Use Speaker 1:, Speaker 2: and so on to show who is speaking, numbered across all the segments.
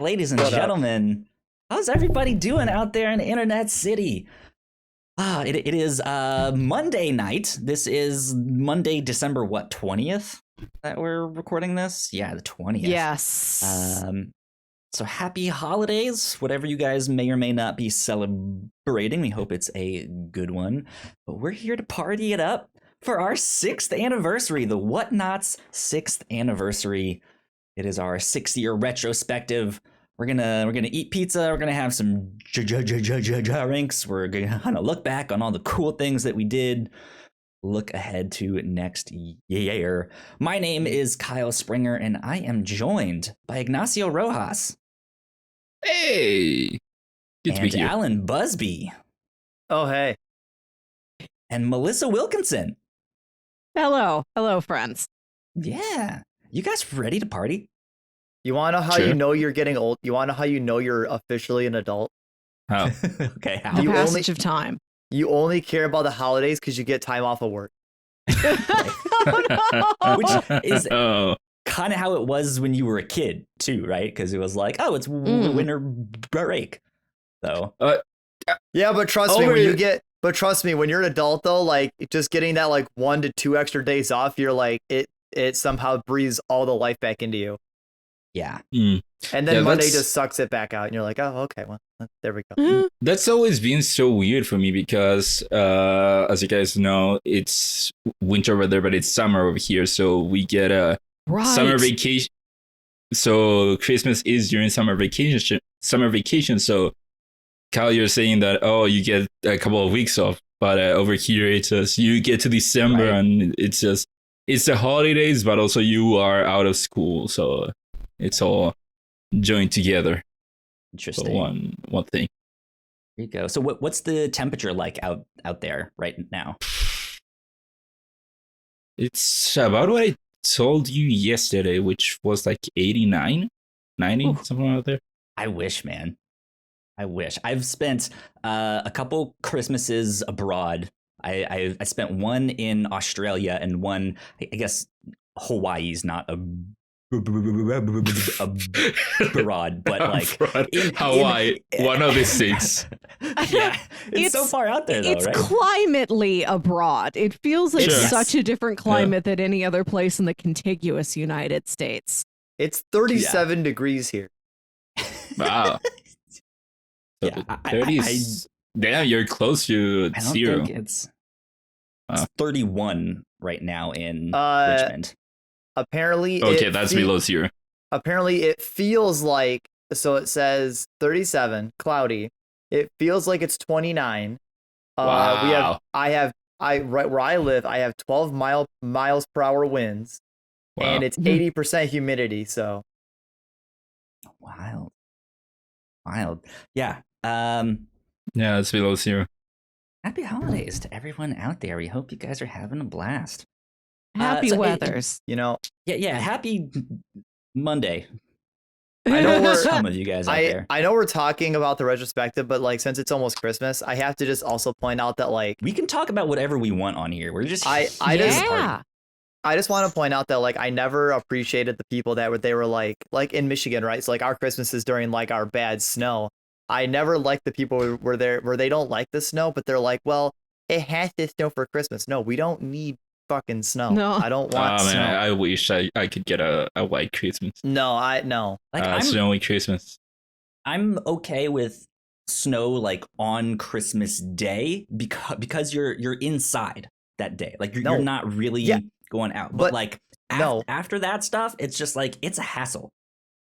Speaker 1: ladies and gentlemen. How's everybody doing out there in Internet City? It is Monday night. This is Monday, December 20th that we're recording this? Yeah, the 20th.
Speaker 2: Yes.
Speaker 1: So happy holidays, whatever you guys may or may not be celebrating. We hope it's a good one. But we're here to party it up for our 6th anniversary, the Whatnauts 6th anniversary. It is our 6-year retrospective. We're gonna eat pizza. We're gonna have some drinks. We're gonna look back on all the cool things that we did. Look ahead to next year. My name is Kyle Springer, and I am joined by Ignacio Rojas.
Speaker 3: Hey, good to be here.
Speaker 1: Alan Busby.
Speaker 4: Oh, hey.
Speaker 1: And Melissa Wilkinson.
Speaker 2: Hello, friends.
Speaker 1: Yeah, you guys ready to party?
Speaker 4: You want to know how you know you're getting old? You want to know how you know you're officially an adult?
Speaker 3: How?
Speaker 1: Okay, how?
Speaker 2: The passage of time.
Speaker 4: You only care about the holidays because you get time off of work.
Speaker 2: Oh, no.
Speaker 1: Which is kind of how it was when you were a kid, too, right? Because it was like, oh, it's winter break. So,
Speaker 4: yeah, but trust me, when you're an adult though, like just getting that like 1 to 2 extra days off, you're like it somehow breathes all the life back into you.
Speaker 1: yeah.
Speaker 4: And then Monday just sucks it back out, and you're like, oh, okay, well, there we go.
Speaker 3: That's always been so weird for me because, as you guys know, it's winter weather, but it's summer over here, so we get a summer vacation. So Christmas is during summer vacation. So, Kyle, you're saying that you get a couple of weeks off, but over here it's just you get to December and it's the holidays, but also you are out of school, so it's all joined together.
Speaker 1: Interesting.
Speaker 3: So one thing.
Speaker 1: There you go. So what's the temperature like out there right now?
Speaker 3: It's about what I told you yesterday, which was like 89, 90, something out there.
Speaker 1: I wish, man. I wish. I've spent a couple Christmases abroad. I spent one in Australia and one, I guess Hawaii's not a abroad, but like
Speaker 3: Hawaii, one of the states.
Speaker 1: Yeah, it's so far out there, though,
Speaker 2: it's
Speaker 1: right?
Speaker 2: climately abroad. It feels like such a different climate than any other place in the contiguous United States.
Speaker 4: It's 37 degrees here.
Speaker 3: Wow. So
Speaker 1: Yeah,
Speaker 3: 30s. Damn, you're close to
Speaker 1: I don't
Speaker 3: zero.
Speaker 1: think it's 31 right now in Richmond.
Speaker 4: Apparently,
Speaker 3: that's below zero.
Speaker 4: Apparently, it feels like, so it says 37, cloudy. It feels like it's 29.
Speaker 3: Wow.
Speaker 4: Right where I live, I have 12 miles per hour winds, and it's 80% humidity. So
Speaker 1: Wild. Yeah.
Speaker 3: Yeah, it's below zero.
Speaker 1: Happy holidays to everyone out there. We hope you guys are having a blast.
Speaker 2: Happy weathers.
Speaker 1: Yeah. Happy Monday.
Speaker 4: I know
Speaker 1: some of you guys out there.
Speaker 4: I know we're talking about the retrospective, but like since it's almost Christmas, I have to just also point out that like
Speaker 1: we can talk about whatever we want on here. We're just
Speaker 4: I just want to point out that like I never appreciated the people that they were like in Michigan, right? So like our Christmas is during like our bad snow. I never liked the people who were there where they don't like the snow, but they're like, well, it has to snow for Christmas. No, we don't need fucking snow.
Speaker 2: No.
Speaker 4: I don't want snow.
Speaker 3: Man, I wish I could get a white Christmas.
Speaker 4: No.
Speaker 1: Like
Speaker 3: snowy Christmas.
Speaker 1: I'm okay with snow like on Christmas Day because you're inside that day. Like you're not really going out. But like after that stuff, it's just like it's a hassle,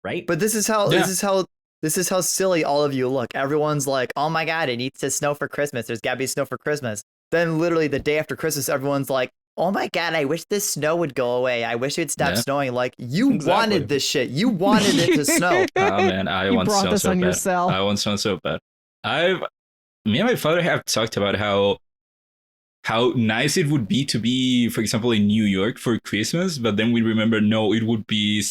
Speaker 1: right?
Speaker 4: But this is how silly all of you look. Everyone's like, oh my God, it needs to snow for Christmas. There's gotta be snow for Christmas. Then literally the day after Christmas, everyone's like, oh my God, I wish this snow would go away. I wish it would stop snowing. Like you wanted this shit. You wanted it to snow.
Speaker 3: Oh man, I want snow so bad.
Speaker 2: Yourself.
Speaker 3: I want snow so bad. Me and my father have talked about how nice it would be to be, for example, in New York for Christmas, but then we remember, no, it would be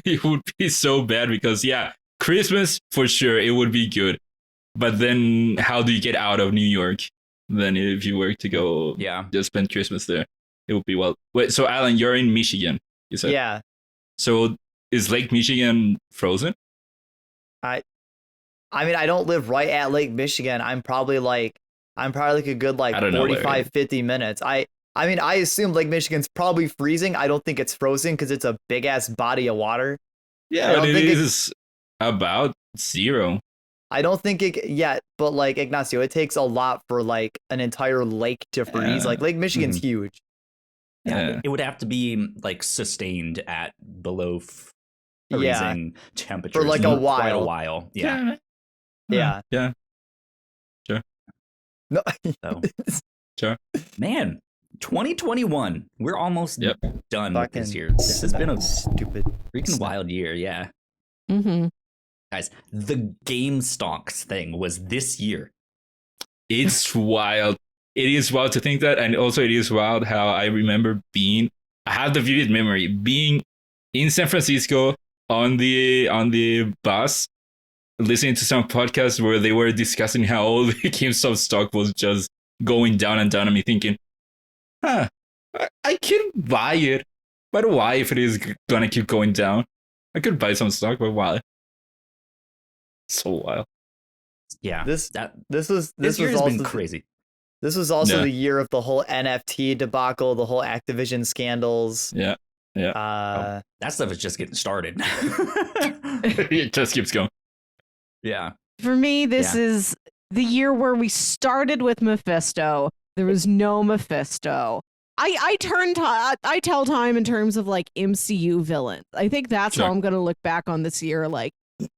Speaker 3: it would be so bad because Christmas for sure, it would be good. But then how do you get out of New York? Then if you were to go just spend Christmas there, it would be Wait, so Alan, you're in Michigan, you said?
Speaker 4: Yeah.
Speaker 3: So is Lake Michigan frozen?
Speaker 4: I mean, I don't live right at Lake Michigan. I'm probably like a good like 45, 50 minutes. I mean, I assume Lake Michigan's probably freezing. I don't think it's frozen because it's a big ass body of water.
Speaker 3: Yeah, but it is about zero.
Speaker 4: I don't think it yet, but like Ignacio, it takes a lot for like an entire lake to freeze. Like Lake Michigan's huge.
Speaker 1: Yeah, it would have to be like sustained at below freezing temperatures
Speaker 4: for like
Speaker 1: quite a while. Yeah.
Speaker 4: Yeah.
Speaker 3: Yeah. Sure.
Speaker 4: No.
Speaker 1: So,
Speaker 3: sure.
Speaker 1: Man, 2021. We're almost done with this year. This has been a
Speaker 4: stupid,
Speaker 1: freaking wild year. Yeah.
Speaker 2: Mm-hmm.
Speaker 1: Guys, the Game Stonks thing was this year.
Speaker 3: It's wild. It is wild to think that, and also it is wild how I remember I have the vivid memory being in San Francisco on the bus, listening to some podcast where they were discussing how all the GameStop stock was just going down and down, and me thinking, I could buy it, but why if it is gonna keep going down? I could buy some stock, but why? So wild.
Speaker 1: Yeah.
Speaker 4: This year
Speaker 1: has been crazy.
Speaker 4: This was also the year of the whole NFT debacle, the whole Activision scandals.
Speaker 3: Yeah.
Speaker 1: That stuff is just getting started.
Speaker 3: It just keeps going.
Speaker 1: Yeah.
Speaker 2: For me, this is the year where we started with Mephisto. There was no Mephisto. I tell time in terms of like MCU villains. I think that's how I'm gonna look back on this year. Like,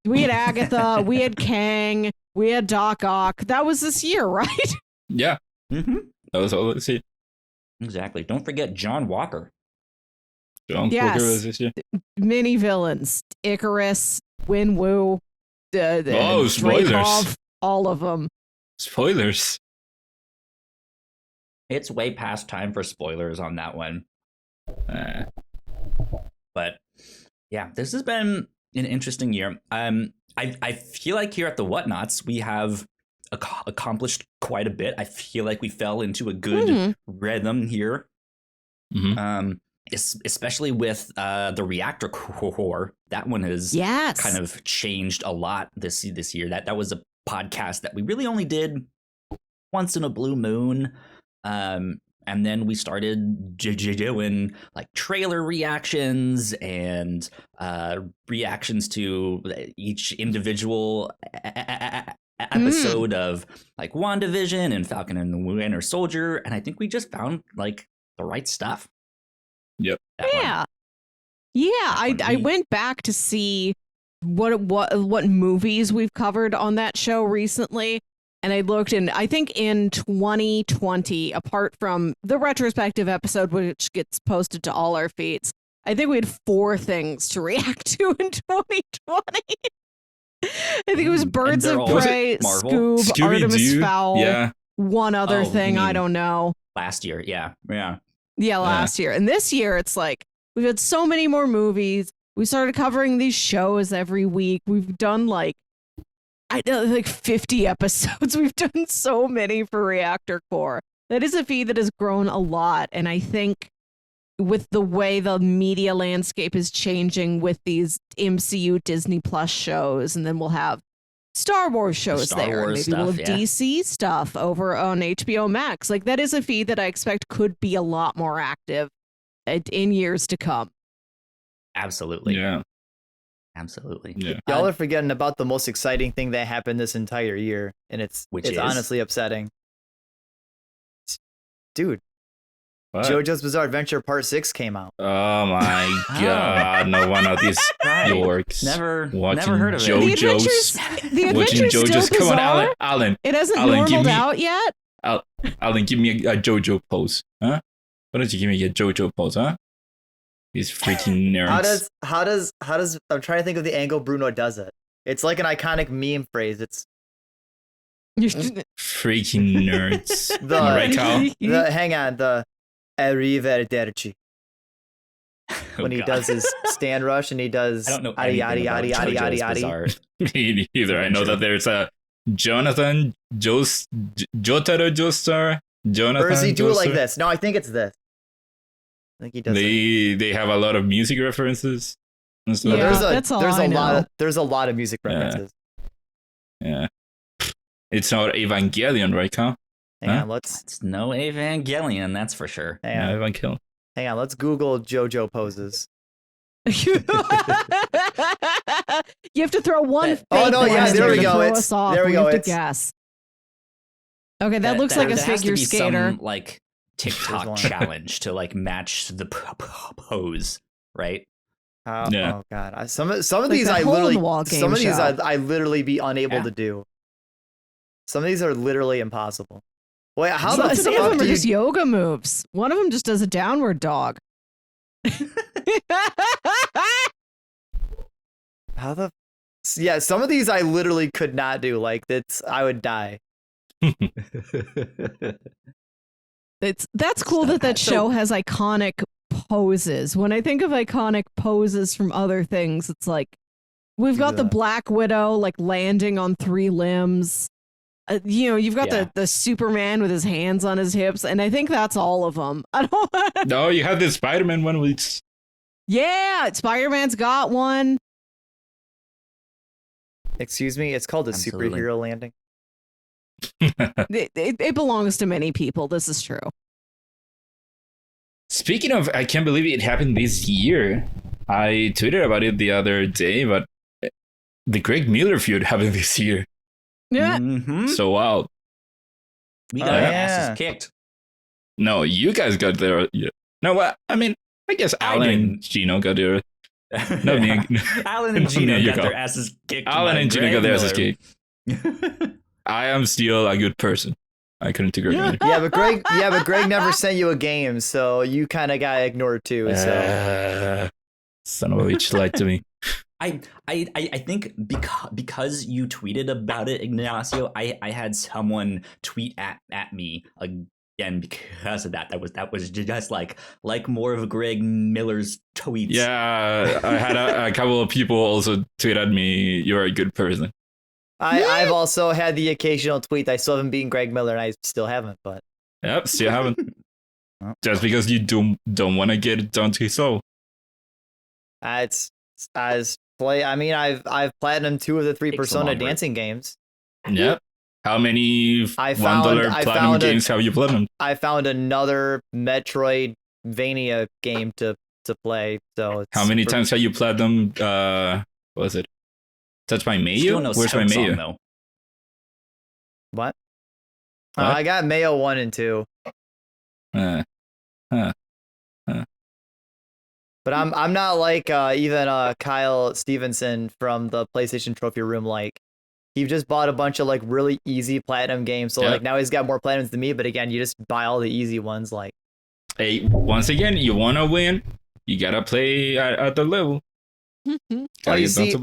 Speaker 2: we had Agatha, we had Kang, we had Doc Ock. That was this year, right?
Speaker 3: Yeah. Mm-hmm. That was all this year.
Speaker 1: Exactly. Don't forget John Walker.
Speaker 3: Walker was this year.
Speaker 2: Many villains: Icarus, Winwu,
Speaker 3: spoilers!
Speaker 2: Dreykov, all of them.
Speaker 3: Spoilers.
Speaker 1: It's way past time for spoilers on that one. But yeah, this has been an interesting year. I feel like here at the Whatnauts we have accomplished quite a bit. I feel like we fell into a good rhythm here. Mm-hmm. Especially with the Reactor Corps. That one has kind of changed a lot this year. That was a podcast that we really only did once in a blue moon. And then we started doing like trailer reactions and reactions to each individual episode of like WandaVision and Falcon and the Winter Soldier. And I think we just found like the right stuff.
Speaker 3: Yep.
Speaker 2: Yeah. I went back to see what movies we've covered on that show recently. And I looked, and I think in 2020, apart from the retrospective episode, which gets posted to all our feeds, I think we had 4 things to react to in 2020. I think it was Birds of Prey, Scoob, Artemis Fowl, one other thing, I don't know.
Speaker 1: Last year, yeah,
Speaker 2: last year. And this year, it's like, we've had so many more movies. We started covering these shows every week. We've done like 50 episodes. We've done so many for Reactor Corps. That is a feed that has grown a lot. And I think with the way the media landscape is changing with these MCU Disney Plus shows, and then we'll have Star Wars shows Maybe we'll have DC stuff over on HBO Max. Like, that is a feed that I expect could be a lot more active in years to come.
Speaker 1: Absolutely.
Speaker 3: Yeah.
Speaker 1: Absolutely.
Speaker 3: Yeah.
Speaker 4: Y'all are forgetting about the most exciting thing that happened this entire year, and it's honestly upsetting. Dude, what? JoJo's Bizarre Adventure Part 6 came out.
Speaker 3: Oh my god, no one of these Yorks.
Speaker 1: Never heard of
Speaker 3: JoJo's.
Speaker 2: The Adventure's still
Speaker 3: Come
Speaker 2: bizarre?
Speaker 3: on, Alan.
Speaker 2: It hasn't normaled out yet?
Speaker 3: Alan, give me a JoJo pose, huh? Why don't you give me a JoJo pose, huh? These freaking nerds.
Speaker 4: How does I'm trying to think of the angle Bruno does it. It's like an iconic meme phrase. It's
Speaker 3: freaking nerds.
Speaker 4: Right, Kyle? Hang on, the arrivederci. When he does his stand rush and he does
Speaker 1: I don't know yadi.
Speaker 3: Me neither. I know that there's a Jonathan Jotaro Joestar. Jonathan.
Speaker 4: Or does he do
Speaker 3: Joestar?
Speaker 4: It like this? No, I think it's this. I think he does.
Speaker 3: They have a lot of music references. and stuff.
Speaker 2: Yeah,
Speaker 3: like that.
Speaker 2: that's all I know.
Speaker 4: There's a lot of music references.
Speaker 3: Yeah. It's not Evangelion, right, Kyle?
Speaker 4: Hang on,
Speaker 1: It's no Evangelion, that's for sure.
Speaker 3: Evangelion.
Speaker 4: Hang on, let's Google JoJo poses.
Speaker 2: You have to throw one.
Speaker 4: Oh no, yeah, there we go. There we go.
Speaker 2: To guess. Okay, that looks like a figure skater.
Speaker 1: Some, like TikTok challenge to like match the pose, right?
Speaker 4: Oh god, some of these I literally be unable to do. Some of these are literally impossible. Wait, how the
Speaker 2: some of them are just yoga moves. One of them just does a downward dog.
Speaker 4: Some of these I literally could not do. Like I would die.
Speaker 2: That's cool that show has iconic poses. When I think of iconic poses from other things, it's like we've got the Black Widow like landing on 3 limbs. You've got the Superman with his hands on his hips, and I think that's all of them. I don't.
Speaker 3: No, you have the Spider-Man one, which.
Speaker 2: Yeah, Spider-Man's got one.
Speaker 4: Excuse me, it's called a superhero landing.
Speaker 2: It belongs to many people. This is true.
Speaker 3: Speaking of, I can't believe it happened this year. I tweeted about it the other day, but the Greg Miller feud happened this year.
Speaker 2: Yeah.
Speaker 1: Mm-hmm.
Speaker 3: So wow.
Speaker 1: We got our asses kicked.
Speaker 3: No, you guys got there. Yeah. No, what? I mean, I guess Alan and Gino got there. No, me.
Speaker 1: Alan and Gino got their asses kicked.
Speaker 3: Alan and Gino got their asses kicked. I am still a good person. I couldn't agree.
Speaker 4: Yeah, but Greg never sent you a game, so you kind of got ignored too. So
Speaker 3: son of a bitch lied to me.
Speaker 1: I think because you tweeted about it, Ignacio, I had someone tweet at me again because of that. That was just like more of Greg Miller's tweets.
Speaker 3: Yeah, I had a couple of people also tweet at me, "You're a good person."
Speaker 4: I've also had the occasional tweet. I still haven't beaten Greg Miller, and I still haven't. But
Speaker 3: yep, still haven't. Just because you don't want to get it done to yourself.
Speaker 4: I've platinum 2 of the 3 Persona dancing games.
Speaker 3: Yep. How many $1 platinum games have you platinumed?
Speaker 4: I found another Metroidvania game to play. So
Speaker 3: how many times have you platinumed? What was it? Touched by Mayo? Where's my Mayo?
Speaker 4: What? I got Mayo 1 and 2. But I'm not like even Kyle Stevenson from the PlayStation Trophy Room. Like he just bought a bunch of like really easy platinum games. So like now he's got more platinums than me. But again, you just buy all the easy ones. Like,
Speaker 3: hey, once again, you wanna win, you gotta play at the level.
Speaker 4: You see,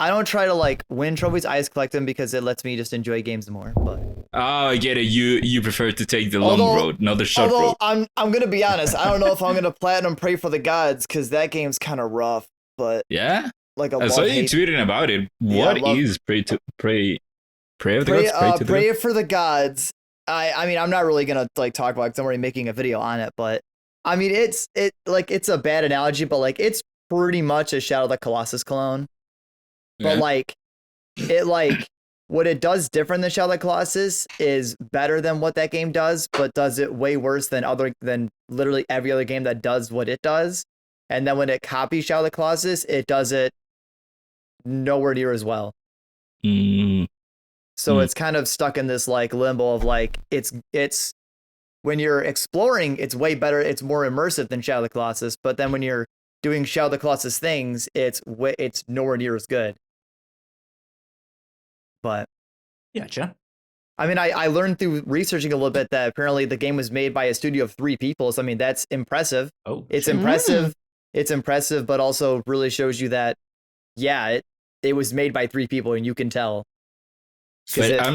Speaker 4: I don't try to like win trophies. I just collect them because it lets me just enjoy games more. But
Speaker 3: I get it. You prefer to take the long road, not the short road.
Speaker 4: I'm gonna be honest. I don't know if I'm gonna platinum Pray for the Gods because that game's kind of rough. But
Speaker 3: yeah,
Speaker 4: like
Speaker 3: I saw you tweeting about it. What is Pray for the Gods?
Speaker 4: I mean, I'm not really gonna like talk about it because I'm already making a video on it. But I mean, it's a bad analogy, but like it's pretty much a Shadow of the Colossus clone. But what it does different than Shadow of the Colossus is better than what that game does, but does it way worse than literally every other game that does what it does. And then when it copies Shadow of the Colossus, it does it nowhere near as well. So it's kind of stuck in this like limbo of like it's when you're exploring, it's way better, it's more immersive than Shadow of the Colossus, but then when you're doing Shadow of the Colossus things, it's nowhere near as good. But
Speaker 1: gotcha.
Speaker 4: I mean, I learned through researching a little bit that apparently the game was made by a studio of 3 people. So I mean, that's impressive. It's impressive. It's impressive, but also really shows you that, yeah, it was made by 3 people, and you can tell.
Speaker 3: But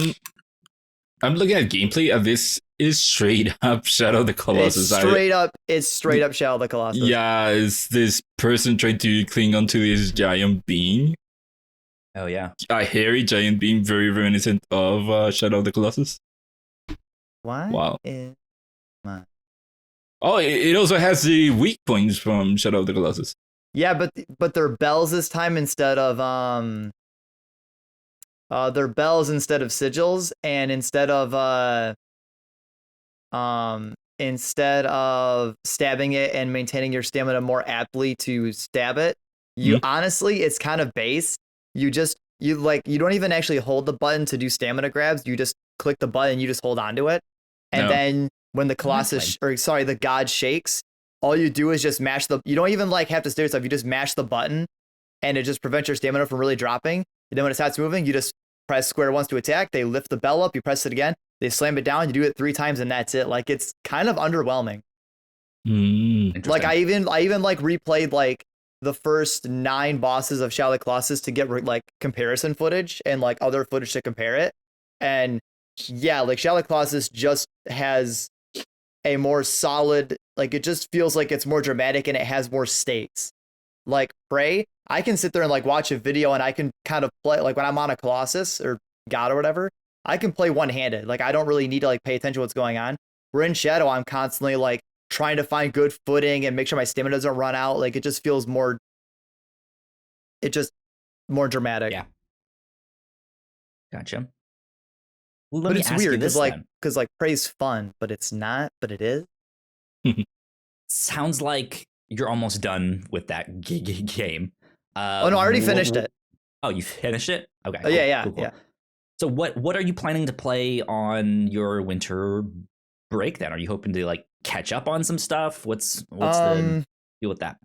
Speaker 3: I'm looking at gameplay of this. Is straight up Shadow of the Colossus.
Speaker 4: It's straight up Shadow of the Colossus.
Speaker 3: Yeah, is this person trying to cling onto this giant being?
Speaker 1: Oh yeah,
Speaker 3: a hairy giant being, very reminiscent of Shadow of the Colossus.
Speaker 4: Why?
Speaker 3: Wow. Oh, it also has the weak points from Shadow of the Colossus.
Speaker 4: Yeah, but they're bells this time instead of they're bells instead of sigils, and instead of stabbing it and maintaining your stamina more aptly to stab it, you honestly, it's kind of base. You don't even actually hold the button to do stamina grabs. You just click the button, you just hold on to it. And then when the the god shakes, all you do is just you don't even like have to stare stuff. You just mash the button and it just prevents your stamina from really dropping. And then when it starts moving, you just press square once to attack. They lift the bell up, you press it again, they slam it down, you do it 3 times and that's it. Like, it's kind of underwhelming. Like I even like replayed like the first 9 bosses of Shadow of the Colossus to get like comparison footage and like other footage to compare it. And yeah, like Shadow of the Colossus just has a more solid, like it just feels like it's more dramatic and it has more stakes. Like Prey, I can sit there and like watch a video and I can kind of play, like when I'm on a Colossus or God or whatever, I can play one-handed. Like I don't really need to like pay attention to what's going on. We're in Shadow, I'm constantly like trying to find good footing and make sure my stamina doesn't run out. Like it just feels more dramatic.
Speaker 1: Yeah. Gotcha.
Speaker 4: But it's weird because like Prey's fun, but it's not, but it is.
Speaker 1: Sounds like you're almost done with that game.
Speaker 4: Oh no, I already finished it.
Speaker 1: Oh, you finished it? Okay.
Speaker 4: Oh, yeah.
Speaker 1: So what are you planning to play on your winter break then? Are you hoping to like catch up on some stuff? What's the deal with that?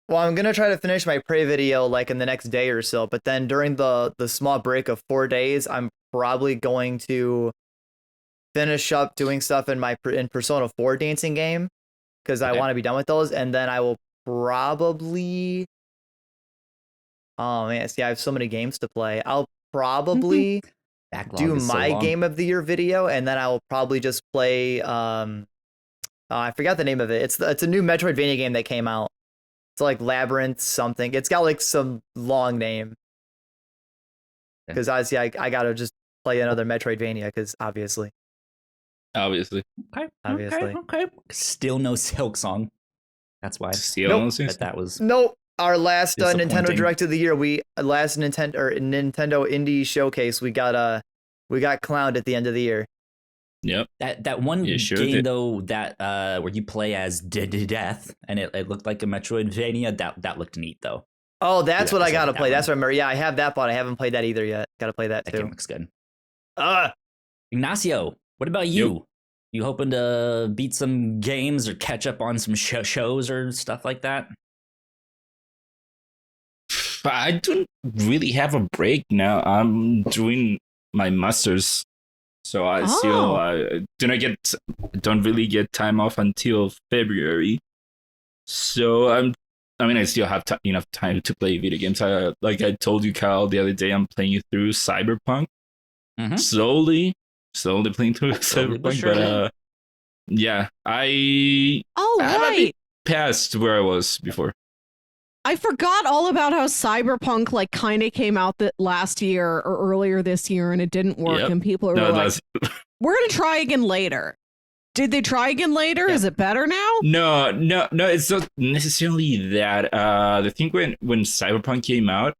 Speaker 4: Well, I'm gonna try to finish my Prey video like in the next day or so, but then during the small break of 4 days, I'm probably going to finish up doing stuff in Persona 4 dancing game because I want to be done with those, and then I will probably. Oh man, see, I have so many games to play. I'll probably do my game of the year video, and then I will probably just play. I forgot the name of it. It's a new Metroidvania game that came out. It's like Labyrinth something. It's got like some long name. Because obviously I gotta just play another Metroidvania because obviously.
Speaker 3: Okay.
Speaker 1: Still no Silk Song. That's why. That was.
Speaker 4: Nope. Our last Nintendo Direct of the year, Nintendo Indie Showcase, we got clowned at the end of the year.
Speaker 3: Yep.
Speaker 1: That one game though that where you play as Death and it looked like a Metroidvania, that looked neat though.
Speaker 4: Oh, that's what I gotta play. That's what I remember. Yeah, I have that, but I haven't played that either yet. Gotta play that too.
Speaker 1: That game looks good. Ignacio, what about you?
Speaker 3: Yep.
Speaker 1: You hoping to beat some games or catch up on some shows or stuff like that?
Speaker 3: I don't really have a break now. I'm doing my masters, so I don't really get time off until February. So I still have enough time to play video games. Like I told you, Kyle, the other day, I'm playing through Cyberpunk. Slowly playing through Cyberpunk, but yeah, I haven't passed where I was before.
Speaker 2: I forgot all about how Cyberpunk like kind of came out that last year or earlier this year and it didn't work and people were like, we're going to try again later. Did they try again later? Yeah. Is it better now?
Speaker 3: No, it's not necessarily that. The thing when Cyberpunk came out,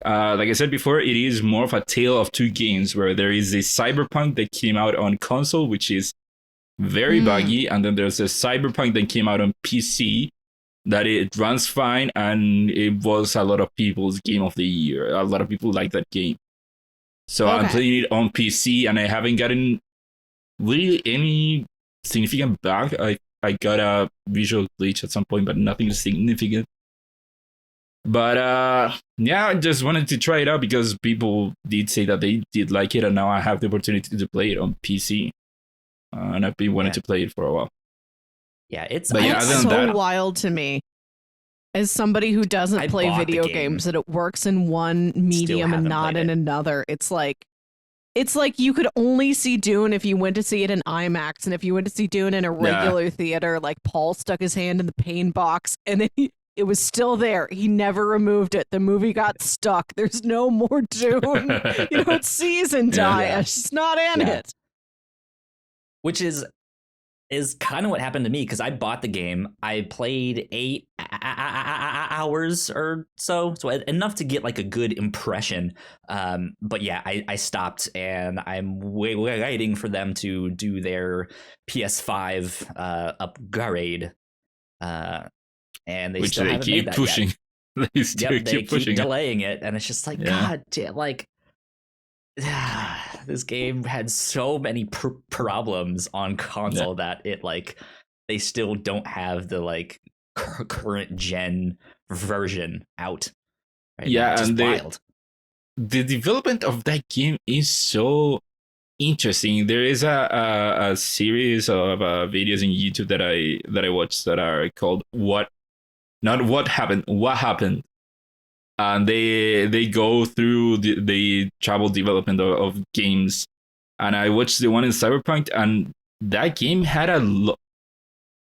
Speaker 3: like I said before, it is more of a tale of two games where there is a Cyberpunk that came out on console, which is very buggy, and then there's a Cyberpunk that came out on PC that it runs fine, and it was a lot of people's game of the year. A lot of people like that game. So I'm playing it on PC, and I haven't gotten really any significant bug. I got a visual glitch at some point, but nothing significant. But yeah, I just wanted to try it out because people did say that they did like it, and now I have the opportunity to play it on PC. And I've been wanting to play it for a while.
Speaker 1: Yeah, it's
Speaker 2: so wild to me as somebody who doesn't play video games that it works in one medium and not in another. It's like you could only see Dune if you went to see it in IMAX, and if you went to see Dune in a regular theater, like Paul stuck his hand in the pain box and then it was still there. He never removed it. The movie got stuck. There's no more Dune. It's season die. It's just not in it.
Speaker 1: Which is is kind of what happened to me because I bought the game. I played 8 hours or so enough to get like a good impression. But yeah, I stopped, and I'm waiting for them to do their PS5 upgrade. And they
Speaker 3: Which
Speaker 1: still
Speaker 3: they
Speaker 1: haven't
Speaker 3: keep
Speaker 1: made that
Speaker 3: pushing.
Speaker 1: yet.
Speaker 3: They still
Speaker 1: Yep, they
Speaker 3: keep pushing
Speaker 1: keep
Speaker 3: it.
Speaker 1: delaying it, and it's just like, God damn, like this game had so many problems on console that it like they still don't have the like current gen version out right now,
Speaker 3: Yeah,
Speaker 1: which is
Speaker 3: and
Speaker 1: wild.
Speaker 3: The development of that game is so interesting. There is a series of videos on YouTube that I watched that are called What Happened, and they go through the travel development of games. And I watched the one in Cyberpunk, and that game had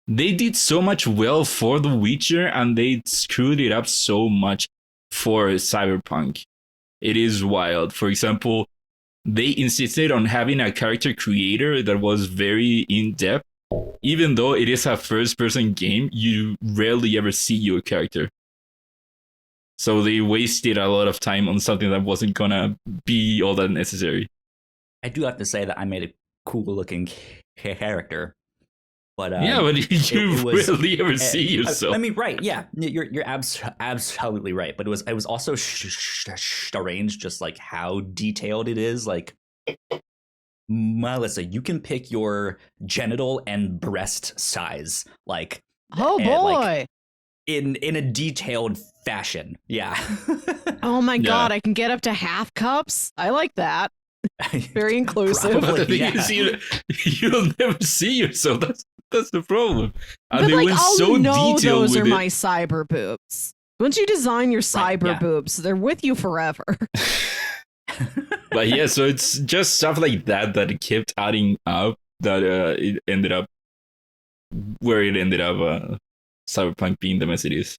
Speaker 3: they did so much well for The Witcher, and they screwed it up so much for Cyberpunk. It is wild. For example, they insisted on having a character creator that was very in-depth. Even though it is a first-person game, you rarely ever see your character. So they wasted a lot of time on something that wasn't gonna be all that necessary.
Speaker 1: I do have to say that I made a cool looking character, but
Speaker 3: yeah, but you rarely ever see yourself.
Speaker 1: I mean, right? Yeah, you're absolutely right. But it was also strange, just like how detailed it is. Like, Melissa, you can pick your genital and breast size, like,
Speaker 2: oh boy,
Speaker 1: like, in a detailed fashion. Yeah.
Speaker 2: Oh my God, I can get up to half cups. I like that. Very inclusive.
Speaker 3: But the thing is, you'll never see yourself. That's the problem.
Speaker 2: And
Speaker 3: but they
Speaker 2: like,
Speaker 3: went
Speaker 2: I'll
Speaker 3: so
Speaker 2: know
Speaker 3: detailed
Speaker 2: those
Speaker 3: with
Speaker 2: are
Speaker 3: it.
Speaker 2: my cyber boobs. Once you design your cyber boobs, they're with you forever.
Speaker 3: But yeah, so it's just stuff like that kept adding up that it ended up where it ended up. Cyberpunk being the mess it is.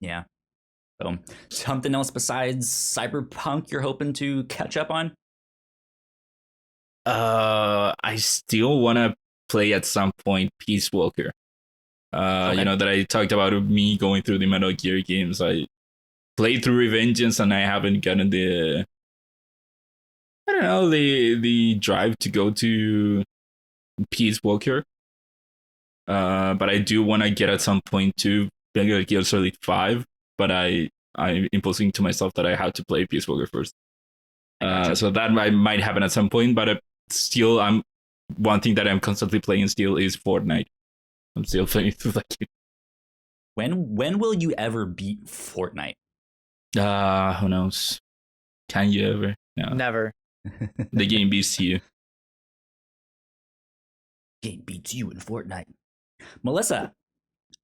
Speaker 1: Yeah. So something else besides Cyberpunk you're hoping to catch up on?
Speaker 3: I still want to play at some point Peace Walker. Okay. You know that I talked about me going through the Metal Gear games. I played through Revengeance and I haven't gotten the drive to go to Peace Walker. But I do want to get at some point to Metal Gear Solid 5, but I'm imposing to myself that I have to play Peace Walker first. So that might happen at some point, but still, one thing that I'm constantly playing still is Fortnite. I'm still playing through that game.
Speaker 1: When will you ever beat Fortnite?
Speaker 3: Who knows? Can you ever? No.
Speaker 4: Never.
Speaker 3: The game beats you.
Speaker 1: Game beats you in Fortnite. Melissa,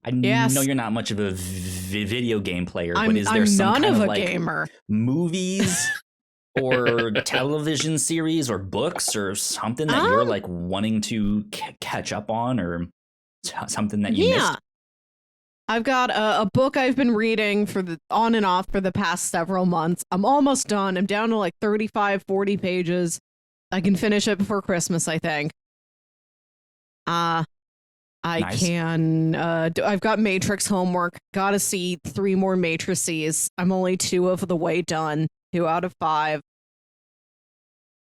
Speaker 1: I
Speaker 2: yes.
Speaker 1: know you're not much of a video game player, but is
Speaker 2: I'm
Speaker 1: there some
Speaker 2: none
Speaker 1: kind
Speaker 2: of
Speaker 1: of
Speaker 2: a
Speaker 1: like
Speaker 2: gamer.
Speaker 1: Movies or television series or books or something that you're like wanting to catch up on, or something that you missed?
Speaker 2: I've got a book I've been reading on and off for the past several months. I'm almost done. I'm down to like 35, 40 pages. I can finish it before Christmas, I think. I've got Matrix homework. Gotta see 3 more Matrices. I'm only 2 of the way done. 2 out of 5.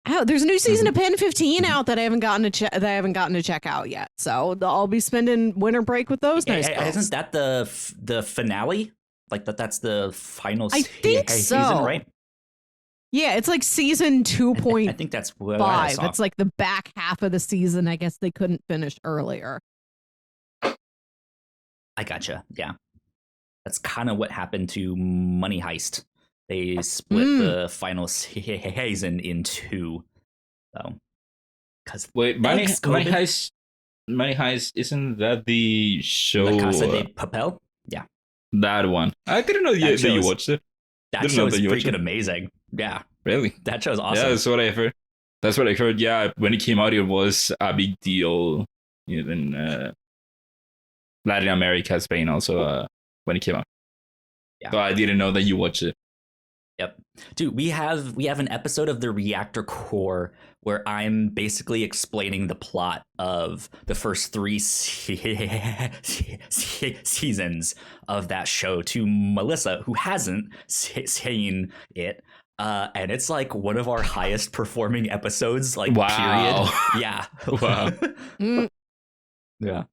Speaker 2: Oh, there's a new season of Pen 15 out that I haven't gotten to check out yet. So I'll be spending winter break with those nice girls.
Speaker 1: Isn't that the finale? Like that's the final
Speaker 2: season,
Speaker 1: right?
Speaker 2: Yeah, it's like season 2.5.
Speaker 1: I think that's what I saw.
Speaker 2: It's like the back half of the season. I guess they couldn't finish earlier.
Speaker 1: I gotcha. Yeah. That's kind of what happened to Money Heist. They split the final season in 2. So, because
Speaker 3: wait, Money Heist, isn't that the show?
Speaker 1: La Casa de Papel? Yeah.
Speaker 3: That one. I didn't know that you watched it.
Speaker 1: That show is freaking amazing. Yeah.
Speaker 3: Really?
Speaker 1: That show's awesome.
Speaker 3: Yeah, that's what I heard. That's what I heard. Yeah, when it came out, it was a big deal. In Latin America, Spain also, when it came out. Yeah. So I didn't know that you watched it.
Speaker 1: Yep. Dude, we have an episode of the Reactor Corps where I'm basically explaining the plot of the first three seasons of that show to Melissa, who hasn't seen it. And it's like one of our highest performing episodes, like,
Speaker 3: wow.
Speaker 1: period. Yeah.
Speaker 3: Wow.
Speaker 1: Yeah.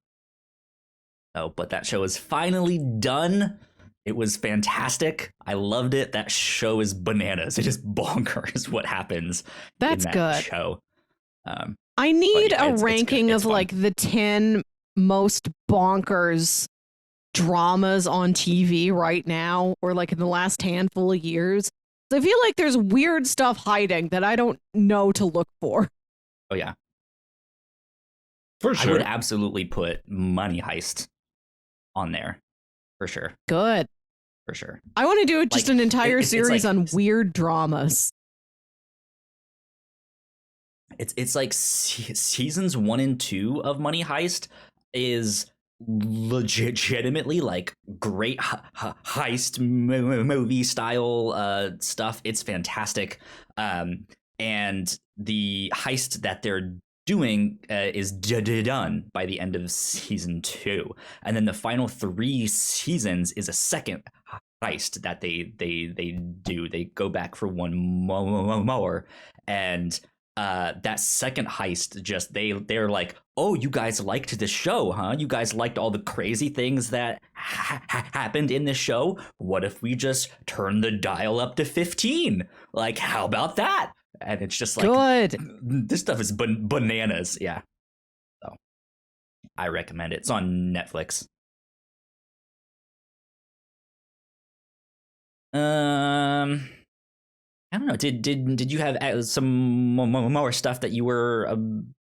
Speaker 1: Oh, but that show is finally done. It was fantastic. I loved it. That show is bananas. It is bonkers what happens
Speaker 2: That's
Speaker 1: in that
Speaker 2: good.
Speaker 1: show.
Speaker 2: I need
Speaker 1: yeah,
Speaker 2: a
Speaker 1: it's
Speaker 2: ranking
Speaker 1: good. It's
Speaker 2: of
Speaker 1: fun.
Speaker 2: like the 10 most bonkers dramas on TV right now, or like in the last handful of years. So I feel like there's weird stuff hiding that I don't know to look for.
Speaker 1: Oh, yeah.
Speaker 3: For
Speaker 1: I
Speaker 3: sure.
Speaker 1: would absolutely put Money Heist on there. For sure.
Speaker 2: Good.
Speaker 1: For sure.
Speaker 2: I want to do just
Speaker 1: Like,
Speaker 2: an entire
Speaker 1: it's
Speaker 2: series
Speaker 1: like-
Speaker 2: on weird dramas.
Speaker 1: It's like seasons 1 and 2 of Money Heist is legitimately like great heist movie style stuff. It's fantastic. And the heist that they're doing is done by the end of season 2, and then the final 3 seasons is a second heist that they do. They go back for one more, and that second heist, just they're like, oh, you guys liked this show, huh? You guys liked all the crazy things that happened in this show. What if we just turn the dial up to 15? Like, how about that? And it's just like,
Speaker 2: Good.
Speaker 1: this stuff is bananas. Yeah. So I recommend it. It's on Netflix. I don't know. Did you have some more stuff that you were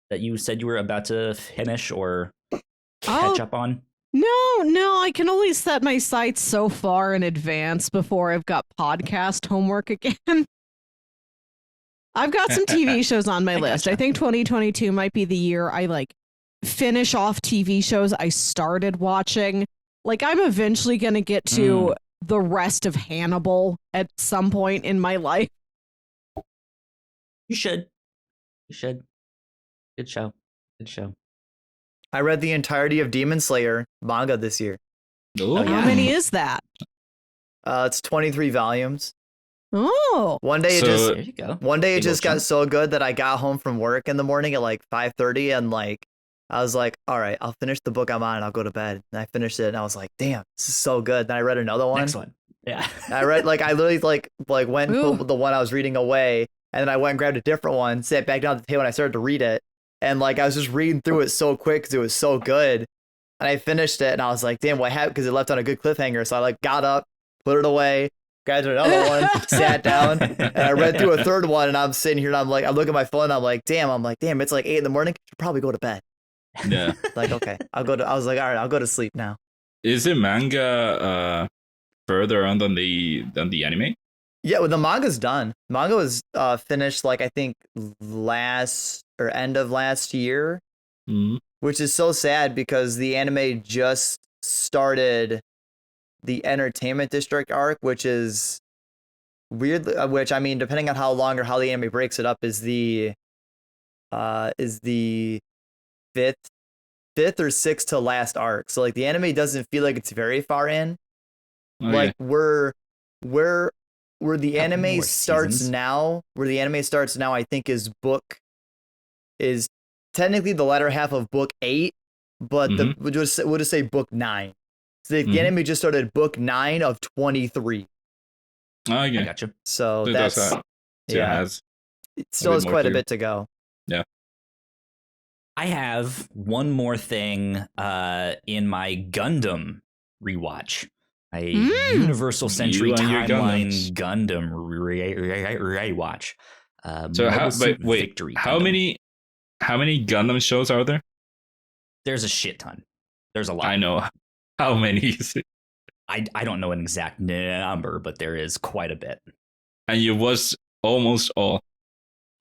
Speaker 1: that you said you were about to finish or catch up on?
Speaker 2: No, I can only set my sights so far in advance before I've got podcast homework again. I've got some TV shows on my list.
Speaker 1: gotcha.
Speaker 2: I think 2022 might be the year I like finish off TV shows I started watching. Like, I'm eventually going to get to the rest of Hannibal at some point in my life.
Speaker 1: You should. Good show.
Speaker 4: I read the entirety of Demon Slayer manga this year.
Speaker 3: Oh,
Speaker 1: yeah.
Speaker 2: How many is that?
Speaker 4: It's 23 volumes.
Speaker 2: Oh,
Speaker 4: One day
Speaker 1: There you go.
Speaker 4: it
Speaker 1: Big
Speaker 4: just
Speaker 1: old
Speaker 4: got
Speaker 1: chunk.
Speaker 4: so good that I got home from work in the morning at like 5:30, and like I was like, all right, I'll finish the book I'm on and I'll go to bed. And I finished it and I was like, damn, this is so good. Then I read another one.
Speaker 1: Next one. Yeah.
Speaker 4: I literally like went and
Speaker 2: Ooh.
Speaker 4: put the one I was reading away, and then I went and grabbed a different one, sat back down at the table, and I started to read it. And like I was just reading through it so quick because it was so good. And I finished it and I was like, damn, what happened? Because it left on a good cliffhanger. So I like got up, put it away, grabbed another one, sat down, and I read through a third one. And I'm sitting here and I'm like, I look at my phone and I'm like, damn, it's like 8 a.m. Should probably go to bed.
Speaker 3: yeah.
Speaker 4: Like, okay, I was like, all right, I'll go to sleep now.
Speaker 3: Is it manga further on than the anime?
Speaker 4: Yeah, well, the manga's done. Manga was finished like I think end of last year,
Speaker 3: Mm.
Speaker 4: which is so sad because the anime just started the Entertainment District arc, which is weird. Which I mean, depending on how long or how the anime breaks it up, is the fifth or sixth to last arc. So like the anime doesn't feel like it's very far in.
Speaker 3: Oh,
Speaker 4: Like where the
Speaker 1: Couple
Speaker 4: anime
Speaker 1: more
Speaker 4: starts
Speaker 1: seasons.
Speaker 4: now, I think is technically the latter half of book 8, but we'll just say book 9. So the anime just started book 9 of 23.
Speaker 3: Oh,
Speaker 1: I
Speaker 3: okay.
Speaker 1: gotcha.
Speaker 4: So
Speaker 3: So
Speaker 4: that's
Speaker 3: that's
Speaker 4: yeah.
Speaker 3: has
Speaker 4: It still
Speaker 3: bit
Speaker 4: has
Speaker 3: more
Speaker 4: quite a
Speaker 3: to-
Speaker 4: bit to go.
Speaker 1: I have one more thing in my Gundam rewatch. A Universal Century
Speaker 3: You and your
Speaker 1: Timeline
Speaker 3: Gundams.
Speaker 1: Gundam rewatch.
Speaker 3: So
Speaker 1: Mobile Suit
Speaker 3: wait,
Speaker 1: Victory
Speaker 3: how
Speaker 1: Gundam.
Speaker 3: many Gundam shows are there?
Speaker 1: There's a shit ton. There's a lot.
Speaker 3: I know. How many is it?
Speaker 1: I don't know an exact number, but there is quite a bit.
Speaker 3: And you watched almost all.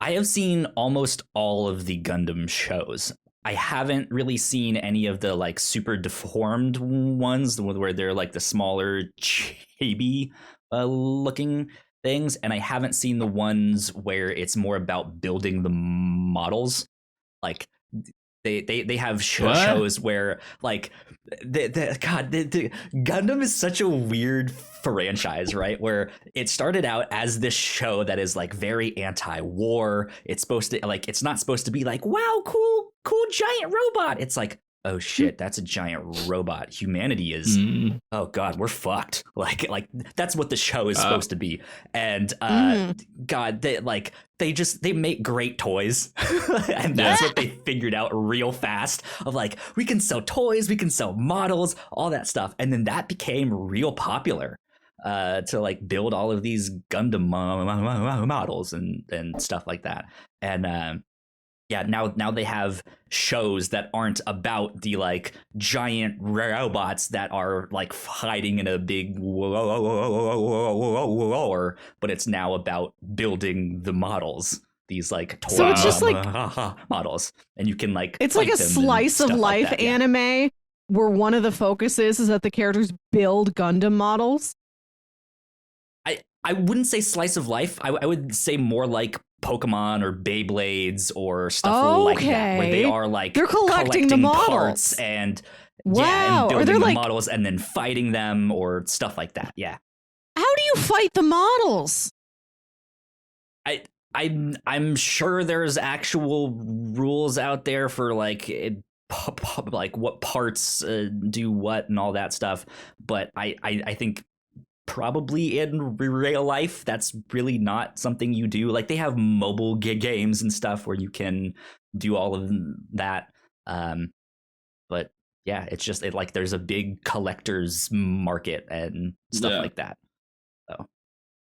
Speaker 1: I have seen almost all of the Gundam shows. I haven't really seen any of the like super deformed ones where they're like the smaller chibi looking things, and I haven't seen the ones where it's more about building the models. Like they have shows where like the Gundam is such a weird franchise, right? Where it started out as this show that is like very anti-war. It's supposed to like, it's not supposed to be like, wow, cool giant robot. It's like, oh shit, that's a giant robot. Humanity is, oh god, we're fucked. Like that's what the show is supposed to be. And god, they make great toys. And that's what they figured out real fast, of like, we can sell toys, we can sell models, all that stuff. And then that became real popular, to like build all of these Gundam models and stuff like that. And yeah, now they have shows that aren't about the like giant robots that are like hiding in a big war, but it's now about building the models, these like toy
Speaker 2: so it's just like
Speaker 1: models, and you can like
Speaker 2: it's like a slice of life like that, anime where one of the focuses is that the characters build Gundam models.
Speaker 1: I wouldn't say slice of life. I would say more like Pokemon or Beyblades or stuff like that, where they are like
Speaker 2: they're collecting the models
Speaker 1: parts and and building the models and then fighting them or stuff like that. Yeah.
Speaker 2: How do you fight the models?
Speaker 1: I'm sure there's actual rules out there for like like what parts do what and all that stuff, but I think probably in real life that's really not something you do. Like they have mobile games and stuff where you can do all of that, but yeah, it's just like there's a big collector's market and stuff like that. So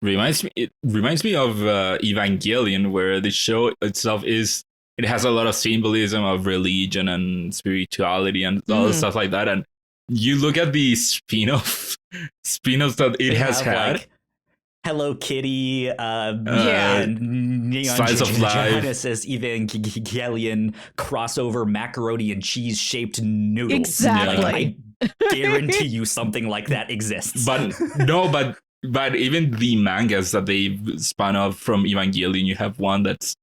Speaker 3: it reminds me of Evangelion, where the show itself it has a lot of symbolism of religion and spirituality and all stuff like that. And you look at the spin-offs that it has had. Like
Speaker 1: Hello Kitty,
Speaker 3: Neon Slice of Life,
Speaker 1: Genesis Evangelion, crossover macaroni and cheese shaped noodles.
Speaker 2: Exactly.
Speaker 1: I guarantee you something like that exists.
Speaker 3: But even the mangas that they spun off from Evangelion, you have one that's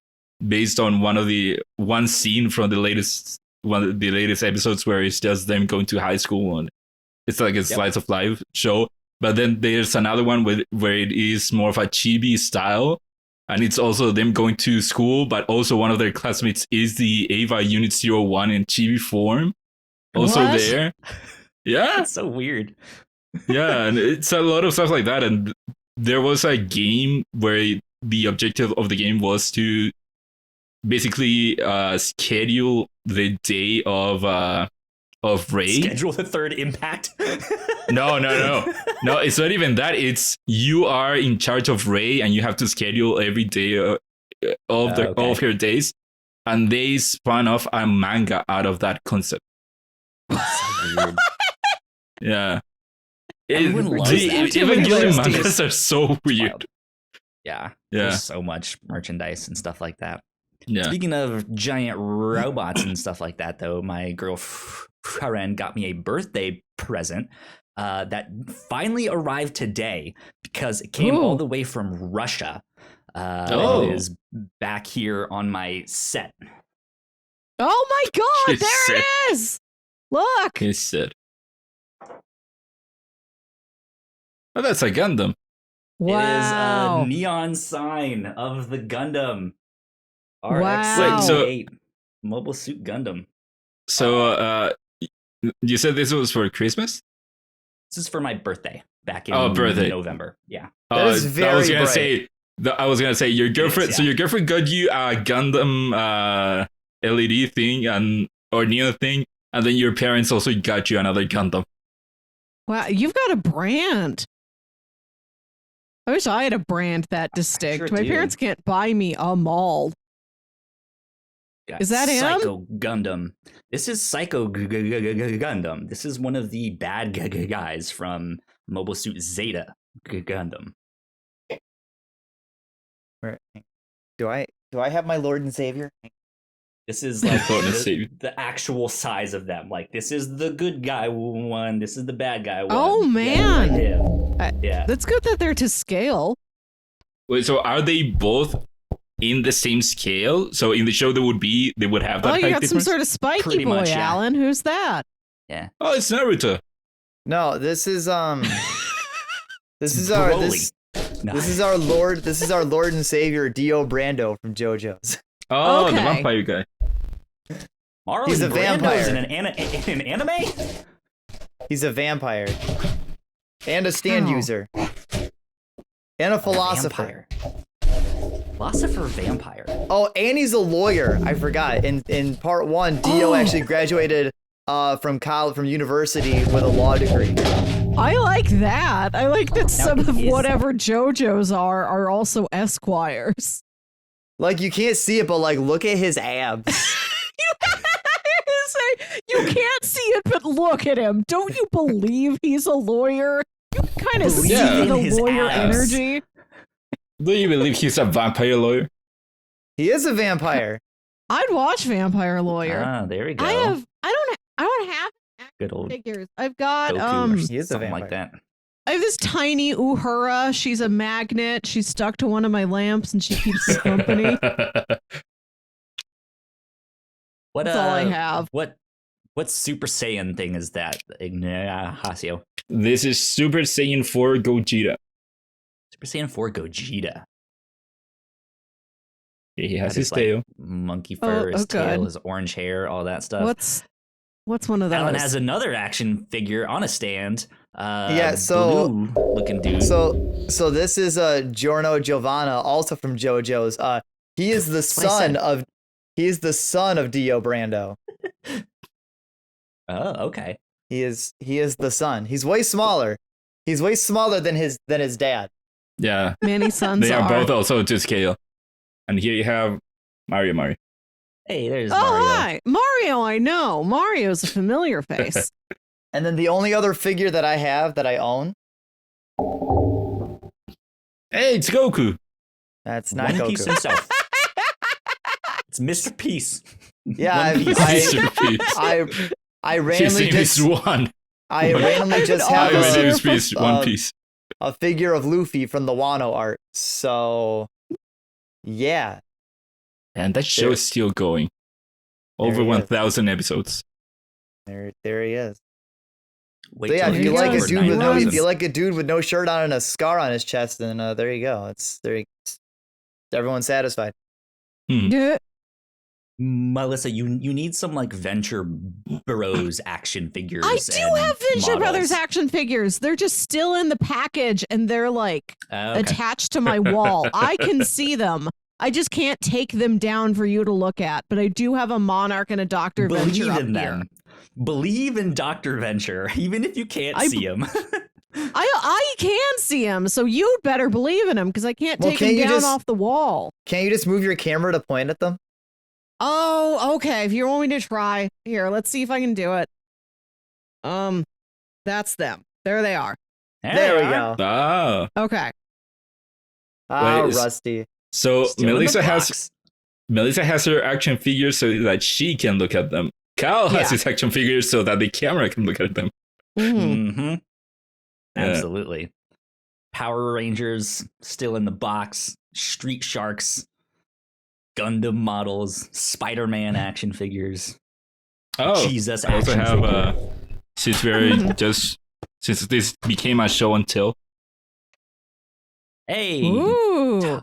Speaker 3: based on one scene from the latest episodes where it's just them going to high school, and it's like a slice of life show. But then there's another one where it is more of a chibi style, and it's also them going to school, but also one of their classmates is the Ava Unit 01 in chibi form. Also there. Yeah.
Speaker 1: That's so weird.
Speaker 3: Yeah, and it's a lot of stuff like that. And there was a game where the objective of the game was to basically schedule the day of Ray.
Speaker 1: Schedule the third impact.
Speaker 3: No, it's not even that. It's you are in charge of Ray, and you have to schedule every day all of your days. And they spun off a manga out of that concept.
Speaker 1: That's so weird.
Speaker 3: Yeah.
Speaker 1: Evangelion
Speaker 3: mangas are so weird.
Speaker 1: Yeah. There's so much merchandise and stuff like that.
Speaker 3: Yeah.
Speaker 1: Speaking of giant robots and stuff like that, though, my girlfriend got me a birthday present that finally arrived today because it came all the way from Russia. It is back here on my set.
Speaker 2: Oh my god, there it is! Look!
Speaker 3: He said. Oh, that's a Gundam.
Speaker 2: Wow.
Speaker 1: It is a neon sign of the Gundam.
Speaker 2: Wow.
Speaker 1: RX-78 Mobile Suit Gundam.
Speaker 3: So, you said this was for Christmas?
Speaker 1: This is for my birthday back in November. Yeah.
Speaker 4: That is very
Speaker 3: I was gonna say your girlfriend. So your girlfriend got you a Gundam LED thing or neon thing, and then your parents also got you another Gundam.
Speaker 2: Wow, you've got a brand. I wish I had a brand that distinct. My parents can't buy me a mold. Is that him?
Speaker 1: Psycho Gundam. This is Psycho Gundam. This is one of the bad guys from Mobile Suit Zeta Gundam.
Speaker 4: Do I have my Lord and Savior?
Speaker 1: This is like the actual size of them. Like, this is the good guy one. This is the bad guy one.
Speaker 2: Oh, man.
Speaker 1: Yeah.
Speaker 2: That's good that they're to scale.
Speaker 3: Wait, so are they both in the same scale? So in the show they would have that
Speaker 2: Oh, you
Speaker 3: height
Speaker 2: got
Speaker 3: difference?
Speaker 2: some sort of spiky
Speaker 1: Pretty
Speaker 2: boy,
Speaker 1: much, yeah.
Speaker 2: Alan. Who's that?
Speaker 1: Yeah.
Speaker 3: Oh, it's Naruto.
Speaker 4: No, this is this is
Speaker 1: Broly.
Speaker 4: this is our Lord and Savior Dio Brando from JoJo's.
Speaker 3: Oh, the
Speaker 2: Okay.
Speaker 3: vampire guy.
Speaker 1: Marlon
Speaker 4: He's a
Speaker 1: Brando's
Speaker 4: vampire.
Speaker 1: in an anime?
Speaker 4: He's a vampire and a stand
Speaker 2: Oh.
Speaker 4: user and a philosopher.
Speaker 1: Philosopher vampire.
Speaker 4: Oh, and he's a lawyer. I forgot. In part 1, Dio actually graduated from university with a law degree.
Speaker 2: I like that. I like that some of
Speaker 1: is-
Speaker 2: whatever JoJo's are also esquires.
Speaker 4: Like, you can't see it, but like, look at his abs.
Speaker 2: You can't see it, but look at him. Don't you believe he's a lawyer? You kind of see
Speaker 3: Yeah.
Speaker 2: the
Speaker 1: His
Speaker 2: lawyer
Speaker 1: abs.
Speaker 2: energy.
Speaker 3: Do you believe he's a vampire lawyer?
Speaker 4: He is a vampire.
Speaker 2: I'd watch Vampire Lawyer.
Speaker 1: Ah, there we go.
Speaker 2: I don't have
Speaker 1: Good old
Speaker 2: figures. I've got
Speaker 1: Goku or
Speaker 4: He is a
Speaker 1: something like
Speaker 4: vampire.
Speaker 1: that.
Speaker 2: I have this tiny Uhura. She's a magnet. She's stuck to one of my lamps and she keeps us company.
Speaker 1: What,
Speaker 2: That's all I have.
Speaker 1: What Super Saiyan thing is that, Ignacio?
Speaker 3: This is Super Saiyan 4 Gogeta.
Speaker 1: Super Saiyan 4 Gogeta.
Speaker 3: He has
Speaker 1: That
Speaker 3: his
Speaker 1: is, like,
Speaker 3: tail.
Speaker 1: Monkey fur,
Speaker 2: Oh,
Speaker 1: his tail,
Speaker 2: good.
Speaker 1: his orange hair, all that stuff.
Speaker 2: What's one of those?
Speaker 1: Alan has another action figure on a stand.
Speaker 4: Yeah, so-
Speaker 1: blue looking dude.
Speaker 4: So this is Giorno Giovanna, also from JoJo's. He is the
Speaker 1: That's what I
Speaker 4: son
Speaker 1: said.
Speaker 4: of Dio Brando.
Speaker 1: Oh, okay.
Speaker 4: He is the son. He's way smaller. He's way smaller than his dad.
Speaker 3: Yeah,
Speaker 2: Many sons
Speaker 3: they are both also to scale. And here you have Mario.
Speaker 1: Hey, there's
Speaker 2: Oh,
Speaker 1: Mario.
Speaker 2: hi. Mario, I know. Mario's a familiar face.
Speaker 4: And then the only other figure that I have that I own,
Speaker 3: Hey, it's Goku.
Speaker 4: that's not
Speaker 1: One Piece
Speaker 4: Goku.
Speaker 1: himself. It's Mr. Peace.
Speaker 4: Yeah,
Speaker 1: One Piece.
Speaker 3: Mr. Peace.
Speaker 4: I
Speaker 3: His
Speaker 4: randomly
Speaker 3: name is
Speaker 4: just
Speaker 3: One.
Speaker 4: I randomly just
Speaker 2: I
Speaker 3: Hi,
Speaker 4: have
Speaker 3: my
Speaker 2: was-
Speaker 3: name
Speaker 4: a,
Speaker 3: is Peace. One Piece.
Speaker 4: a figure of Luffy from the Wano art. So yeah,
Speaker 3: And that show
Speaker 4: There-
Speaker 3: is still going. Over
Speaker 4: There he is.
Speaker 3: 1,000 episodes.
Speaker 4: there he is.
Speaker 1: Wait
Speaker 4: So yeah,
Speaker 1: till
Speaker 4: if
Speaker 1: he
Speaker 4: you
Speaker 1: gets
Speaker 4: like a
Speaker 1: over
Speaker 4: dude with no
Speaker 1: 9,000.
Speaker 4: if you like a dude with no shirt on and a scar on his chest, then there you go. Everyone's satisfied.
Speaker 2: Yeah.
Speaker 1: Melissa, you need some like Venture Bros action figures.
Speaker 2: I do
Speaker 1: and
Speaker 2: have Venture
Speaker 1: models.
Speaker 2: Brothers action figures. They're just still in the package and they're like
Speaker 1: Okay.
Speaker 2: attached to my wall. I can see them. I just can't take them down for you to look at. But I do have a Monarch and a Dr. Venture
Speaker 1: Believe
Speaker 2: up
Speaker 1: in
Speaker 2: here.
Speaker 1: them. Believe in Dr. Venture, even if you can't
Speaker 2: I-
Speaker 1: see him.
Speaker 2: I can see him, so you'd better believe in him because I can't
Speaker 4: Well,
Speaker 2: take
Speaker 4: can't
Speaker 2: him
Speaker 4: you
Speaker 2: down
Speaker 4: just-
Speaker 2: off the wall.
Speaker 4: Can't you just move your camera to point at them?
Speaker 2: Oh, okay. If you want me to try, here, let's see if I can do it. That's them. There they are.
Speaker 4: There we
Speaker 1: they are.
Speaker 4: go.
Speaker 3: Ah.
Speaker 2: Okay.
Speaker 4: Ah,
Speaker 3: Wait,
Speaker 4: Rusty.
Speaker 3: So
Speaker 1: Still in the box.
Speaker 3: Melissa has her action figures so that she can look at them. Cal has
Speaker 2: Yeah.
Speaker 3: his action figures so that the camera can look at them.
Speaker 2: Mhm.
Speaker 1: Mm-hmm.
Speaker 3: Yeah.
Speaker 1: Absolutely. Power Rangers still in the box. Street Sharks. Gundam models. Spider-Man action figures.
Speaker 3: Oh,
Speaker 1: Jesus
Speaker 3: I also
Speaker 1: action
Speaker 3: have
Speaker 1: figure.
Speaker 3: since since this became a show until
Speaker 1: Hey,
Speaker 2: Ooh.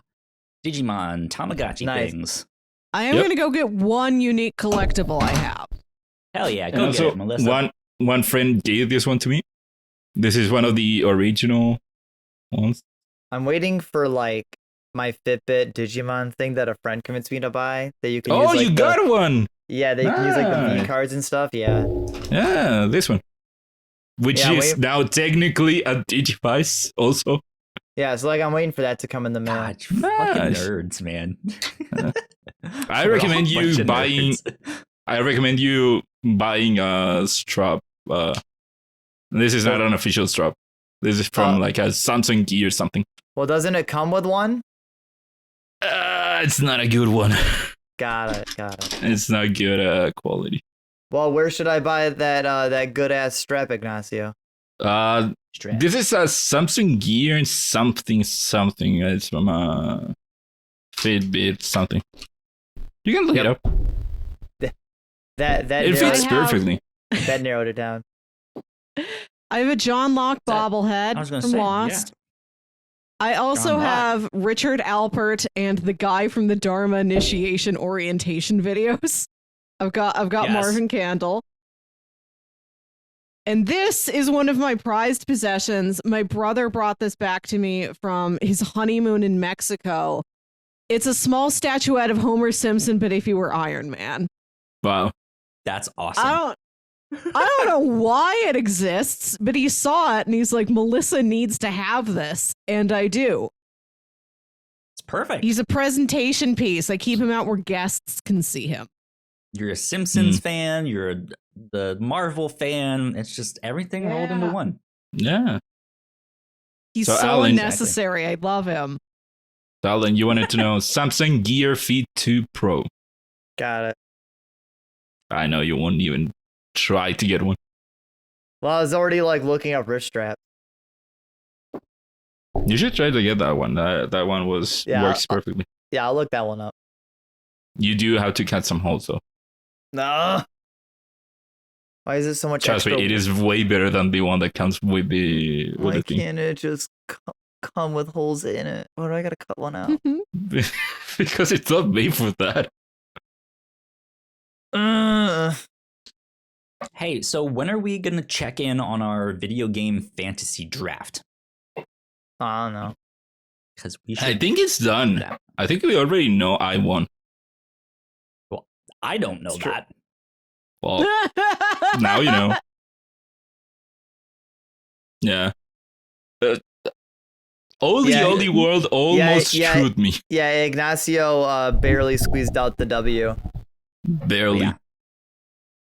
Speaker 1: Digimon Tamagotchi
Speaker 4: Nice.
Speaker 1: things.
Speaker 2: I am
Speaker 3: Yep.
Speaker 2: going to go get one unique collectible I have.
Speaker 1: Hell yeah,
Speaker 3: and
Speaker 1: go get
Speaker 3: also
Speaker 1: it, Melissa.
Speaker 3: one friend gave this one to me. This is one of the original ones.
Speaker 4: I'm waiting for like my Fitbit Digimon thing that a friend convinced me to buy. That you can use.
Speaker 3: Oh,
Speaker 4: Like,
Speaker 3: you got one!
Speaker 4: Yeah, they can use like the V
Speaker 3: Nice.
Speaker 4: cards and stuff. Yeah.
Speaker 3: Yeah, this one, which
Speaker 4: Yeah,
Speaker 3: is
Speaker 4: wait.
Speaker 3: now technically a Digivice also.
Speaker 4: Yeah, so like I'm waiting for that to come in the mail.
Speaker 1: God, you fucking
Speaker 3: Nice.
Speaker 1: nerds, man.
Speaker 3: I
Speaker 1: We're all
Speaker 3: recommend
Speaker 1: a
Speaker 3: you
Speaker 1: bunch of
Speaker 3: buying.
Speaker 1: nerds.
Speaker 3: I recommend you buying a strap. This is not an official strap. This is from like a Samsung Gear or something.
Speaker 4: Well, doesn't it come with one?
Speaker 3: It's not a good one.
Speaker 4: Got it.
Speaker 3: It's not good quality.
Speaker 4: Well, where should I buy that good ass strap, Ignacio?
Speaker 1: Strap.
Speaker 3: This is a Samsung Gear and something. It's from a Fitbit something. You can look it up.
Speaker 4: That
Speaker 3: It fits perfectly.
Speaker 4: That narrowed it down.
Speaker 2: I have a John Locke bobblehead from Lost. I also have Richard Alpert and the guy from the Dharma initiation orientation videos. I've got Marvin Candle. And this is one of my prized possessions. My brother brought this back to me from his honeymoon in Mexico. It's a small statuette of Homer Simpson, but if he were Iron Man.
Speaker 3: Wow.
Speaker 1: That's awesome.
Speaker 2: I don't know why it exists, but he saw it and he's like, Melissa needs to have this. And I do.
Speaker 1: It's perfect.
Speaker 2: He's a presentation piece. I keep him out where guests can see him.
Speaker 1: You're a Simpsons fan. You're the Marvel fan. It's just everything rolled into one.
Speaker 3: Yeah.
Speaker 2: He's so
Speaker 3: Alan,
Speaker 2: unnecessary. I love him.
Speaker 3: So Alan, you wanted to know Samsung Gear Fit 2 Pro.
Speaker 4: Got it.
Speaker 3: I know you won't even try to get one.
Speaker 4: Well, I was already like looking up wrist strap.
Speaker 3: You should try to get that one. That one works perfectly.
Speaker 4: Yeah, I'll look that one up.
Speaker 3: You do have to cut some holes though.
Speaker 4: No. Why is it so much
Speaker 3: Trust
Speaker 4: extra?
Speaker 3: me, it is way better than the one that comes with the
Speaker 4: Why
Speaker 3: thing.
Speaker 4: can't it just come with holes in it? Why do I gotta cut one out?
Speaker 3: Because it's not made for that.
Speaker 1: Hey, so when are we gonna check in on our video game fantasy draft?
Speaker 4: I don't know.
Speaker 1: Because we should.
Speaker 3: I think it's done. I think we already know I won.
Speaker 1: Well, I don't know that.
Speaker 3: Well, now you know. Yeah. Oldie World almost screwed me.
Speaker 4: Yeah, Ignacio barely squeezed out the W.
Speaker 3: Barely. Yeah.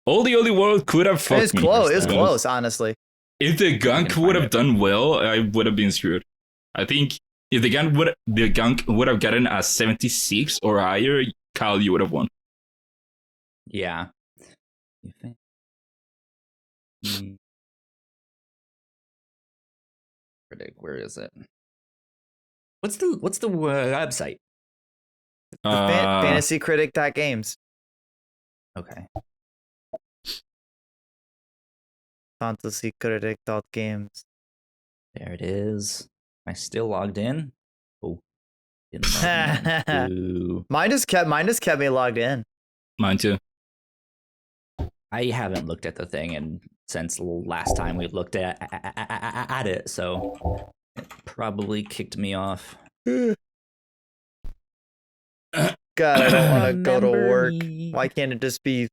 Speaker 3: Oldie World could have fucked
Speaker 4: it's
Speaker 3: me.
Speaker 4: It's close, honestly.
Speaker 3: If the gunk would have done well, I would have been screwed. I think if the gunk would have gotten a 76 or higher, Kyle, you would have won.
Speaker 1: Yeah. Where is it? What's the website?
Speaker 4: Fantasycritic.games.
Speaker 1: Okay.
Speaker 4: Fantasycritic.games.
Speaker 1: There it is. Am I still logged in? Oh.
Speaker 4: Mine just kept me logged in.
Speaker 3: Mine too.
Speaker 1: I haven't looked at the thing since last time we looked at it, so it probably kicked me off.
Speaker 4: God, I don't want to go to work. Why can't it just be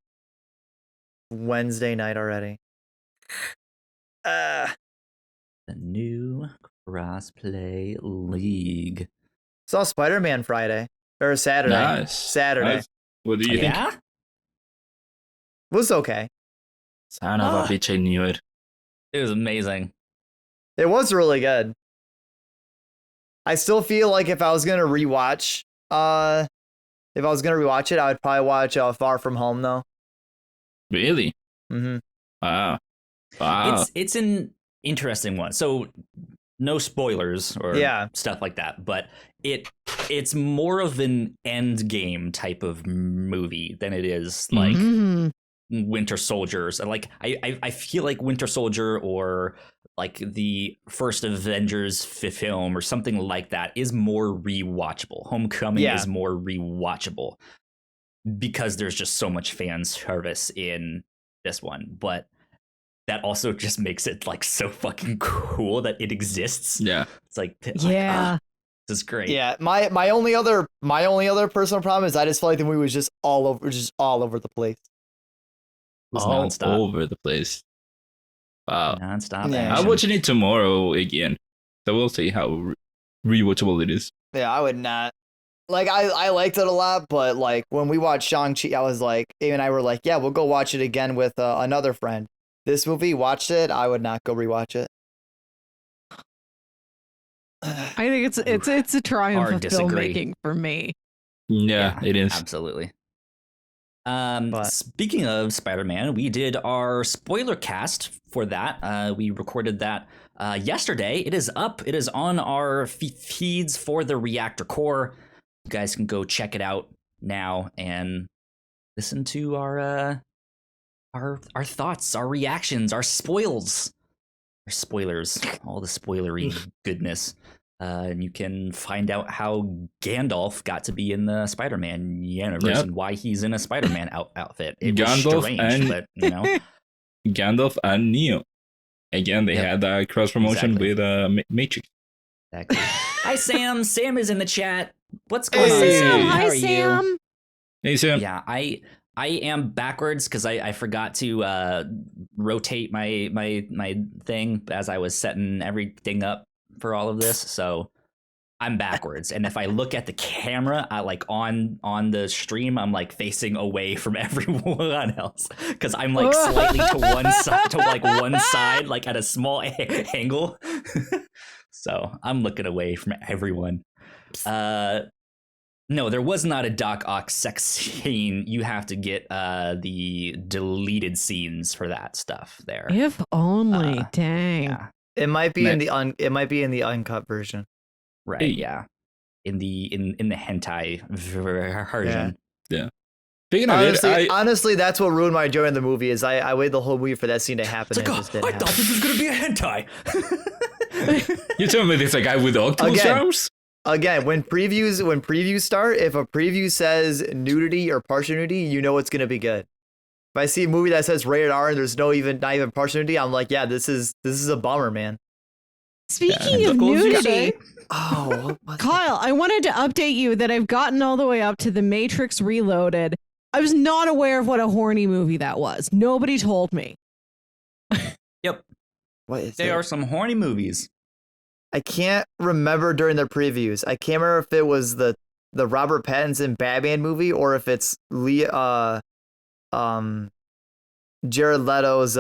Speaker 4: Wednesday night already?
Speaker 1: The new Crossplay League.
Speaker 4: Saw Spider-Man Friday or Saturday.
Speaker 3: Nice.
Speaker 4: Saturday.
Speaker 3: Nice. What do you think?
Speaker 4: Was okay.
Speaker 3: Son of a bitch, I knew it.
Speaker 1: It was amazing.
Speaker 4: It was really good. I still feel like if I was gonna rewatch it, I would probably watch Far From Home though.
Speaker 3: Really?
Speaker 4: Mm-hmm.
Speaker 3: Wow.
Speaker 1: It's an interesting one. So no spoilers or stuff like that, but it's more of an end game type of movie than it is like Winter Soldiers. And like I feel like Winter Soldier or like the first Avengers film or something like that is more rewatchable. Homecoming is more rewatchable because there's just so much fan service in this one. But that also just makes it like so fucking cool that it exists.
Speaker 3: Yeah.
Speaker 1: It's like this is great.
Speaker 4: Yeah. My only other personal problem is I just feel like the movie was just all over the place.
Speaker 3: All over the place. Wow.
Speaker 1: Non-stop.
Speaker 4: Yeah.
Speaker 3: I'm watching it tomorrow again. So we'll see how rewatchable it is.
Speaker 4: Yeah, I would not. Like, I liked it a lot, but like when we watched Shang-Chi, I was like, Amy and I were like, yeah, we'll go watch it again with another friend. This movie, watched it, I would not go rewatch it.
Speaker 2: I think it's a triumph of filmmaking for me.
Speaker 3: Yeah, it is.
Speaker 1: Absolutely. Speaking of Spider-Man, we did our spoiler cast for that. We recorded that yesterday. It is up. It is on our feeds for the Reactor Corps. You guys can go check it out now and listen to our thoughts, our reactions, our spoilers, all the spoilery goodness. And you can find out how Gandalf got to be in the Spider-Man universe and why he's in a Spider-Man outfit. It was strange, but you know,
Speaker 3: Gandalf and Neo. Again, they had that cross promotion with Matrix.
Speaker 1: Exactly. Hi, Sam. Sam is in the chat. What's going on,
Speaker 2: Sam?
Speaker 1: Sam?
Speaker 2: Hi,
Speaker 1: How are
Speaker 2: Sam.
Speaker 1: you?
Speaker 3: Hey, Sam.
Speaker 1: Yeah, I am backwards because I forgot to rotate my thing as I was setting everything up for all of this, so I'm backwards. And if I look at the camera, I like on the stream, I'm like facing away from everyone else because I'm like slightly to one side, like at a small angle. So I'm looking away from everyone. No, there was not a Doc Ock sex scene. You have to get the deleted scenes for that stuff there.
Speaker 2: If only. Dang.
Speaker 1: Yeah.
Speaker 4: It might be in the uncut version.
Speaker 1: Right, yeah. In the hentai version.
Speaker 3: Yeah. Speaking of
Speaker 4: honestly, that's what ruined my enjoyment of the movie. Is I waited the whole movie for that scene to happen.
Speaker 1: It's like, I thought this was gonna be a hentai.
Speaker 3: You telling me there's a guy with octopus arms?
Speaker 4: Again, when previews start, if a preview says nudity or partial nudity, you know it's gonna be good. If I see a movie that says rated R and there's not even partial nudity, I'm like, yeah, this is a bummer, man.
Speaker 2: Speaking of nudity,
Speaker 4: Kyle,
Speaker 2: I wanted to update you that I've gotten all the way up to The Matrix Reloaded. I was not aware of what a horny movie that was. Nobody told me.
Speaker 1: Yep.
Speaker 4: What is
Speaker 1: they are some horny movies.
Speaker 4: I can't remember during the previews. I can't remember if it was the Robert Pattinson Batman movie or if it's Jared Leto's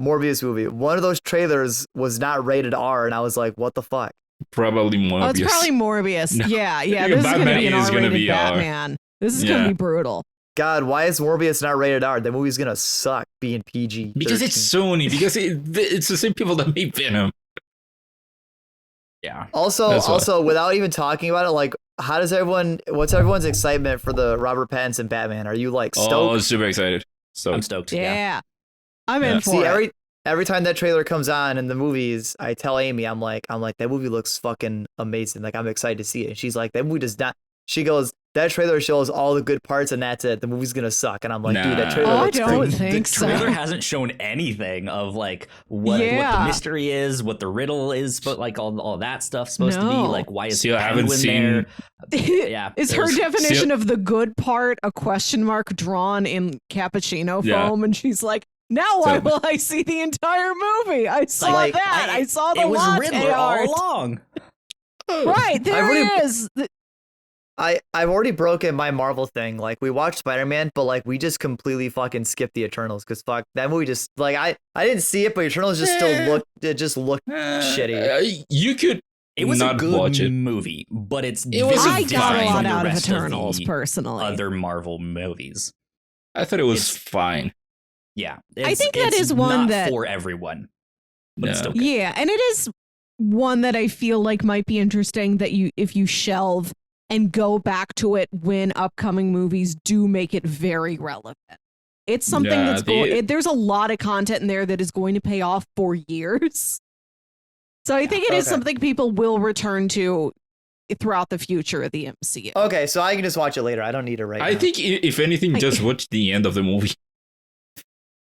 Speaker 4: Morbius movie. One of those trailers was not rated R, and I was like, what the fuck?
Speaker 3: Probably Morbius.
Speaker 2: Oh, it's probably Morbius.
Speaker 3: No.
Speaker 2: Yeah. This
Speaker 3: Batman
Speaker 2: is going to be an
Speaker 3: R.
Speaker 2: R-rated Batman. This is going to be brutal.
Speaker 4: God, why is Morbius not rated R? The movie's going to suck being PG.
Speaker 3: Because it's Sony. Because it's the same people that made Venom.
Speaker 1: Yeah.
Speaker 4: Also, without even talking about it, like, what's everyone's excitement for the Robert Pattinson Batman? Are you like stoked?
Speaker 3: Oh, super excited.
Speaker 1: I'm stoked.
Speaker 2: Yeah. I'm in for
Speaker 4: it. Every time that trailer comes on in the movies, I tell Amy, I'm like, that movie looks fucking amazing. Like, I'm excited to see it. And she's like, that movie does not. She goes, that trailer shows all the good parts and that's it. The movie's gonna suck. And I'm like, dude, that trailer looks
Speaker 2: I don't
Speaker 4: great.
Speaker 2: think
Speaker 1: the
Speaker 2: so.
Speaker 1: trailer hasn't shown anything of like what the mystery is, what the riddle is, but like all that stuff's supposed to be. Like, why is Penguin there? Yeah.
Speaker 2: Is her definition of the good part a question mark drawn in cappuccino foam? And she's like, now why will I see the entire movie? I saw that. I saw the
Speaker 1: was Riddler all along.
Speaker 2: Right, there it is.
Speaker 4: I've already broken my Marvel thing. Like, we watched Spider-Man, but like we just completely fucking skipped the Eternals because fuck that movie. Just like I didn't see it, but Eternals just still looked shitty.
Speaker 3: You could.
Speaker 1: It was
Speaker 3: not
Speaker 1: a good
Speaker 3: watch it.
Speaker 1: movie, but I
Speaker 2: got a lot out of Eternals personally.
Speaker 1: Other Marvel movies.
Speaker 3: I thought it was fine.
Speaker 1: Yeah,
Speaker 2: I think that is one that
Speaker 1: for everyone. But it's still good.
Speaker 2: Yeah, and it is one that I feel like might be interesting that if you shelve and go back to it when upcoming movies do make it very relevant. It's something that's there's a lot of content in there that is going to pay off for years. So I think it is something people will return to throughout the future of the MCU.
Speaker 4: Okay, so I can just watch it later. I don't need it right now.
Speaker 3: I think if anything, just watch the end of the movie.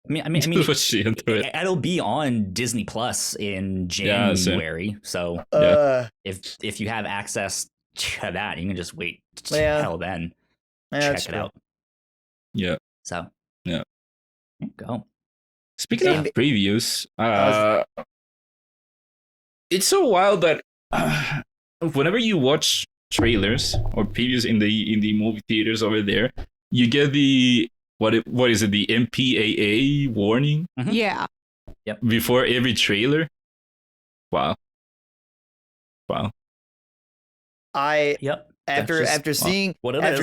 Speaker 1: I mean, it'll be on Disney Plus in January. So if you have access to that, you can just wait till then. Check it out.
Speaker 3: Yeah.
Speaker 1: So
Speaker 3: yeah.
Speaker 1: Go.
Speaker 3: Speaking of previews, it's so wild that whenever you watch trailers or previews in the movie theaters over there, you get the what is it, the MPAA warning?
Speaker 2: Mm-hmm. Yeah.
Speaker 1: Yep.
Speaker 3: Before every trailer. Wow.
Speaker 4: after seeing
Speaker 3: Spider-Man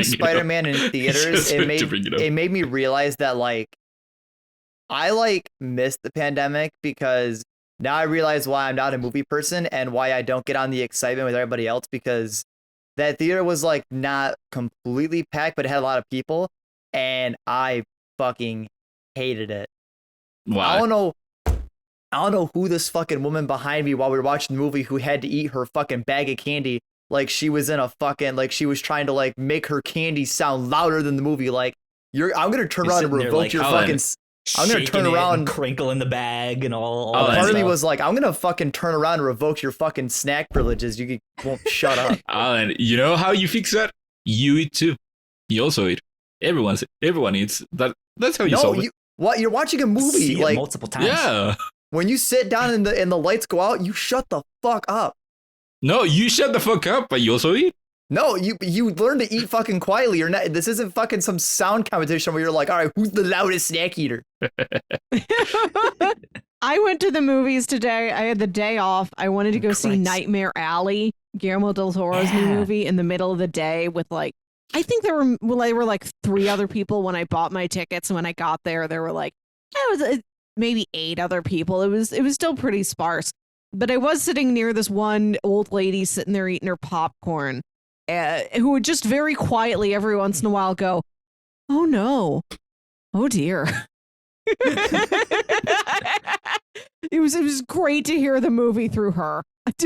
Speaker 4: Spider-Man in theaters, it made me realize that like I like missed the pandemic because now I realize why I'm not a movie person and why I don't get on the excitement with everybody else, because that theater was like not completely packed, but it had a lot of people, and I fucking hated it.
Speaker 3: Wow.
Speaker 4: I don't know who this fucking woman behind me while we were watching the movie who had to eat her fucking bag of candy like she was in a fucking, like she was trying to like make her candy sound louder than the movie. Like I'm gonna turn around and revoke like, your fucking. I'm gonna turn around
Speaker 1: and crinkle in the bag and all
Speaker 4: part of me was like, I'm gonna fucking turn around and revoke your fucking snack privileges. You won't shut up.
Speaker 3: Alan, you know how you fix that? You eat too. You also eat. Everyone eats. That's how you solve it.
Speaker 4: What? You're watching a movie
Speaker 1: See
Speaker 4: like
Speaker 1: multiple times.
Speaker 3: Yeah.
Speaker 4: When you sit down and the lights go out, you shut the fuck up.
Speaker 3: No, you shut the fuck up, but you also eat.
Speaker 4: No, you learn to eat fucking quietly. You're not. This isn't fucking some sound competition where you're like, all right, who's the loudest snack eater?
Speaker 2: I went to the movies today. I had the day off. I wanted to go see Nightmare Alley, Guillermo del Toro's new movie, in the middle of the day with like, I think there were like 3 other people when I bought my tickets. And when I got there were like, it was maybe 8 other people. It was still pretty sparse. But I was sitting near this one old lady sitting there eating her popcorn, who would just very quietly every once in a while go, "Oh no, oh dear." It was great to hear the movie through her,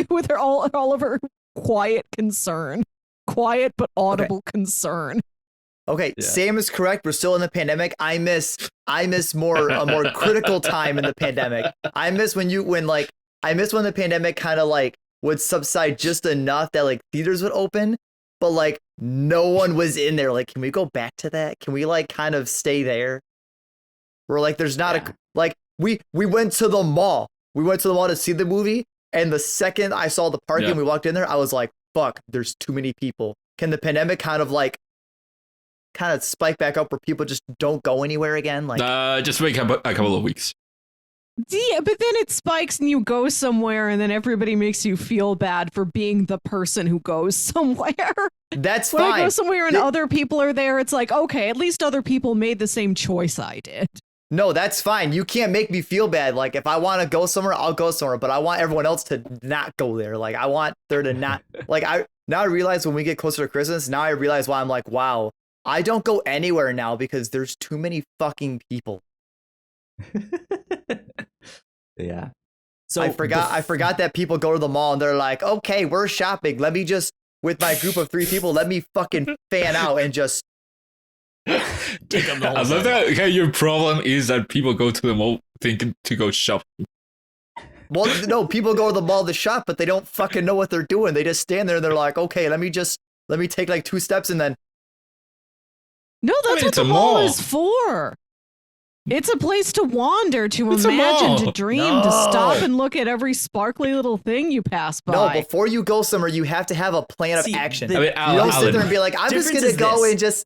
Speaker 2: with her all of her quiet concern, quiet but audible concern.
Speaker 4: Okay, yeah. Sam is correct. We're still in the pandemic. I miss a more critical time in the pandemic. I miss when the pandemic kind of like would subside just enough that like theaters would open, but like no one was in there. Like, can we go back to that? Can we like kind of stay there? Where like there's not we went to the mall. We went to the mall to see the movie, and the second I saw the parking and we walked in there, I was like, fuck, there's too many people. Can the pandemic kind of spike back up where people just don't go anywhere again? Like,
Speaker 3: just wait a couple of weeks.
Speaker 2: Yeah, but then it spikes and you go somewhere and then everybody makes you feel bad for being the person who goes somewhere.
Speaker 4: That's
Speaker 2: when
Speaker 4: fine.
Speaker 2: When I go somewhere and other people are there, it's like, okay, at least other people made the same choice I did.
Speaker 4: No, that's fine. You can't make me feel bad. Like, if I want to go somewhere, I'll go somewhere, but I want everyone else to not go there. Like, I want there to not, like, I realize when we get closer to Christmas, now I realize why I'm like, wow, I don't go anywhere now because there's too many fucking people.
Speaker 1: Yeah. So
Speaker 4: I forgot that people go to the mall and they're like, okay, we're shopping. Let me just, with my group of 3 people, let me fucking fan out and just
Speaker 1: take them.
Speaker 3: I love that. Okay, your problem is that people go to the mall thinking to go shopping.
Speaker 4: Well, no, people go to the mall to shop, but they don't fucking know what they're doing. They just stand there and they're like, okay, let me take like 2 steps and then.
Speaker 2: No, that's what the mall is for. It's a place to wander, to imagine, to dream, to stop and look at every sparkly little thing you pass by.
Speaker 4: No, before you go somewhere, you have to have a plan of action. You don't sit there and be like, I'm just going to go and just...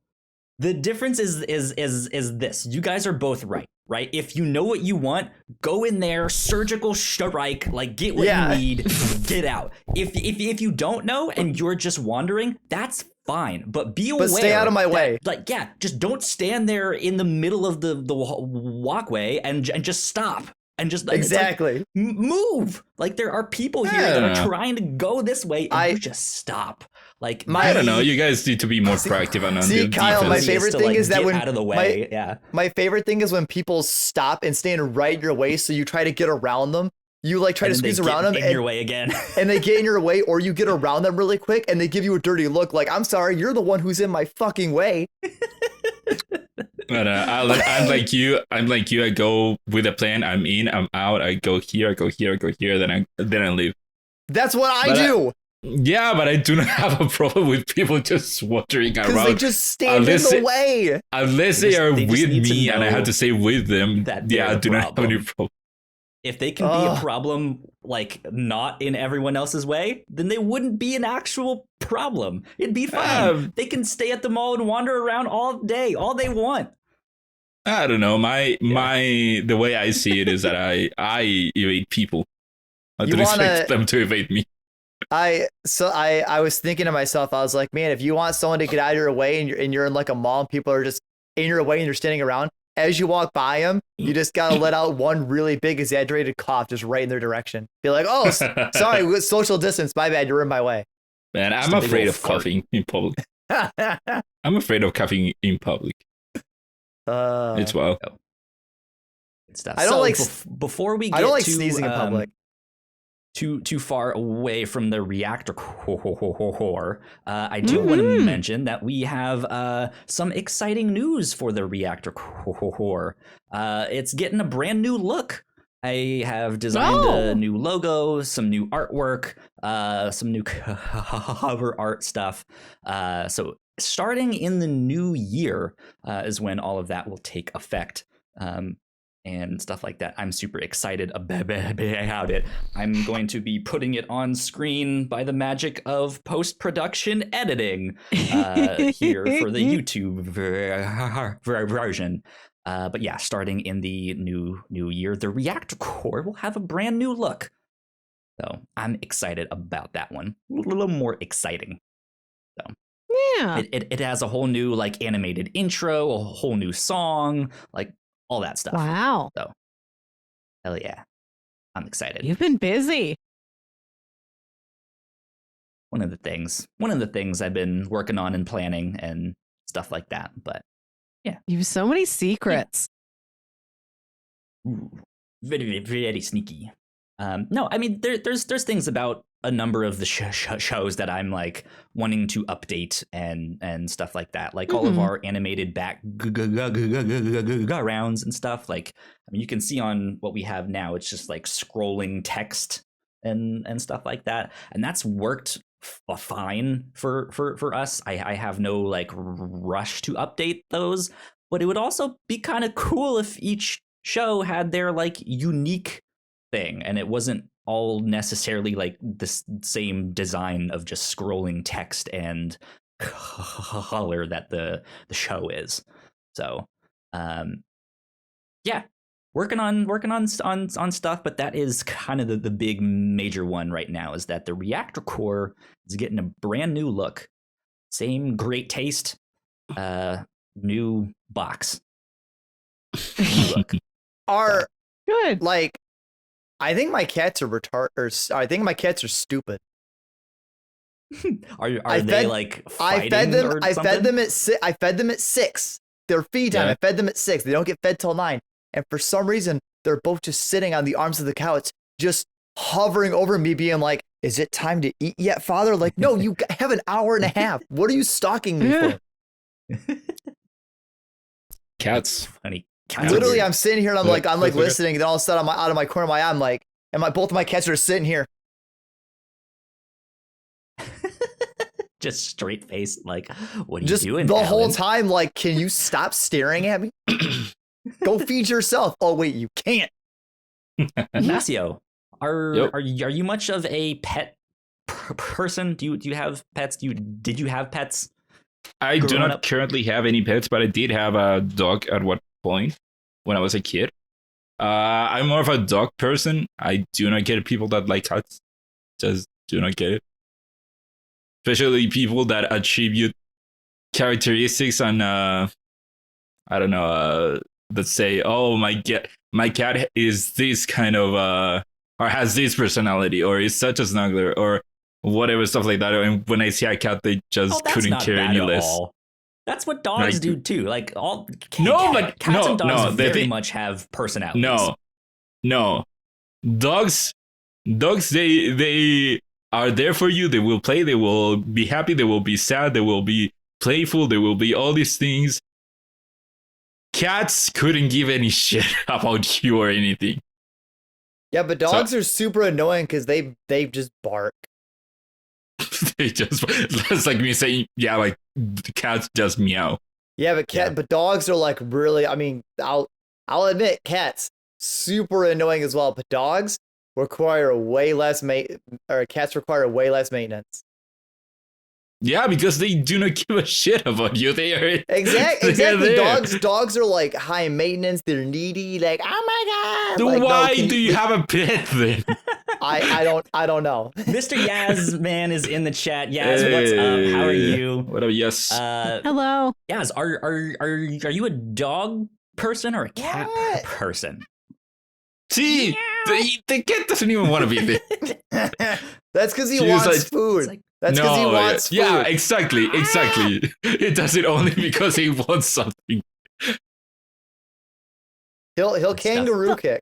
Speaker 1: The difference is this. You guys are both right? If you know what you want, go in there, surgical strike, like get what you need, get out. If you don't know and you're just wandering, that's fine, but be aware.
Speaker 4: But stay out of my way.
Speaker 1: Like, yeah, just don't stand there in the middle of the walkway and just stop. And just
Speaker 4: exactly
Speaker 1: like, move. Like, there are people here that are trying to go this way, and you just stop. Like,
Speaker 3: I don't know. You guys need to be more proactive on
Speaker 4: the Kyle,
Speaker 3: defense.
Speaker 4: my favorite thing is that when
Speaker 1: out of the way,
Speaker 4: my favorite thing is when people stop and stand right in your way, so you try to get around them. You like try to squeeze around them
Speaker 1: in your way again,
Speaker 4: and they get in your way, or you get around them really quick, and they give you a dirty look. Like, I'm sorry, you're the one who's in my fucking way.
Speaker 3: But I'm like you. I go with a plan. I'm in. I'm out. I go here. I go here. I go here. Then I leave.
Speaker 4: That's what I do.
Speaker 3: Yeah, but I do not have a problem with people just wandering around.
Speaker 4: Because they just stand in the way.
Speaker 3: Unless they are with me and I have to stay with them. Yeah, I do not have any problem.
Speaker 1: If they can be a problem, like, not in everyone else's way, then they wouldn't be an actual problem. It'd be fine. They can stay at the mall and wander around all day, all they want.
Speaker 3: I don't know. The way I see it is that I evade people. I don't expect them to evade me.
Speaker 4: I was thinking to myself, I was like, man, if you want someone to get out of your way and you're in like a mall and people are just in your way and they're standing around, as you walk by them, you just gotta let out one really big exaggerated cough just right in their direction. Be like, oh, sorry, with social distance, my bad, you're in my way.
Speaker 3: Man, I'm afraid of coughing in public. I'm afraid of coughing in public. It's wild.
Speaker 1: Good stuff.
Speaker 4: I don't like
Speaker 1: before we get
Speaker 4: I don't like
Speaker 1: to,
Speaker 4: sneezing in public.
Speaker 1: Too far away from the Reactor Corps, I do want to mention that we have some exciting news for the Reactor Corps. It's getting a brand new look. I have designed a new logo, some new artwork, some new cover art stuff. So starting in the new year is when all of that will take effect. And stuff like that. I'm super excited about it. I'm going to be putting it on screen by the magic of post-production editing here for the YouTube version. But yeah, starting in the new year, the Reactor Corps will have a brand new look. So I'm excited about that one. A little more exciting. So
Speaker 2: yeah,
Speaker 1: it has a whole new like animated intro, a whole new song, like all that stuff.
Speaker 2: Wow.
Speaker 1: So, hell yeah. I'm excited.
Speaker 2: You've been busy.
Speaker 1: One of the things I've been working on and planning and stuff like that. But yeah.
Speaker 2: You have so many secrets.
Speaker 1: Ooh, very, very sneaky. No, I mean, there's things about a number of the shows that I'm like wanting to update and stuff like that. Like all of our animated backgrounds and stuff. Like, I mean, you can see on what we have now, it's just like scrolling text and stuff like that. And that's worked fine for us. I have no like rush to update those, but it would also be kind of cool if each show had their like unique thing and it wasn't all necessarily like the same design of just scrolling text and color that the show is. So yeah, working on stuff, but that is kind of the big major one right now is that the Reactor Corps is getting a brand new look, same great taste, new box, new look.
Speaker 4: Are
Speaker 2: good.
Speaker 4: Like, I think my cats are I think my cats are stupid.
Speaker 1: Are they like fighting
Speaker 4: I fed them at 6. Their feed time.
Speaker 3: Yeah.
Speaker 4: I fed them at 6. They don't get fed till 9. And for some reason, they're both just sitting on the arms of the couch, just hovering over me, being like, "Is it time to eat yet, Father?" Like, no, you have an hour and a half. What are you stalking me for?
Speaker 3: Cats.
Speaker 1: Funny. Cats
Speaker 4: Literally, I'm sitting here and I'm like
Speaker 3: That's
Speaker 4: listening, and then all of a sudden, out of my corner of my eye, I'm like, and both of my cats are sitting here.
Speaker 1: just straight faced, like, what are
Speaker 4: Just
Speaker 1: you doing?
Speaker 4: the
Speaker 1: Alan?
Speaker 4: whole time, like, can you stop staring at me? Go feed yourself. Oh wait, you can't.
Speaker 1: Ignacio,
Speaker 3: Yep.
Speaker 1: are you much of a pet person? Do you have pets? Did you have pets?
Speaker 3: I do
Speaker 1: Growing
Speaker 3: not
Speaker 1: up?
Speaker 3: currently have any pets, but I did have a dog at one point when I was a kid. I'm more of a dog person. I do not get people that like cats. Just do not get it. Especially people that attribute characteristics on, I don't know, let's say, oh, my cat is this kind of, or has this personality, or is such a snuggler, or whatever, stuff like that. And when I see a cat, they just
Speaker 1: That's
Speaker 3: couldn't
Speaker 1: not
Speaker 3: care
Speaker 1: bad
Speaker 3: any
Speaker 1: at
Speaker 3: less.
Speaker 1: all. That's what dogs
Speaker 3: Like-
Speaker 1: do too. Like all
Speaker 3: Cats
Speaker 1: and dogs
Speaker 3: they
Speaker 1: very much have personalities.
Speaker 3: No. Dogs, they are there for you. They will play. They will be happy. They will be sad. They will be playful. They will be all these things. Cats couldn't give any shit about you or anything.
Speaker 4: Yeah, but dogs are super annoying because they just bark.
Speaker 3: They just, that's like me saying, yeah, like cats just meow.
Speaker 4: Yeah, but dogs are like really. I mean, I'll admit, cats super annoying as well. But dogs require way less cats require way less maintenance.
Speaker 3: Yeah, because they do not give a shit about you. They are
Speaker 4: Exactly.
Speaker 3: there.
Speaker 4: Dogs are like high maintenance. They're needy. Like, oh my god.
Speaker 3: So
Speaker 4: Like, no,
Speaker 3: why do you have a pet then?
Speaker 4: I don't know.
Speaker 1: Mr. Yasman is in the chat. Yaz, what's up? How are you?
Speaker 3: What up, yes?
Speaker 2: Hello.
Speaker 1: Yaz, are you a dog person or a cat person?
Speaker 3: See, the cat doesn't even want to be there.
Speaker 4: That's because he
Speaker 3: She was
Speaker 4: wants
Speaker 3: like-
Speaker 4: food. That's because he wants food.
Speaker 3: Yeah, exactly. It does it only because he wants something.
Speaker 4: He'll
Speaker 1: Good
Speaker 4: kangaroo
Speaker 1: stuff.
Speaker 4: kick.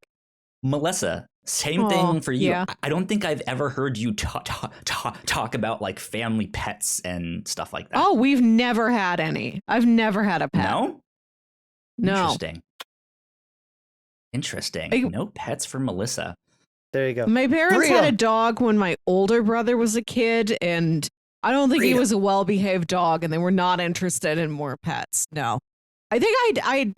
Speaker 1: Melissa, same
Speaker 2: Aw,
Speaker 1: thing for you.
Speaker 2: yeah.
Speaker 1: I don't think I've ever heard you talk about like family pets and stuff like that.
Speaker 2: Oh, we've never had any. I've never had a pet.
Speaker 1: No?
Speaker 2: No.
Speaker 1: Interesting.
Speaker 2: I-
Speaker 1: No pets for Melissa.
Speaker 4: There you go.
Speaker 2: My parents had a
Speaker 4: Freedom.
Speaker 2: dog when my older brother was a kid, and I don't think he
Speaker 4: Freedom.
Speaker 2: was a well-behaved dog, and they were not interested in more pets. No. I think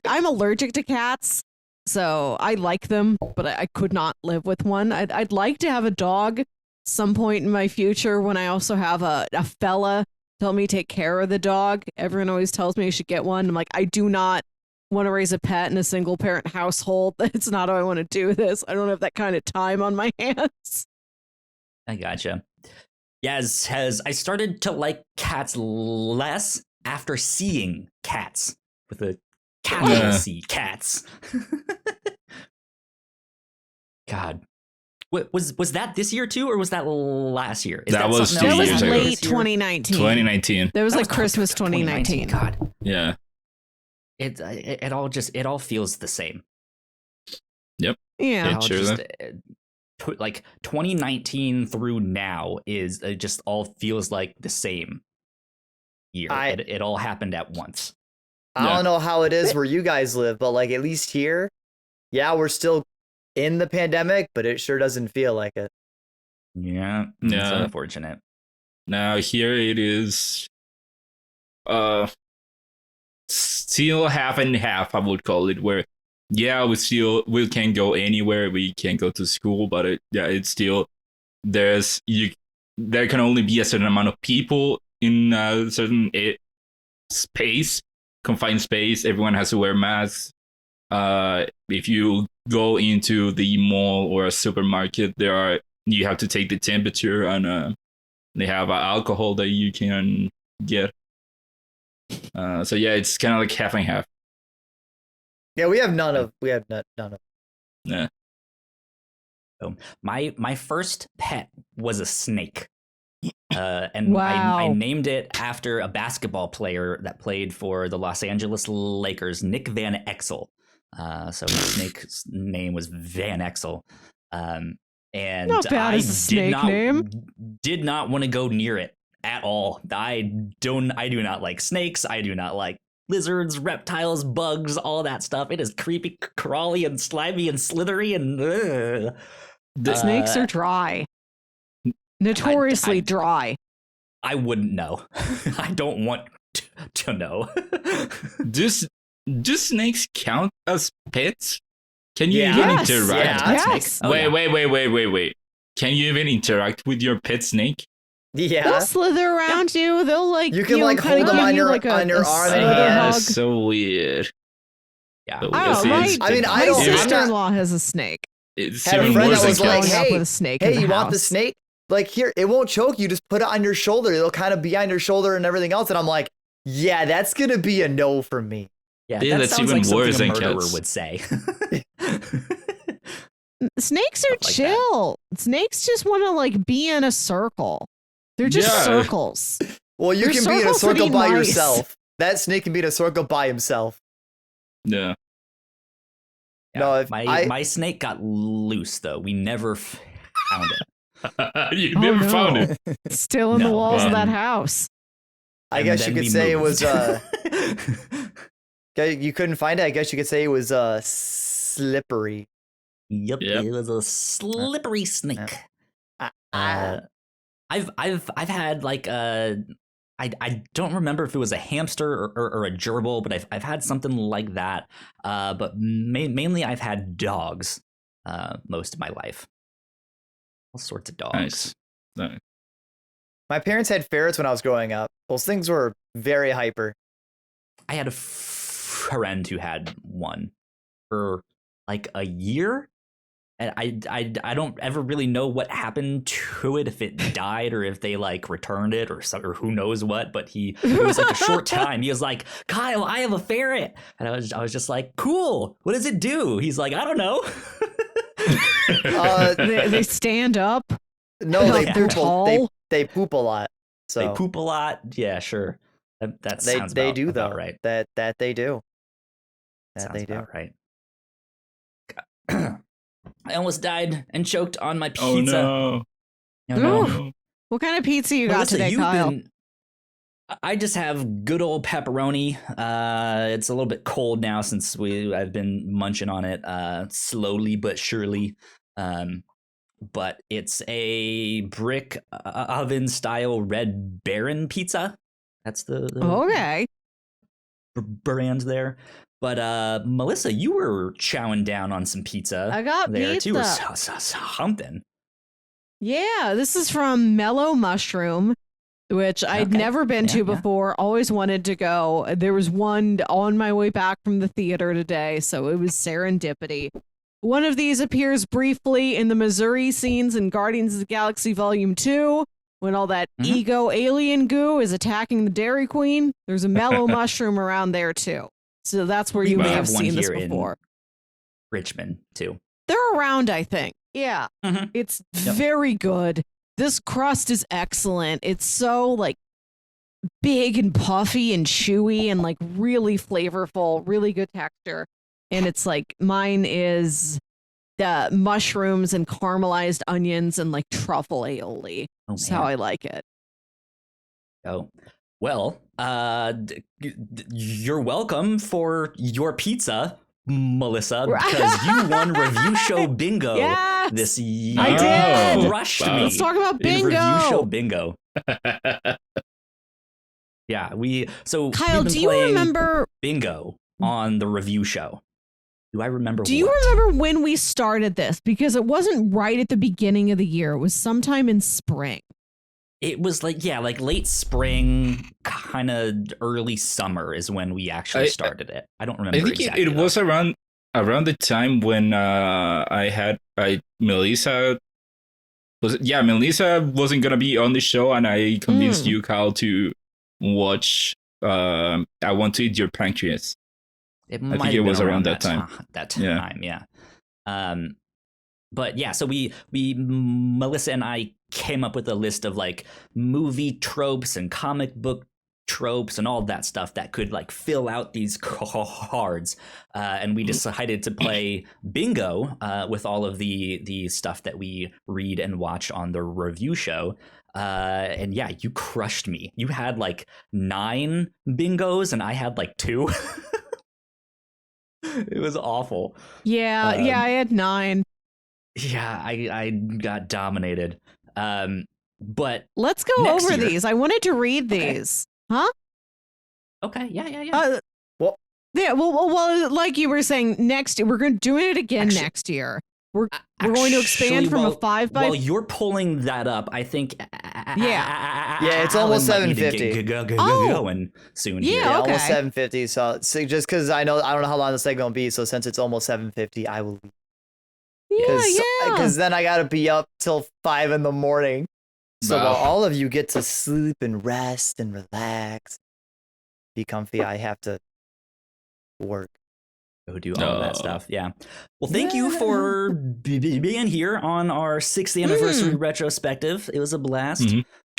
Speaker 2: I'm allergic to cats, so I like them, but I could not live with one. I'd like to have a dog some point in my future when I also have a fella to help me take care of the dog. Everyone always tells me I should get one. I'm like, I do not want to raise a pet in a single parent household. That's not how I want to do this. I don't have that kind of time on my hands.
Speaker 1: I gotcha. Yaz I started to like cats less after seeing cats with a capital
Speaker 3: Yeah.
Speaker 1: C, cats. God. Was that this year too, or was that last year? Is
Speaker 3: That was
Speaker 1: something
Speaker 3: 2
Speaker 2: That
Speaker 1: else
Speaker 2: was
Speaker 3: years
Speaker 1: that
Speaker 3: ago.
Speaker 1: happened
Speaker 2: late
Speaker 1: this year?
Speaker 2: 2019.
Speaker 3: 2019.
Speaker 2: That was
Speaker 1: That
Speaker 2: like Christmas
Speaker 1: 2019.
Speaker 2: 2019.
Speaker 1: God,
Speaker 3: Yeah.
Speaker 1: it all feels the same.
Speaker 2: Yeah.
Speaker 3: Yeah.
Speaker 1: It all
Speaker 3: sure
Speaker 1: just,
Speaker 3: then.
Speaker 1: like 2019 through now is just all feels like the same year. It all happened at once.
Speaker 4: I
Speaker 3: Yeah.
Speaker 4: don't know how it is where you guys live, but like at least here, yeah, we're still in the pandemic, but it sure doesn't feel like it.
Speaker 1: Yeah, it's
Speaker 3: Yeah.
Speaker 1: unfortunate.
Speaker 3: Now here it is. Still half and half, I would call it. Where, yeah, we can't go anywhere. We can't go to school, but it's still there can only be a certain amount of people in a certain space, confined space. Everyone has to wear masks. If you go into the mall or a supermarket, you have to take the temperature, and they have alcohol that you can get. So yeah, it's kind of like half and half.
Speaker 4: Yeah, we have none of.
Speaker 3: Yeah.
Speaker 1: So my first pet was a snake. And
Speaker 2: Wow.
Speaker 1: I named it after a basketball player that played for the Los Angeles Lakers, Nick Van Exel. So his snake's name was Van Exel. And
Speaker 2: Not bad
Speaker 1: I
Speaker 2: as a snake name.
Speaker 1: did not want to go near it at all. I do not like snakes. I do not like lizards, reptiles, bugs, all that stuff. It is creepy, crawly, and slimy, and slithery, and
Speaker 2: Snakes are dry. Notoriously dry.
Speaker 1: I wouldn't know. I don't want to know.
Speaker 3: Do snakes count as pets? Can you
Speaker 4: Yeah.
Speaker 3: even
Speaker 2: Yes.
Speaker 3: interact?
Speaker 4: Yeah.
Speaker 2: Yes.
Speaker 1: Oh, yeah.
Speaker 3: Wait. Can you even interact with your pet snake?
Speaker 2: They'll
Speaker 4: Yeah.
Speaker 2: slither around you. They'll like
Speaker 4: You can, like,
Speaker 2: kinda
Speaker 4: hold them
Speaker 2: give
Speaker 4: on
Speaker 2: you,
Speaker 4: your-
Speaker 2: like,
Speaker 4: on your
Speaker 2: a
Speaker 4: arm and
Speaker 2: slither
Speaker 4: hand.
Speaker 2: hug.
Speaker 3: So weird.
Speaker 1: Yeah.
Speaker 3: So
Speaker 2: I don't
Speaker 3: weird.
Speaker 2: know.
Speaker 3: It's-
Speaker 4: I mean, I
Speaker 2: My
Speaker 4: don't- I'm not-
Speaker 2: sister-in-law has a snake.
Speaker 3: It's
Speaker 4: Had a
Speaker 3: even
Speaker 4: friend
Speaker 3: worse
Speaker 4: that was
Speaker 3: than
Speaker 4: like,
Speaker 3: cats.
Speaker 2: growing up
Speaker 4: hey,
Speaker 2: with a snake
Speaker 4: Hey,
Speaker 2: in the
Speaker 4: you want the
Speaker 2: house.
Speaker 4: snake? Like here, it won't choke you. Just put it on your shoulder. It'll kind of be on your shoulder and everything else. And I'm like, yeah, that's gonna be a no for me.
Speaker 1: Yeah,
Speaker 3: Yeah,
Speaker 1: that
Speaker 3: that's
Speaker 1: sounds
Speaker 3: even
Speaker 1: like something
Speaker 3: worse
Speaker 1: a
Speaker 3: than
Speaker 1: murderer
Speaker 3: cats.
Speaker 1: would say.
Speaker 2: Snakes are
Speaker 1: Stuff like that.
Speaker 2: chill. Snakes just want to like be in a circle. They're just
Speaker 3: Yeah.
Speaker 2: circles.
Speaker 4: Well, you
Speaker 2: Your
Speaker 4: can be in a
Speaker 2: circles would
Speaker 4: circle
Speaker 2: be
Speaker 4: by
Speaker 2: nice.
Speaker 4: yourself. That snake can be in a circle by himself.
Speaker 3: Yeah.
Speaker 1: Yeah,
Speaker 4: No, if
Speaker 1: my snake got loose though. We never found it.
Speaker 3: You
Speaker 2: Oh,
Speaker 3: never
Speaker 2: no.
Speaker 3: found it.
Speaker 2: Still in the
Speaker 1: No,
Speaker 2: walls of that
Speaker 1: and-
Speaker 2: house.
Speaker 4: I
Speaker 1: And
Speaker 4: guess you
Speaker 1: then
Speaker 4: could
Speaker 1: we
Speaker 4: say it
Speaker 1: moved.
Speaker 4: was you couldn't find it. I guess you could say it was slippery.
Speaker 1: Yep,
Speaker 3: Yep.
Speaker 1: it was a slippery snake.
Speaker 4: Ah.
Speaker 1: I've had like I don't remember if it was a hamster or a gerbil, but I've had something like that. But mainly I've had dogs most of my life. All sorts of dogs.
Speaker 3: Nice. Nice.
Speaker 4: My parents had ferrets when I was growing up. Those things were very hyper.
Speaker 1: I had a friend who had one for like a year. And I don't ever really know what happened to it, if it died or if they like returned it or who knows what. But it was like a short time. He was like, Kyle, I have a ferret, and I was just like, cool. What does it do? He's like, I don't know.
Speaker 2: They stand up.
Speaker 4: No,
Speaker 2: they're tall.
Speaker 4: They poop a lot. So
Speaker 1: they poop a lot. Yeah, sure. That sounds
Speaker 4: they
Speaker 1: about,
Speaker 4: do
Speaker 1: about
Speaker 4: though.
Speaker 1: right.
Speaker 4: That they do. That
Speaker 1: Sounds
Speaker 4: they do.
Speaker 1: about right. I almost died and choked on my pizza.
Speaker 3: Oh no!
Speaker 1: Oh, no.
Speaker 2: Ooh. What kind of pizza you got
Speaker 1: Melissa,
Speaker 2: today, Kyle?
Speaker 1: I just have good old pepperoni. It's a little bit cold now since I've been munching on it slowly but surely. But it's a brick oven style Red Baron pizza. That's the
Speaker 2: Okay.
Speaker 1: brand there. But Melissa, you were chowing down on some pizza.
Speaker 2: I got
Speaker 1: there
Speaker 2: pizza.
Speaker 1: too. Something.
Speaker 2: Yeah, this is from Mellow Mushroom, which I'd
Speaker 1: Okay.
Speaker 2: never been to
Speaker 1: Yeah.
Speaker 2: before. Always wanted to go. There was one on my way back from the theater today, so it was serendipity. One of these appears briefly in the Missouri scenes in Guardians of the Galaxy Volume 2, when all that
Speaker 1: Mhm.
Speaker 2: ego alien goo is attacking the Dairy Queen. There's a Mellow Mushroom around there too. So that's where you
Speaker 1: We
Speaker 2: may
Speaker 1: have
Speaker 2: have
Speaker 1: one
Speaker 2: seen this
Speaker 1: here in
Speaker 2: before.
Speaker 1: Richmond too.
Speaker 2: They're around, I think. Yeah.
Speaker 1: Mhm.
Speaker 2: It's
Speaker 1: Yep.
Speaker 2: very good. This crust is excellent. It's so like big and puffy and chewy and like really flavorful, really good texture. And it's like mine is the mushrooms and caramelized onions and like truffle aioli.
Speaker 1: Oh,
Speaker 2: That's how
Speaker 1: man.
Speaker 2: I like it.
Speaker 1: Oh, well, you're welcome for your pizza, Melissa, because you won review show bingo
Speaker 2: Yes,
Speaker 1: this year.
Speaker 2: I did.
Speaker 1: You crushed
Speaker 3: Wow.
Speaker 1: me.
Speaker 2: Let's talk about
Speaker 1: in review show
Speaker 2: bingo.
Speaker 1: bingo. Yeah,
Speaker 2: Kyle,
Speaker 1: we've been
Speaker 2: do you
Speaker 1: playing
Speaker 2: remember
Speaker 1: bingo on the review show? Do I remember?
Speaker 2: Do you
Speaker 1: what?
Speaker 2: remember when we started this? Because it wasn't right at the beginning of the year. It was sometime in spring.
Speaker 1: It was like late spring, kind of early summer is when we actually started it. I don't remember.
Speaker 3: I think
Speaker 1: exactly,
Speaker 3: it was around the time when Melissa wasn't gonna be on the show, and I convinced you, Kyle, to watch I Want to Eat Your Pancreas.
Speaker 1: It
Speaker 3: I think
Speaker 1: might
Speaker 3: it
Speaker 1: have
Speaker 3: was
Speaker 1: been
Speaker 3: around that time.
Speaker 1: That time, yeah. But yeah, so we Melissa and I came up with a list of like movie tropes and comic book tropes and all that stuff that could like fill out these cards, and we decided to play bingo with all of the stuff that we read and watch on the review show. And yeah, you crushed me. You had like 9 bingos and I had like 2. It was awful.
Speaker 2: Yeah, I had 9.
Speaker 1: Yeah, I got dominated. But
Speaker 2: Let's go
Speaker 1: next
Speaker 2: over
Speaker 1: year.
Speaker 2: these. I wanted to read these. Huh?
Speaker 1: Okay, yeah.
Speaker 4: Well,
Speaker 2: Yeah, well, like you were saying, next we're going to do it again
Speaker 1: Actually-
Speaker 2: next year. We're going to expand from a 5 by.
Speaker 1: While you're pulling that up, I think.
Speaker 2: Yeah,
Speaker 4: it's almost
Speaker 1: Alan might need to
Speaker 4: 7:50.
Speaker 1: get
Speaker 2: Oh.
Speaker 1: going soon.
Speaker 2: Yeah,
Speaker 1: here.
Speaker 2: okay.
Speaker 4: almost 7:50. So just because I don't know how long this segment will be. So since it's almost 7:50, I will.
Speaker 2: Yeah.
Speaker 4: Because then I gotta be up till 5 in the morning. So
Speaker 3: Wow.
Speaker 4: while all of you get to sleep and rest and relax, be comfy, I have to work.
Speaker 1: Go do all of that
Speaker 3: Oh.
Speaker 1: stuff. Yeah. Well, thank you for being here on our 6th anniversary retrospective. It was a blast.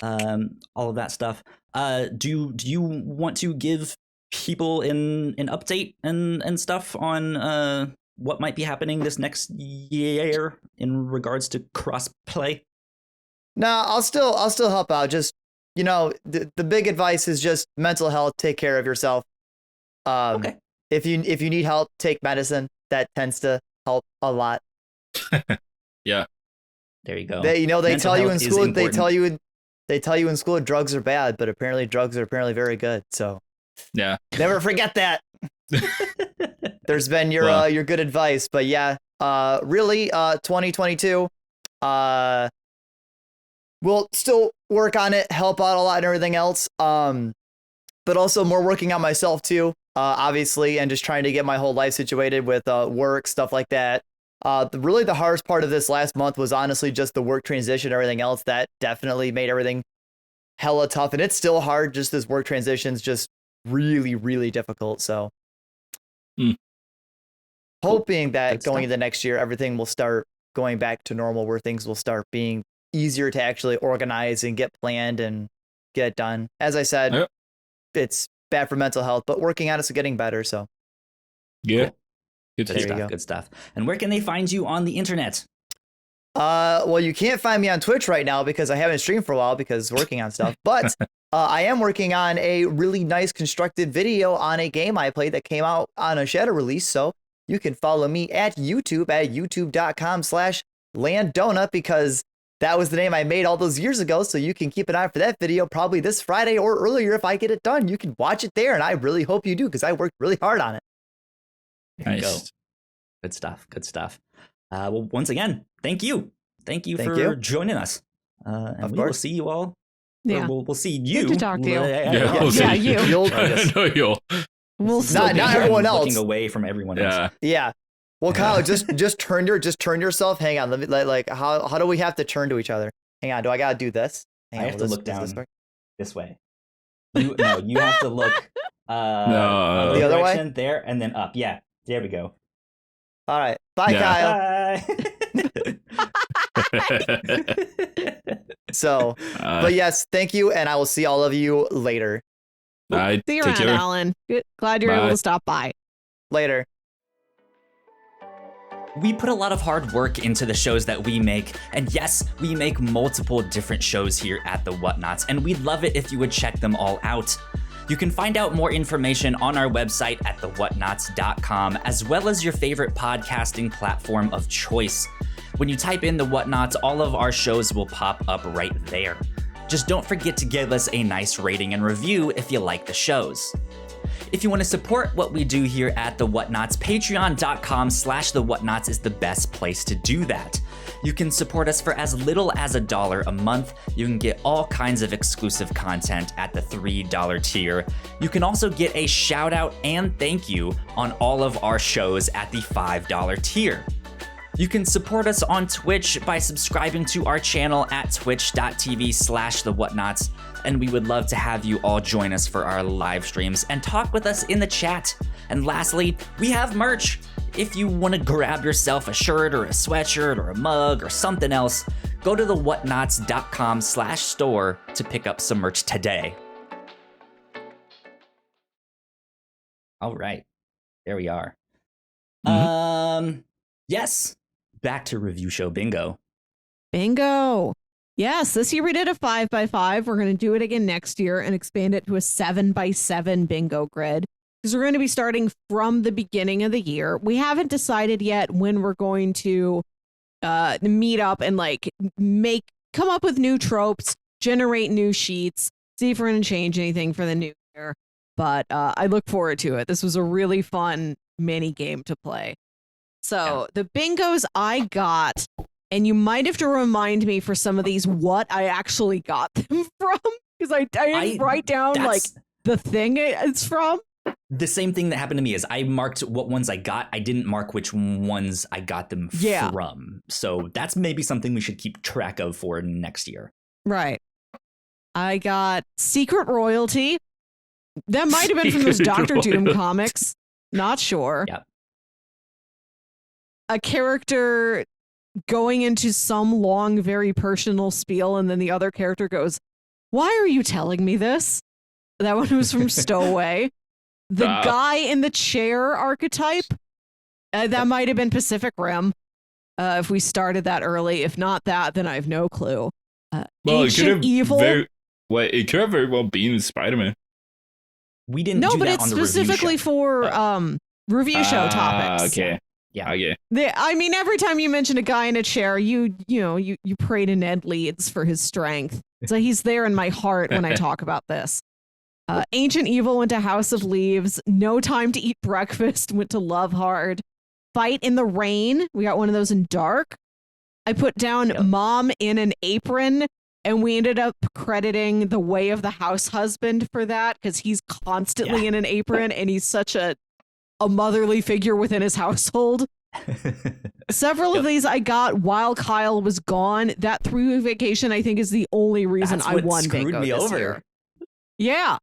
Speaker 3: Mhm.
Speaker 1: All of that stuff. Do you want to give people an update and stuff on what might be happening this next year in regards to crossplay?
Speaker 4: No, I'll still help out. Just the big advice is just mental health. Take care of yourself.
Speaker 1: Okay.
Speaker 4: If you need help, take medicine. That tends to help a lot.
Speaker 3: Yeah.
Speaker 1: There you go.
Speaker 4: They
Speaker 1: Mental
Speaker 4: tell you in
Speaker 1: health is
Speaker 4: school. They
Speaker 1: important.
Speaker 4: tell you in school drugs are bad, but apparently drugs are apparently very good. So
Speaker 3: Yeah.
Speaker 4: never forget that. There's been your
Speaker 3: Well.
Speaker 4: your good advice, but yeah, really, 2022. We'll still work on it, help out a lot and everything else. But also more working on myself too, obviously, and just trying to get my whole life situated with work, stuff like that. Really the hardest part of this last month was honestly just the work transition, everything else that definitely made everything hella tough. And it's still hard. Just this work transition's just really, really difficult. So hoping that going into next year, everything will start going back to normal, where things will start being easier to actually organize and get planned and get it done. As I said, it's bad for mental health, but working on it, so getting better. So
Speaker 3: yeah.
Speaker 1: Cool. Good stuff. And where can they find you on the internet?
Speaker 4: Well, you can't find me on Twitch right now because I haven't streamed for a while because working on stuff. But I am working on a really nice constructed video on a game I played that came out on a shadow release. So you can follow me at YouTube at youtube.com/landdonut, because that was the name I made all those years ago. So you can keep an eye for that video probably this Friday or earlier. If I get it done, you can watch it there. And I really hope you do, because I worked really hard on it.
Speaker 1: There you go. Good stuff. Well, once again, thank you for joining us. And we will see you all. Yeah, we'll see you.
Speaker 2: Good to talk to you.
Speaker 4: You.
Speaker 2: We'll see.
Speaker 4: Not everyone else.
Speaker 1: Looking away from everyone else.
Speaker 4: Yeah. Well, Kyle, just turn yourself. Hang on. Let me like how do we have to turn to each other? Hang on. Do I gotta do this?
Speaker 1: I have to look down this way. You have to look
Speaker 4: the other way
Speaker 1: there and then up. Yeah. There we go.
Speaker 4: All right. Bye, Kyle.
Speaker 1: Bye.
Speaker 4: So, but yes, thank you, and I will see all of you later.
Speaker 2: See you around, Alan. Glad you're able to stop by.
Speaker 4: Later.
Speaker 1: We put a lot of hard work into the shows that we make, and yes, we make multiple different shows here at the Whatnauts, and we'd love it if you would check them all out. You can find out more information on our website at thewhatnauts.com, as well as your favorite podcasting platform of choice. When you type in the Whatnauts, all of our shows will pop up right there. Just don't forget to give us a nice rating and review if you like the shows. If you want to support what we do here at the Whatnauts, patreon.com/the Whatnauts is the best place to do that. You can support us for as little as $1 a month. You can get all kinds of exclusive content at the $3 tier. You can also get a shout out and thank you on all of our shows at the $5 tier. You can support us on Twitch by subscribing to our channel at twitch.tv/the Whatnauts, and we would love to have you all join us for our live streams and talk with us in the chat. And lastly, we have merch. If you want to grab yourself a shirt or a sweatshirt or a mug or something else, go to the whatnauts.com/store to pick up some merch today. All right, there we are. Yes. Back to review show bingo.
Speaker 2: Yes, this year we did a 5x5. We're going to do it again next year and expand it to a 7x7 bingo grid, because we're going to be starting from the beginning of the year. We haven't decided yet when we're going to meet up and come up with new tropes, generate new sheets, see if we're going to change anything for the new year. But I look forward to it. This was a really fun mini game to play. So the bingos I got, and you might have to remind me for some of these what I actually got them from, because I didn't write down the thing it's from.
Speaker 1: The same thing that happened to me is I marked what ones I got. I didn't mark which ones I got them from. So that's maybe something we should keep track of for next year.
Speaker 2: Right. I got Secret Royalty. That might have been from those Doctor Doom comics. Not sure.
Speaker 1: Yep.
Speaker 2: A character going into some long, very personal spiel, and then the other character goes, "Why are you telling me this?" That one was from Stowaway. The guy in the chair archetype, that might have been Pacific Rim. If we started that early. If not that, then I have no clue. Ancient Evil.
Speaker 3: It could have very well been Spider-Man.
Speaker 1: We didn't do that on the review show.
Speaker 2: No, but it's specifically for review show topics.
Speaker 3: Okay. Yeah. Okay.
Speaker 2: I mean, every time you mention a guy in a chair, you pray to Ned Leeds for his strength. So he's there in my heart when I talk about this. Ancient Evil went to House of Leaves. No Time to Eat Breakfast went to Love Hard. Fight in the Rain. We got one of those in Dark. I put down Mom in an Apron, and we ended up crediting The Way of the House Husband for that, because he's constantly in an apron, and he's such a motherly figure within his household. Several of these I got while Kyle was gone. That 3-week vacation, I think, is the only reason I won bingo this year. Yeah.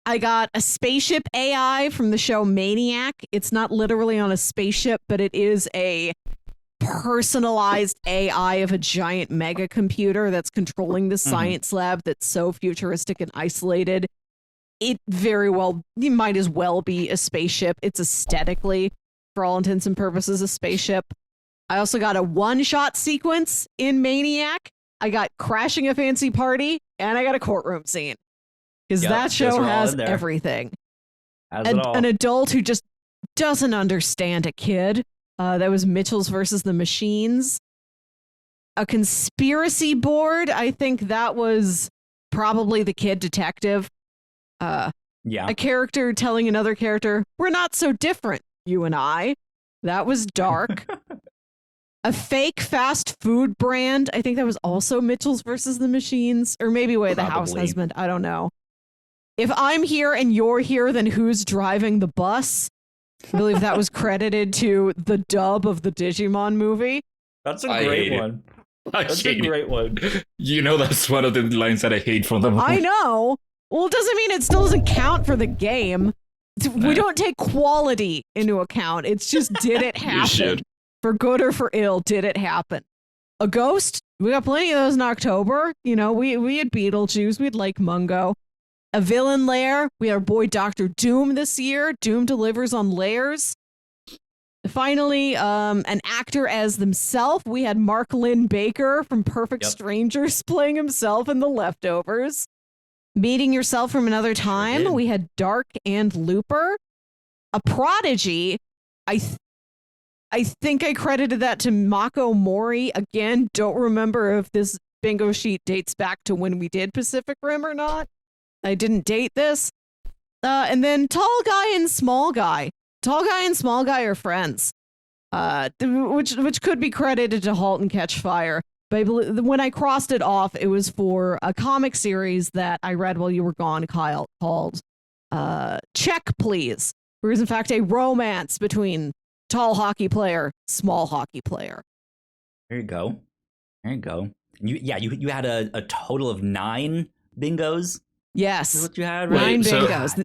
Speaker 2: I got a Spaceship Ai from the show Maniac. It's not literally on a spaceship, but it is a personalized AI of a giant mega computer that's controlling the science lab that's so futuristic and isolated. It might as well be a spaceship. It's aesthetically, for all intents and purposes, a spaceship. I also got a one-shot sequence in Maniac. I got Crashing a Fancy Party, and I got a courtroom scene. Because that show has everything. An adult who just doesn't understand a kid. That was Mitchell's versus the Machines. A conspiracy board. I think that was probably the kid detective. A character telling another character, we're not so different, you and I. That was dark. A fake fast food brand. I think that was also Mitchell's versus the Machines. Or maybe the house husband. I don't know. If I'm here and you're here, then who's driving the bus? I believe that was credited to the dub of the Digimon movie.
Speaker 1: That's a great one. That's a great one.
Speaker 3: You know, that's one of the lines that I hate from them.
Speaker 2: I know. Well, it doesn't mean it still doesn't count for the game. We don't take quality into account. It's just, did it happen? For good or for ill, did it happen? A ghost? We got plenty of those in October. You know, we had Beetlejuice. We had Lake Mungo. A villain lair. We had our boy Dr. Doom this year. Doom delivers on layers. Finally, an actor as themselves. We had Mark Lynn Baker from Perfect Strangers playing himself in The Leftovers. Meeting Yourself from Another Time. We had Dark and Looper. A Prodigy. I think I credited that to Mako Mori. Again, don't remember if this bingo sheet dates back to when we did Pacific Rim or not. I didn't date this. And then Tall Guy and Small Guy. Tall Guy and Small Guy are friends. Which could be credited to Halt and Catch Fire. But when I crossed it off, it was for a comic series that I read while you were gone, Kyle, called Check Please. Where is in fact a romance between tall hockey player, small hockey player.
Speaker 1: There you go. You had a total of 9 bingos.
Speaker 2: Yes.
Speaker 1: Is what you had, right?
Speaker 2: 9 bingos.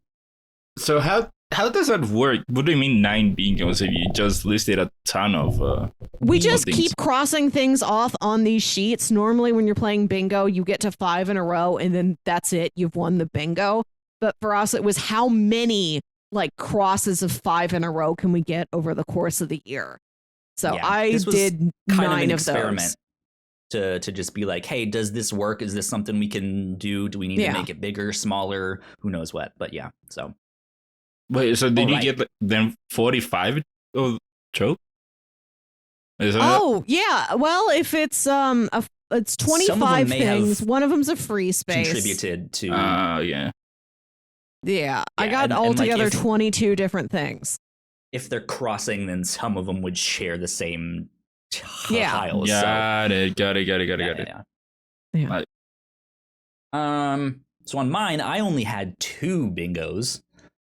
Speaker 3: So how does that work? What do you mean 9 bingos if you just listed a ton of
Speaker 2: we just keep crossing things off on these sheets. Normally when you're playing bingo, you get to 5 in a row and then that's it. You've won the bingo. But for us, it was how many crosses of 5 in a row can we get over the course of the year? So I did 9 of those.
Speaker 1: To just be like, hey, does this work? Is this something we can do? Do we need to make it bigger, smaller? Who knows what? But yeah, so.
Speaker 3: Wait, so did you get then 45 of choke?
Speaker 2: Yeah. Well, if it's it's 25 things. One of them's a free space.
Speaker 1: Contributed to.
Speaker 2: Yeah, I got altogether 22 different things.
Speaker 1: If they're crossing, then some of them would share the same tiles.
Speaker 3: Got it.
Speaker 2: Yeah.
Speaker 1: So on mine, I only had 2 bingos.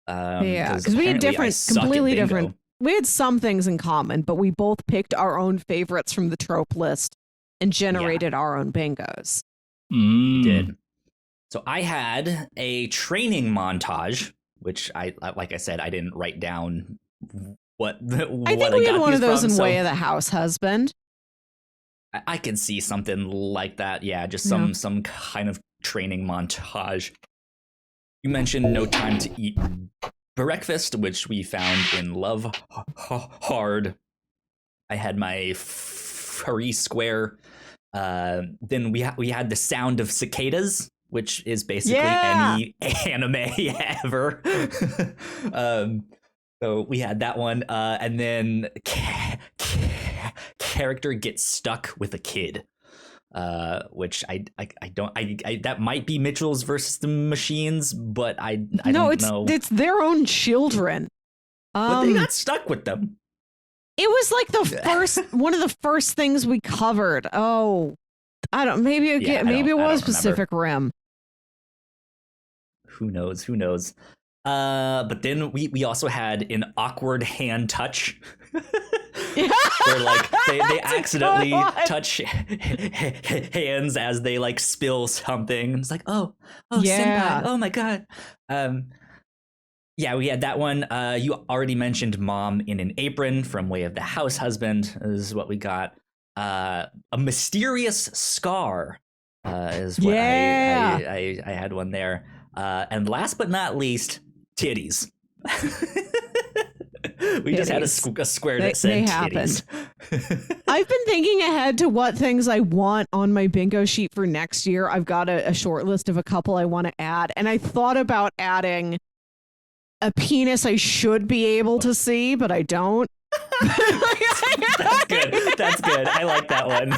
Speaker 2: Because we had completely different. We had some things in common, but we both picked our own favorites from the trope list and generated our own bingos.
Speaker 1: We did. So I had a training montage, which like I said, I didn't write down what
Speaker 2: I think we had one of those in Way of the House Husband.
Speaker 1: I could see something like that. Yeah, just some kind of training montage. You mentioned No Time to Eat Breakfast, which we found in Love Hard. I had my furry square. Then we had The Sound of Cicadas, which is basically any anime ever. So we had that one, and then character gets stuck with a kid, which I don't that might be Mitchell's versus the Machines, but I don't know.
Speaker 2: It's their own children.
Speaker 1: But they got stuck with them.
Speaker 2: It was like the first one of the first things we covered. Oh, I don't. Maybe it was Pacific Rim.
Speaker 1: Who knows? But then we also had an awkward hand touch. where like they accidentally touch hands as they like spill something. And it's like, oh,
Speaker 2: Yeah.
Speaker 1: senpai, oh my god. Yeah, we had that one. You already mentioned Mom in an Apron from Way of the House Husband is what we got. A mysterious scar is what I had one there. And last but not least, titties. We just had a square that said titties.
Speaker 2: I've been thinking ahead to what things I want on my bingo sheet for next year. I've got a short list of a couple I want to add, and I thought about adding a penis I should be able to see, but I don't.
Speaker 1: That's good. That's good. I like that one.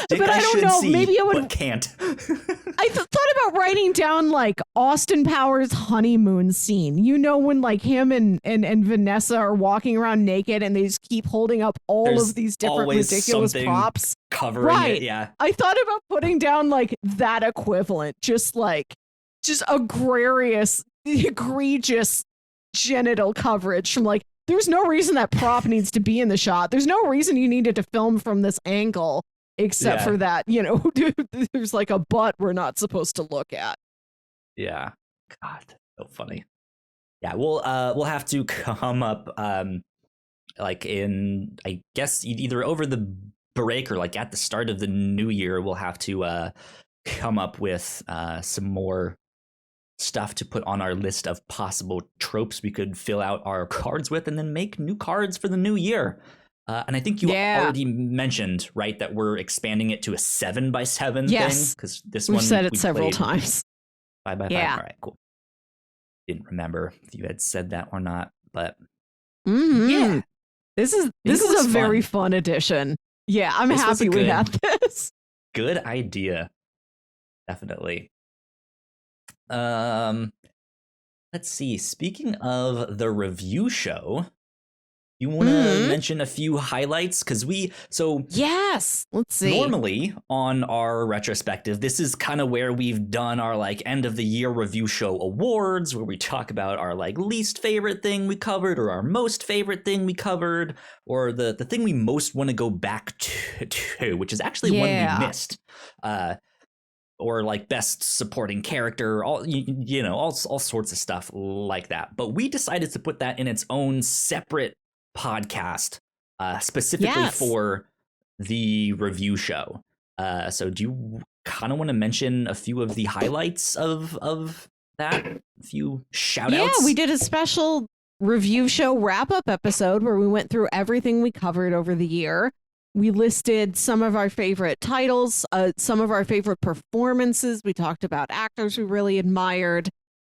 Speaker 2: But I don't know. Maybe I would.
Speaker 1: But can't.
Speaker 2: I thought about writing down like Austin Powers' honeymoon scene. You know, when like him and Vanessa are walking around naked and they just keep holding up all of these different ridiculous props.
Speaker 1: Covering it, yeah.
Speaker 2: I thought about putting down like that equivalent, just egregious genital coverage from like, there's no reason that prop needs to be in the shot. There's no reason you needed to film from this angle. Except for that, you know, there's like a butt we're not supposed to look at.
Speaker 1: Yeah. God, so funny. Yeah, we'll have to come up like in, I guess, either over the break or like at the start of the new year, we'll have to come up with some more stuff to put on our list of possible tropes we could fill out our cards with and then make new cards for the new year. And I think you already mentioned, right, that we're expanding it to a 7x7 thing. Because this
Speaker 2: We've said it several times.
Speaker 1: 5x5.
Speaker 2: Yeah.
Speaker 1: All right, cool. Didn't remember if you had said that or not, but
Speaker 2: yeah, this is a very fun edition. Yeah, I'm happy we had this.
Speaker 1: Good idea. Definitely. Let's see. Speaking of the review show, you want to mention a few highlights? Because
Speaker 2: yes, let's see.
Speaker 1: Normally on our retrospective, this is kind of where we've done our like end of the year review show awards, where we talk about our like least favorite thing we covered, or our most favorite thing we covered, or the thing we most want to go back to, which is actually one we missed. Or like best supporting character, all sorts of stuff like that. But we decided to put that in its own separate podcast, specifically for the review show. So do you kind of want to mention a few of the highlights of that? A few shout outs?
Speaker 2: Yeah, we did a special review show wrap up episode where we went through everything we covered over the year. We listed some of our favorite titles, some of our favorite performances. We talked about actors we really admired.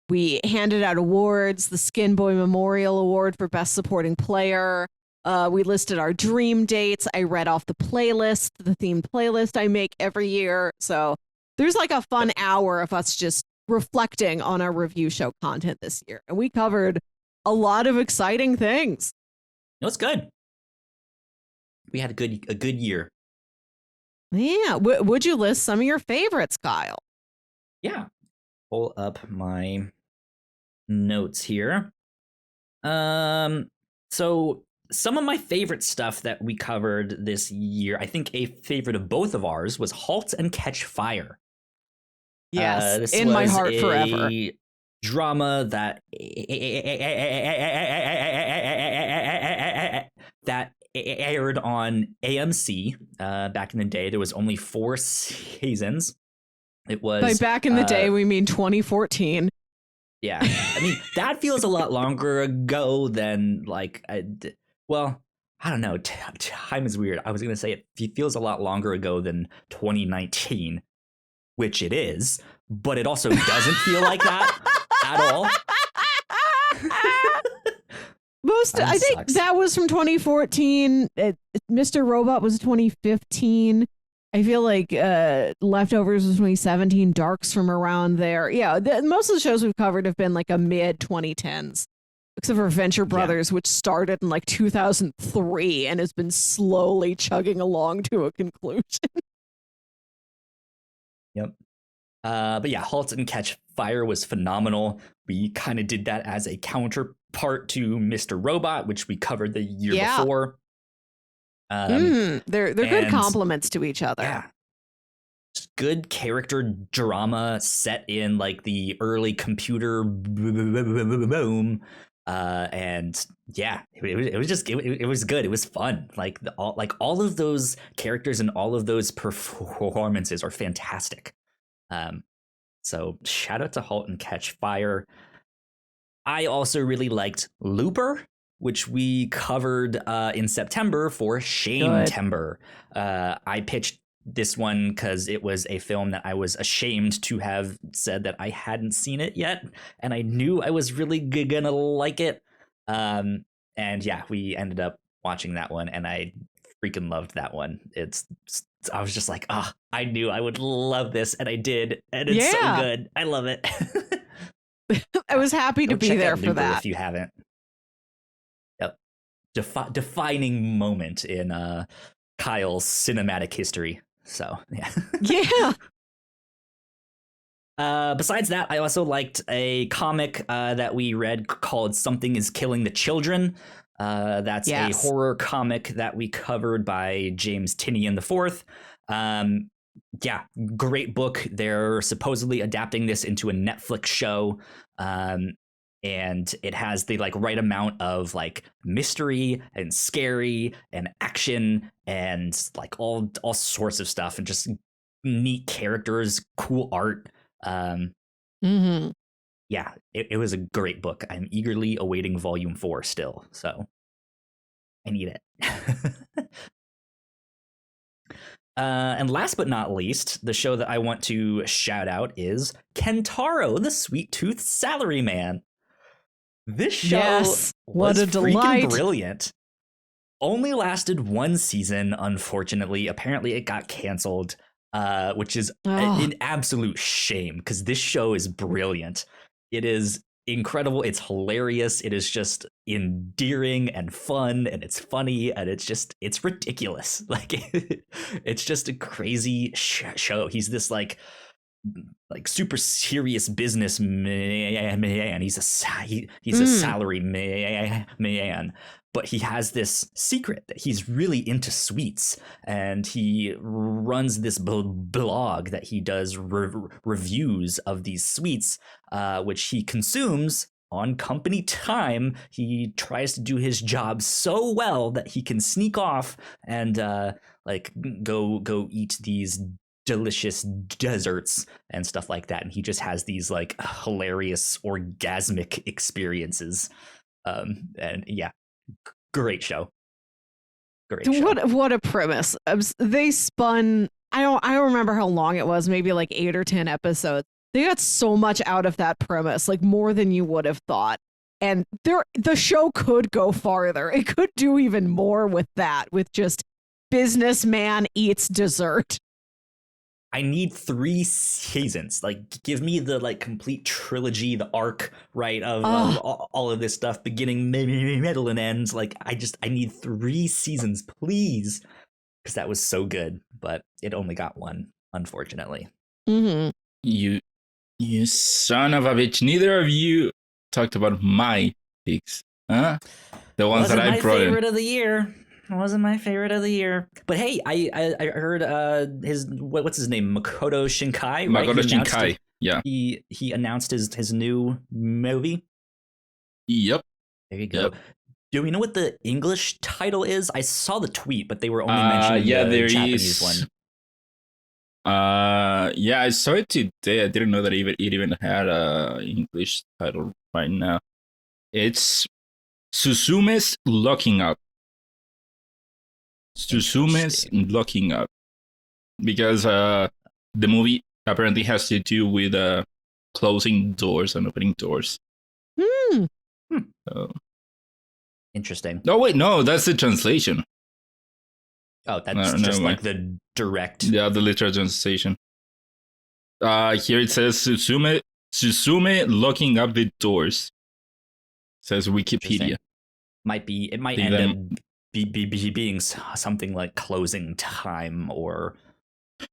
Speaker 2: We handed out awards, the Skin Boy Memorial Award for Best Supporting Player. We listed our dream dates. I read off the playlist, the themed playlist I make every year. So there's like a fun hour of us just reflecting on our review show content this year. And we covered a lot of exciting things.
Speaker 1: It was good. We had a good year.
Speaker 2: Yeah. Would you list some of your favorites, Kyle?
Speaker 1: Yeah. Pull up my notes here. So some of my favorite stuff that we covered this year, I think a favorite of both of ours was Halt and Catch Fire.
Speaker 2: Yes,
Speaker 1: this
Speaker 2: in
Speaker 1: was
Speaker 2: my heart forever.
Speaker 1: Drama that aired on AMC back in the day. There was only 4 seasons. It was
Speaker 2: by back in the day, we mean 2014.
Speaker 1: Yeah, I mean that feels a lot longer ago than like, I don't know. Time is weird. I was gonna say it feels a lot longer ago than 2019, which it is, but it also doesn't feel like that at all.
Speaker 2: I think that was from 2014. Mr. Robot was 2015. I feel like Leftovers was 2017. Dark's from around there. Yeah, most of the shows we've covered have been like a mid 2010s, except for Venture Brothers, which started in like 2003 and has been slowly chugging along to a conclusion.
Speaker 1: Yep. But yeah, Halt and Catch Fire was phenomenal. We kind of did that as a counterpart to Mr. Robot, which we covered the year before.
Speaker 2: They're good compliments to each other.
Speaker 1: Yeah. Good character drama set in like the early computer boom. And yeah, it was good. It was fun. Like all of those characters and all of those performances are fantastic. So shout out to Halt and Catch Fire. I also really liked Looper, which we covered in September for Shame-tember. I pitched this one because it was a film that I was ashamed to have said that I hadn't seen it yet, and I knew I was really gonna like it. And yeah, we ended up watching that one, and I freaking loved that one. I was just like, I knew I would love this, and I did, and it's so good. I love it.
Speaker 2: I was happy to be there for that.
Speaker 1: If you haven't, yep, defining moment in Kyle's cinematic history. So yeah, yeah. Besides that, I also liked a comic that we read called "Something Is Killing the Children." That's a horror comic that we covered by James Tynion IV. Yeah, great book. They're supposedly adapting this into a Netflix show. And it has the like right amount of like mystery and scary and action and like all sorts of stuff and just neat characters, cool art. Yeah, it was a great book. I'm eagerly awaiting volume 4 still, so I need it. And last but not least, the show that I want to shout out is Kentaro, the Sweet Tooth Salaryman. This show was freaking brilliant. Only lasted one season, unfortunately. Apparently, it got canceled, which is an absolute shame because this show is brilliant. It is incredible. It's hilarious. It is just endearing and fun, and it's funny, and it's ridiculous. Like it's just a crazy show. He's this like super serious business man. He's a salary man, but he has this secret that he's really into sweets, and he runs this blog that he does reviews of these sweets, which he consumes on company time. He tries to do his job so well that he can sneak off and go eat these delicious desserts and stuff like that, and he just has these like hilarious orgasmic experiences. And yeah, great show.
Speaker 2: What a premise. They spun, I don't remember how long it was, maybe like 8 or 10 episodes. They got so much out of that premise, like more than you would have thought. And the show could go farther. It could do even more with that, with just businessman eats dessert.
Speaker 1: I need 3 seasons. Like, give me the like complete trilogy, the arc, right, of all of this stuff, beginning, middle, and ends. Like, I need 3 seasons, please, because that was so good. But it only got 1, unfortunately.
Speaker 2: Mm-hmm.
Speaker 3: You son of a bitch! Neither of you talked about my picks, huh? The ones that I brought in.
Speaker 1: Wasn't my favorite of the year. Wasn't my favorite of the year. But hey, I heard what's his name? Makoto Shinkai, right?
Speaker 3: Makoto Shinkai. Yeah.
Speaker 1: He announced his new movie.
Speaker 3: Yep.
Speaker 1: There you go. Yep. Do we know what the English title is? I saw the tweet, but they were only mentioning the Japanese one.
Speaker 3: Yeah, I saw it today. I didn't know that it even had a English title right now. It's Suzume's Locking Up. Suzume's Locking Up, because the movie apparently has to do with closing doors and opening doors. So.
Speaker 1: Interesting.
Speaker 3: No, wait, no, that's the translation.
Speaker 1: Oh, that's just like the direct.
Speaker 3: Yeah, the literal translation. Here it says Suzume locking up the doors. Says Wikipedia.
Speaker 1: It might end up being something like closing time or.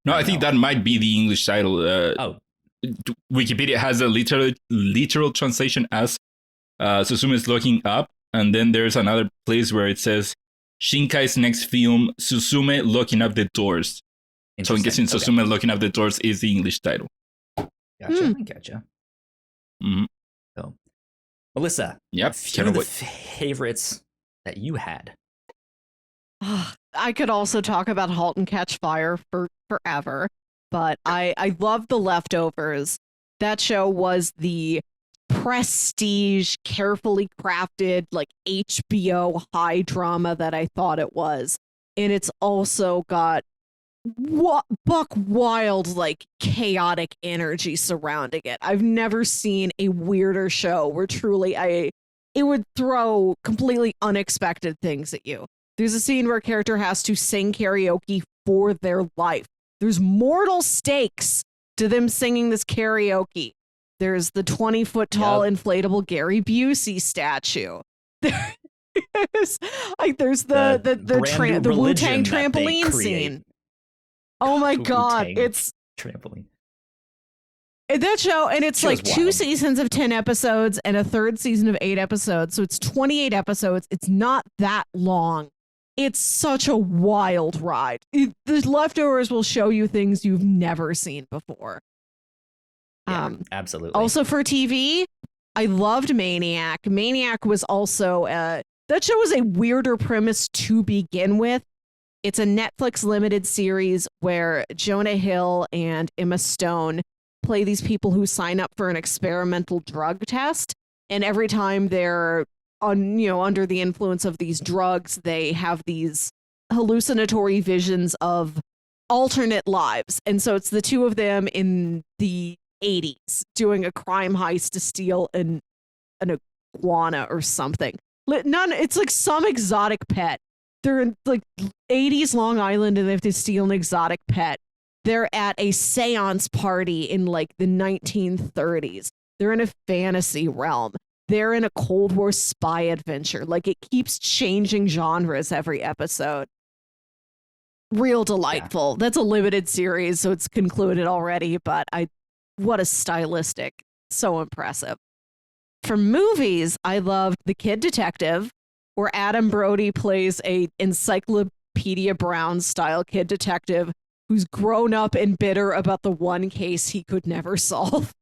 Speaker 3: No, I think that might be the English title. Wikipedia has a literal translation as Suzume is looking up, and then there's another place where it says Shinkai's next film, Suzume looking up the doors. So I'm guessing Suzume looking up the doors is the English title.
Speaker 1: Gotcha.
Speaker 3: Mm-hmm.
Speaker 1: So, Melissa,
Speaker 3: yep.
Speaker 1: Few of the favorites that you had.
Speaker 2: I could also talk about Halt and Catch Fire for forever, but I love The Leftovers. That show was the prestige, carefully crafted, like HBO high drama that I thought it was. And it's also got buck wild, like chaotic energy surrounding it. I've never seen a weirder show where truly it would throw completely unexpected things at you. There's a scene where a character has to sing karaoke for their life. There's mortal stakes to them singing this karaoke. There's the 20-foot tall inflatable Gary Busey statue. There's the Wu-Tang trampoline scene. Oh my god, it's
Speaker 1: trampoline.
Speaker 2: That show, and it's like 2 seasons of 10 episodes and a third season of 8 episodes. So it's 28 episodes. It's not that long. It's such a wild ride. The Leftovers will show you things you've never seen before.
Speaker 1: Yeah, absolutely.
Speaker 2: Also for TV, I loved Maniac. Maniac was also that show was a weirder premise to begin with. It's a Netflix limited series where Jonah Hill and Emma Stone play these people who sign up for an experimental drug test, and every time they're under the influence of these drugs, they have these hallucinatory visions of alternate lives. And so it's the two of them in the 80s doing a crime heist to steal an iguana or something. It's like some exotic pet. They're in like 80s Long Island and they have to steal an exotic pet. They're at a seance party in like the 1930s. They're in a fantasy realm. They're in a Cold War spy adventure. Like, it keeps changing genres every episode. Real delightful. Yeah. That's a limited series, so it's concluded already, but what a stylistic. So impressive. For movies, I loved The Kid Detective, where Adam Brody plays a Encyclopedia Brown style kid detective who's grown up and bitter about the one case he could never solve.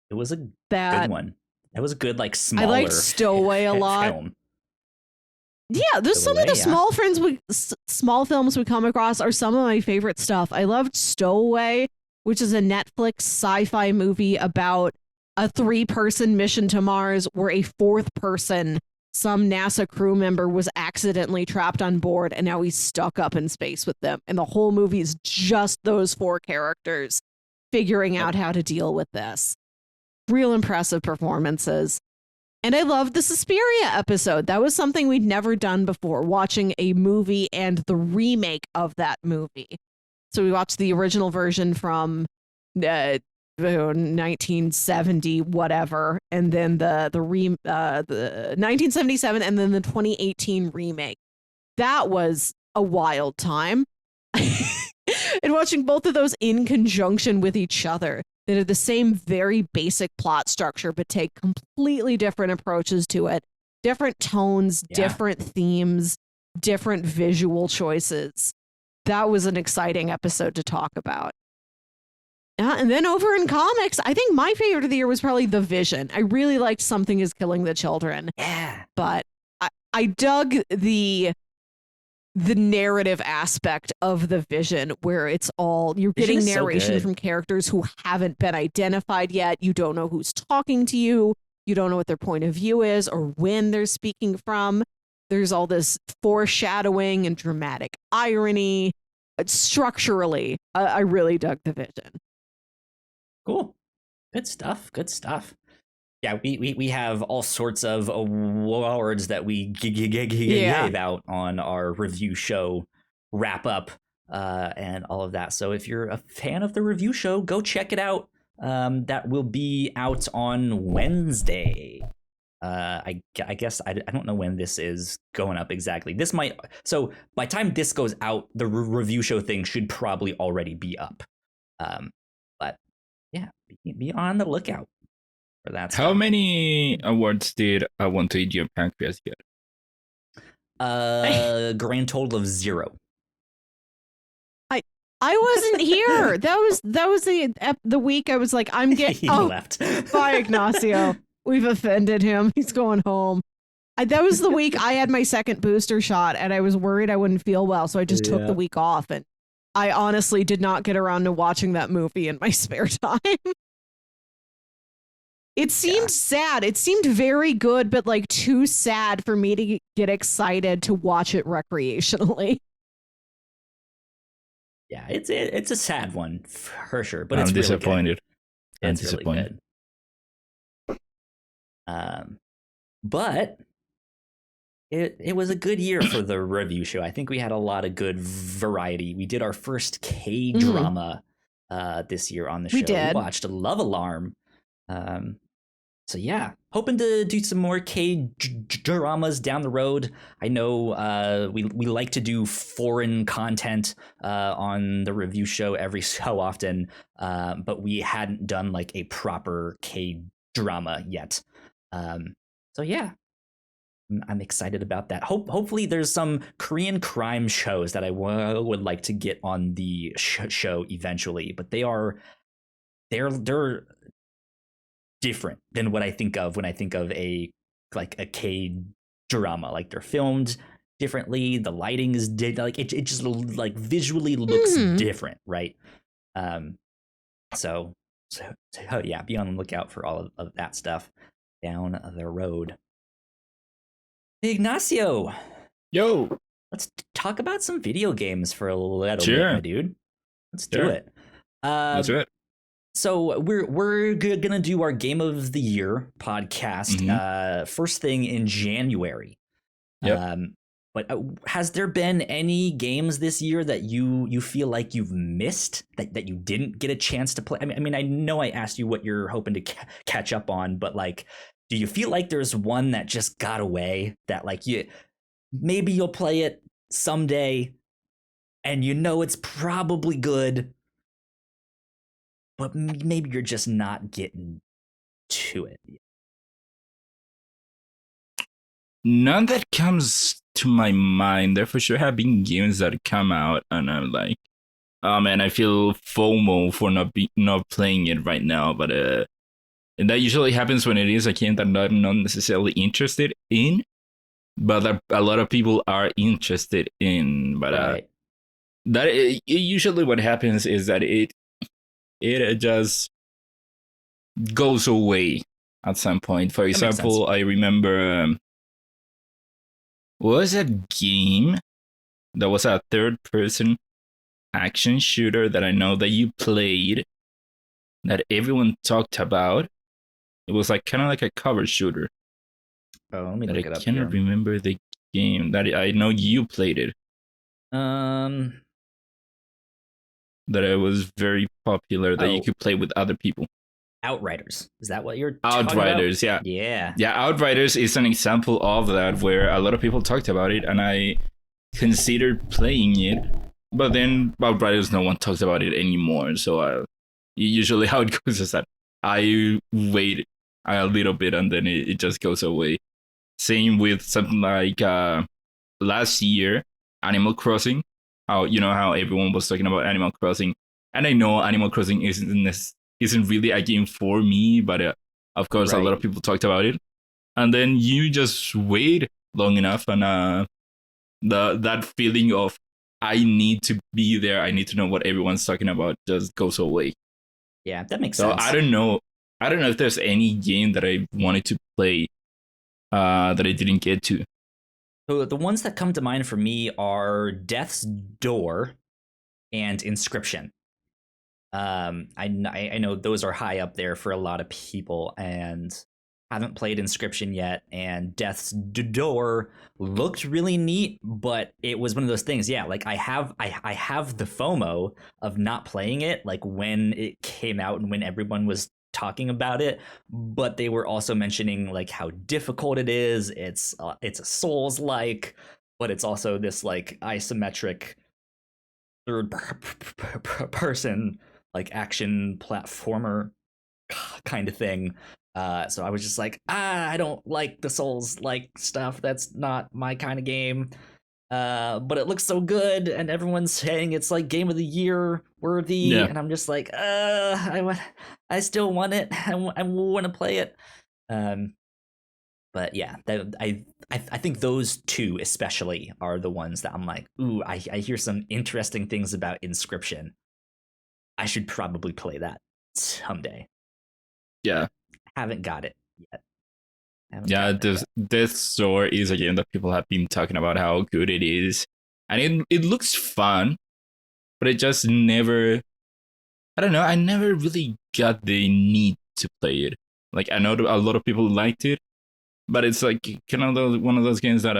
Speaker 1: It was a good one. It was a good, like, smaller.
Speaker 2: I liked Stowaway a lot.
Speaker 1: Film.
Speaker 2: Yeah, there's some of the small films we come across are some of my favorite stuff. I loved Stowaway, which is a Netflix sci-fi movie about a 3-person mission to Mars where a 4th person, some NASA crew member, was accidentally trapped on board and now he's stuck up in space with them. And the whole movie is just those 4 characters figuring out how to deal with this. Real impressive performances. And I loved the Suspiria episode. That was something we'd never done before, watching a movie and the remake of that movie. So we watched the original version from 1970 whatever, and then the 1977, and then the 2018 remake. That was a wild time. And watching both of those in conjunction with each other, that are the same very basic plot structure, but take completely different approaches to it, different tones, different themes, different visual choices. That was an exciting episode to talk about. And then over in comics, I think my favorite of the year was probably The Vision. I really liked Something Is Killing the Children.
Speaker 1: Yeah.
Speaker 2: But I dug the narrative aspect of The Vision, where it's all, you're getting narration from characters who haven't been identified yet. You don't know who's talking to you. You don't know what their point of view is or when they're speaking from. There's all this foreshadowing and dramatic irony. Structurally, I really dug The Vision.
Speaker 1: Cool. Good stuff. Yeah, we have all sorts of awards that we gave out on our review show wrap up and all of that. So if you're a fan of the review show, go check it out. That will be out on Wednesday. I guess I don't know when this is going up exactly. So by the time this goes out, the review show thing should probably already be up. But yeah, be on the lookout for that stuff.
Speaker 3: How many awards did I Want to Eat Your Pancreas get?
Speaker 1: Grand total of 0.
Speaker 2: I wasn't here. That was the week I was like, I'm getting.
Speaker 1: He
Speaker 2: Oh,
Speaker 1: left.
Speaker 2: bye, Ignacio. We've offended him. He's going home. That was the week I had my second booster shot, and I was worried I wouldn't feel well, so I just took the week off. And I honestly did not get around to watching that movie in my spare time. It seemed sad. It seemed very good, but like too sad for me to get excited to watch it recreationally.
Speaker 1: Yeah, it's a sad one for sure, but
Speaker 3: I'm
Speaker 1: it's
Speaker 3: disappointed.
Speaker 1: Really
Speaker 3: I'm
Speaker 1: good.
Speaker 3: disappointed.
Speaker 1: Really good. But it was a good year for the review show. I think we had a lot of good variety. We did our first K-drama this year on the show. We watched Love Alarm. So yeah, hoping to do some more K-dramas down the road. I know we like to do foreign content on the review show every so often, but we hadn't done like a proper K-drama yet. So yeah, I'm excited about that. Hopefully there's some Korean crime shows that I would like to get on the show eventually, but they're different than what I think of when I think of a K drama. Like they're filmed differently. The lighting is like it just like visually looks different, right? So yeah, be on the lookout for all of that stuff down the road. Ignacio,
Speaker 3: yo,
Speaker 1: let's talk about some video games for a little
Speaker 3: sure.
Speaker 1: bit, my dude. Let's do it.
Speaker 3: Let's do it.
Speaker 1: So we're gonna do our Game of the Year podcast first thing in January.
Speaker 3: Yep.
Speaker 1: But has there been any games this year that you feel like you've missed that you didn't get a chance to play? I mean, I know I asked you what you're hoping to catch up on, but like, do you feel like there's one that just got away that like maybe you'll play it someday, and you know it's probably good, but maybe you're just not getting to it?
Speaker 3: None that comes to my mind. There for sure have been games that come out and I'm like, oh man, I feel FOMO for not playing it right now. But and that usually happens when it is a game that I'm not necessarily interested in, but a lot of people are interested in. But
Speaker 1: right.
Speaker 3: Usually what happens is that it just goes away at some point. For example, I remember was a game that was a third-person action shooter that I know that you played, that everyone talked about. It was like kind of like a cover shooter.
Speaker 1: Oh, let me look it up.
Speaker 3: I cannot remember the game. That I know you played it. That it was very popular, that you could play with other people.
Speaker 1: Outriders. Is that what you're talking
Speaker 3: Outriders,
Speaker 1: about?
Speaker 3: Yeah. Yeah, Outriders is an example of that, where a lot of people talked about it and I considered playing it, but then Outriders, no one talks about it anymore. So usually how it goes is that I wait a little bit and then it just goes away. Same with something like last year, Animal Crossing. How everyone was talking about Animal Crossing, and I know Animal Crossing isn't really a game for me, but of course, right. A lot of people talked about it. And then you just wait long enough, and that feeling of I need to be there, I need to know what everyone's talking about, just goes away.
Speaker 1: Yeah, that makes sense.
Speaker 3: So I don't know if there's any game that I wanted to play that I didn't get to.
Speaker 1: So the ones that come to mind for me are Death's Door and Inscription. I know those are high up there for a lot of people, and haven't played Inscription yet. And Death's Door looked really neat, but it was one of those things. Yeah, like I have the FOMO of not playing it, like when it came out and when everyone was talking about it, but they were also mentioning like how difficult it is. It's a Souls-like, but it's also this like isometric third person like action platformer kind of thing. So I was just like, I don't like the Souls like stuff. That's not my kind of game. But it looks so good, and everyone's saying it's like Game of the Year worthy, and I'm just like, I still want it. I want to play it. But yeah, I think those two especially are the ones that I'm like, ooh, I hear some interesting things about Inscription. I should probably play that someday.
Speaker 3: Yeah.
Speaker 1: Haven't got it yet.
Speaker 3: Death's Door is a game that people have been talking about how good it is. And it looks fun, but it just never, I don't know, I never really got the need to play it. Like, I know a lot of people liked it, but it's like kind of one of those games that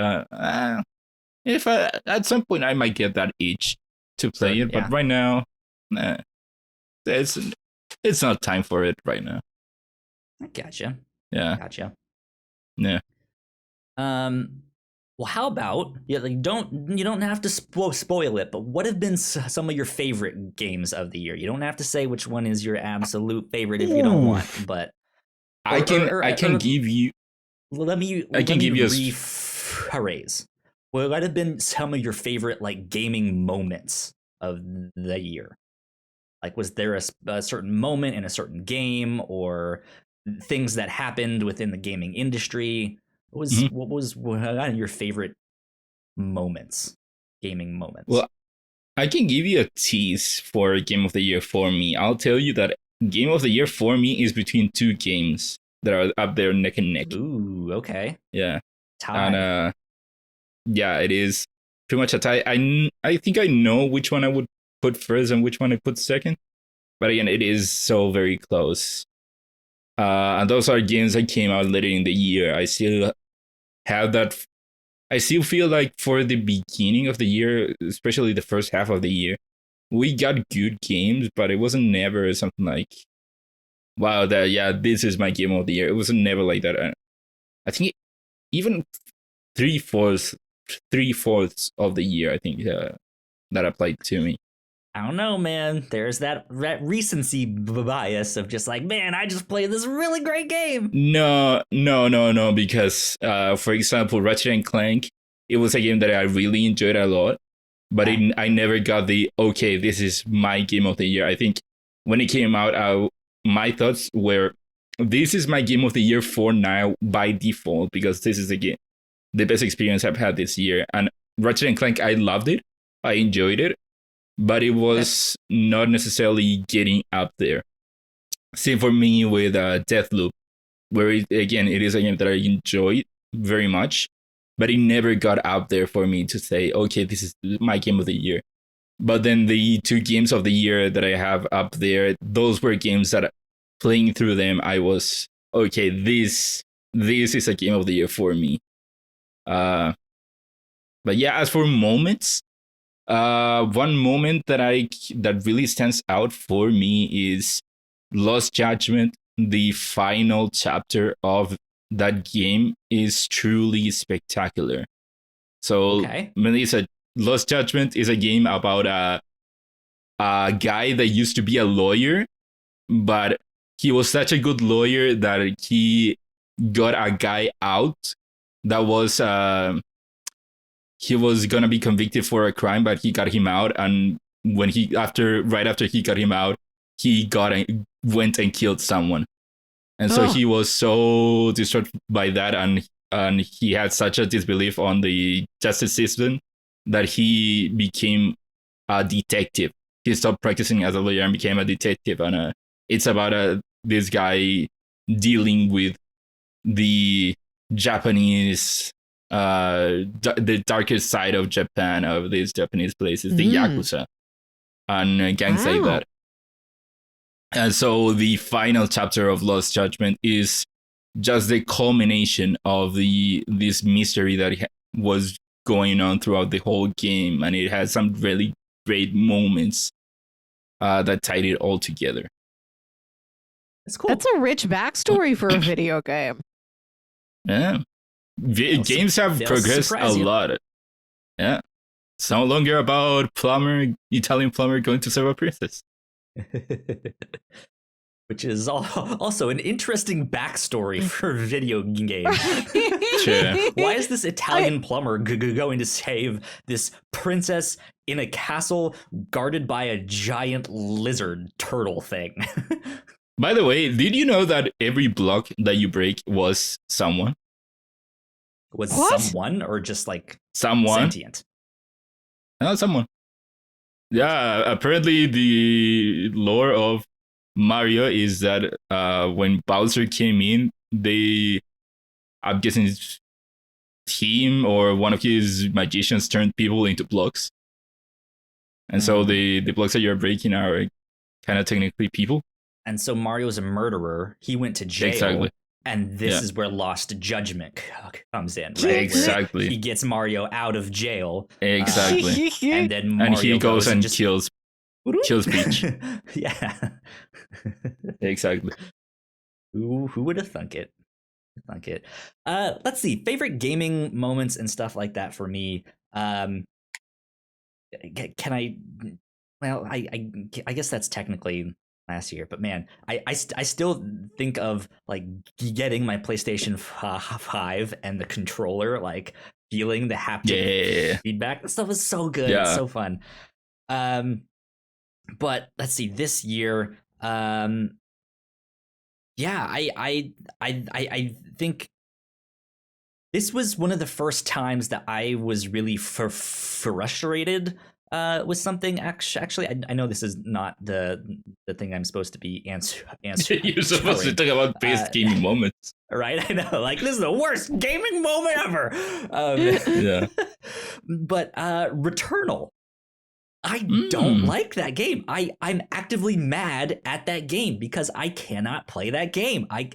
Speaker 3: if at some point I might get that itch to play it, but right now, nah, it's not time for it right now.
Speaker 1: I gotcha.
Speaker 3: Yeah.
Speaker 1: Gotcha.
Speaker 3: Yeah.
Speaker 1: Well, how about you don't have to spoil it, but what have been some of your favorite games of the year? You don't have to say which one is your absolute favorite if you don't want, but
Speaker 3: I can give you.
Speaker 1: Let me rephrase. What have been some of your favorite like gaming moments of the year? Like, was there a certain moment in a certain game, or things that happened within the gaming industry? What was your favorite moments, gaming moments?
Speaker 3: Well, I can give you a tease for Game of the Year for me. I'll tell you that Game of the Year for me is between two games that are up there neck and neck.
Speaker 1: Ooh, okay.
Speaker 3: Yeah.
Speaker 1: Tie.
Speaker 3: And yeah, it is pretty much a tie. I think I know which one I would put first and which one I put second. But again, it is so very close. And those are games that came out later in the year. I still have that. I still feel like for the beginning of the year, especially the first half of the year, we got good games, but it wasn't never something like, wow, this is my game of the year. It wasn't never like that. I think even three-fourths of the year, I think that applied to me.
Speaker 1: I don't know, man. There's that recency bias of just like, man, I just played this really great game.
Speaker 3: No, because, for example, Ratchet and Clank, it was a game that I really enjoyed a lot, but I never got okay, this is my game of the year. I think when it came out, my thoughts were, this is my game of the year for now by default, because this is the best experience I've had this year. And Ratchet and Clank, I loved it. I enjoyed it. But it was not necessarily getting up there. Same for me with Deathloop, where it is a game that I enjoyed very much, but it never got out there for me to say, okay, this is my game of the year. But then the two games of the year that I have up there, those were games that playing through them, I was, okay, this is a game of the year for me. But yeah, as for moments, one moment that really stands out for me is Lost Judgment. The final chapter of that game is truly spectacular. So, Melissa, Lost Judgment is a game about a guy that used to be a lawyer, but he was such a good lawyer that he got a guy out that was he was gonna be convicted for a crime, but he got him out. And when right after he got him out, he went and killed someone. And so he was so distraught by that, and he had such a disbelief on the justice system that he became a detective. He stopped practicing as a lawyer and became a detective. And it's about this guy dealing with the Japanese, the darkest side of Japan, of these Japanese places, the Yakuza, and gangs like that. And so the final chapter of Lost Judgment is just the culmination of this mystery that was going on throughout the whole game, and it has some really great moments that tied it all together.
Speaker 1: That's cool.
Speaker 2: That's a rich backstory for a video game.
Speaker 3: Yeah. Games have progressed a lot. Yeah. It's no longer about Italian plumber going to serve a princess.
Speaker 1: Which is also an interesting backstory for video games.
Speaker 3: Sure.
Speaker 1: Why is this Italian plumber going to save this princess in a castle guarded by a giant lizard turtle thing?
Speaker 3: By the way, did you know that every block that you break was someone?
Speaker 1: Was
Speaker 2: What?
Speaker 1: someone or just like
Speaker 3: Someone?
Speaker 1: sentient?
Speaker 3: No, someone. Yeah, apparently the lore of Mario is that when Bowser came in, I'm guessing his team or one of his magicians turned people into blocks. And so the blocks that you're breaking are kind of technically people.
Speaker 1: And so Mario's a murderer. He went to jail.
Speaker 3: Exactly.
Speaker 1: And this is where Lost Judgment comes in, right?
Speaker 3: Exactly.
Speaker 1: Where he gets Mario out of jail.
Speaker 3: Exactly.
Speaker 1: And then Mario
Speaker 3: And he goes and
Speaker 1: just
Speaker 3: kills Peach.
Speaker 1: Yeah.
Speaker 3: Exactly.
Speaker 1: Who would have thunk it? Let's see. Favorite gaming moments and stuff like that for me. Can I? Well, I guess that's technically last year, but man, I still think of like getting my PlayStation 5 and the controller, like feeling the haptic feedback. That stuff is so good. It's so fun. But let's see, this year, I think this was one of the first times that I was really frustrated with something. Actually, I know this is not the thing I'm supposed to be answering.
Speaker 3: You're supposed to talk about best gaming moments,
Speaker 1: right? I know, like this is the worst gaming moment ever.
Speaker 3: Yeah,
Speaker 1: but Returnal. I don't like that game. I'm actively mad at that game because I cannot play that game. I'm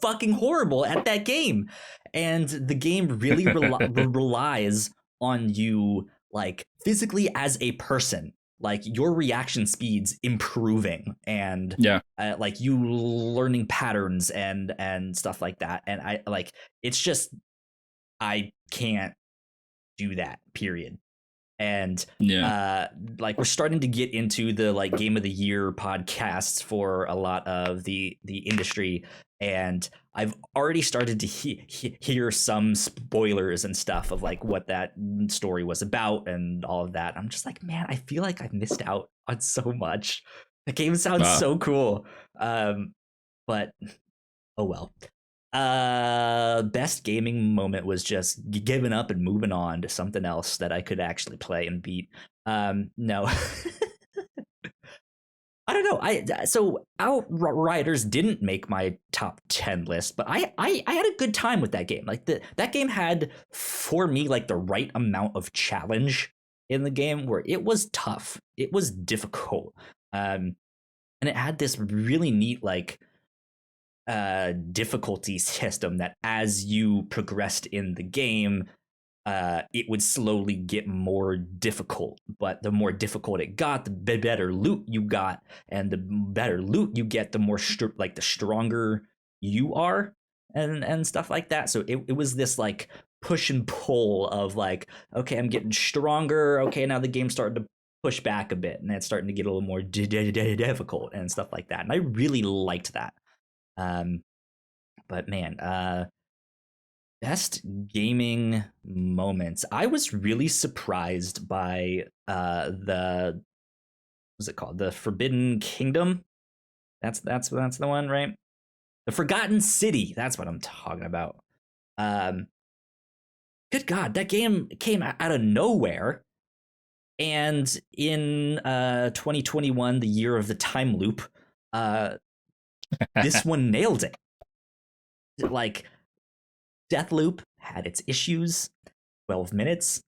Speaker 1: fucking horrible at that game. And the game really relies on you, like, physically as a person. Like, your reaction speeds improving and like you learning patterns and stuff like that. And it's just, I can't do that, period. And like we're starting to get into the like game of the year podcasts for a lot of the industry, and I've already started to hear some spoilers and stuff of like what that story was about and all of that. I'm just like, man, I feel like I've missed out on so much. The game sounds so cool, but oh well. Best gaming moment was just giving up and moving on to something else that I could actually play and beat. No. I don't know. So Outriders didn't make my top 10 list, but I had a good time with that game. Like that game had for me like the right amount of challenge in the game where it was tough. It was difficult. And it had this really neat like difficulty system that as you progressed in the game, it would slowly get more difficult. But the more difficult it got, the better loot you got, and the better loot you get, the more like the stronger you are, and stuff like that. So it was this like push and pull of like, okay, I'm getting stronger. Okay, now the game's starting to push back a bit, and it's starting to get a little more difficult and stuff like that. And I really liked that. But man, best gaming moments. I was really surprised by what's it called? The Forbidden Kingdom. That's the one, right? The Forgotten City. That's what I'm talking about. Good God, that game came out of nowhere. And in 2021, the year of the time loop, this one nailed it. Like, Deathloop had its issues. 12 minutes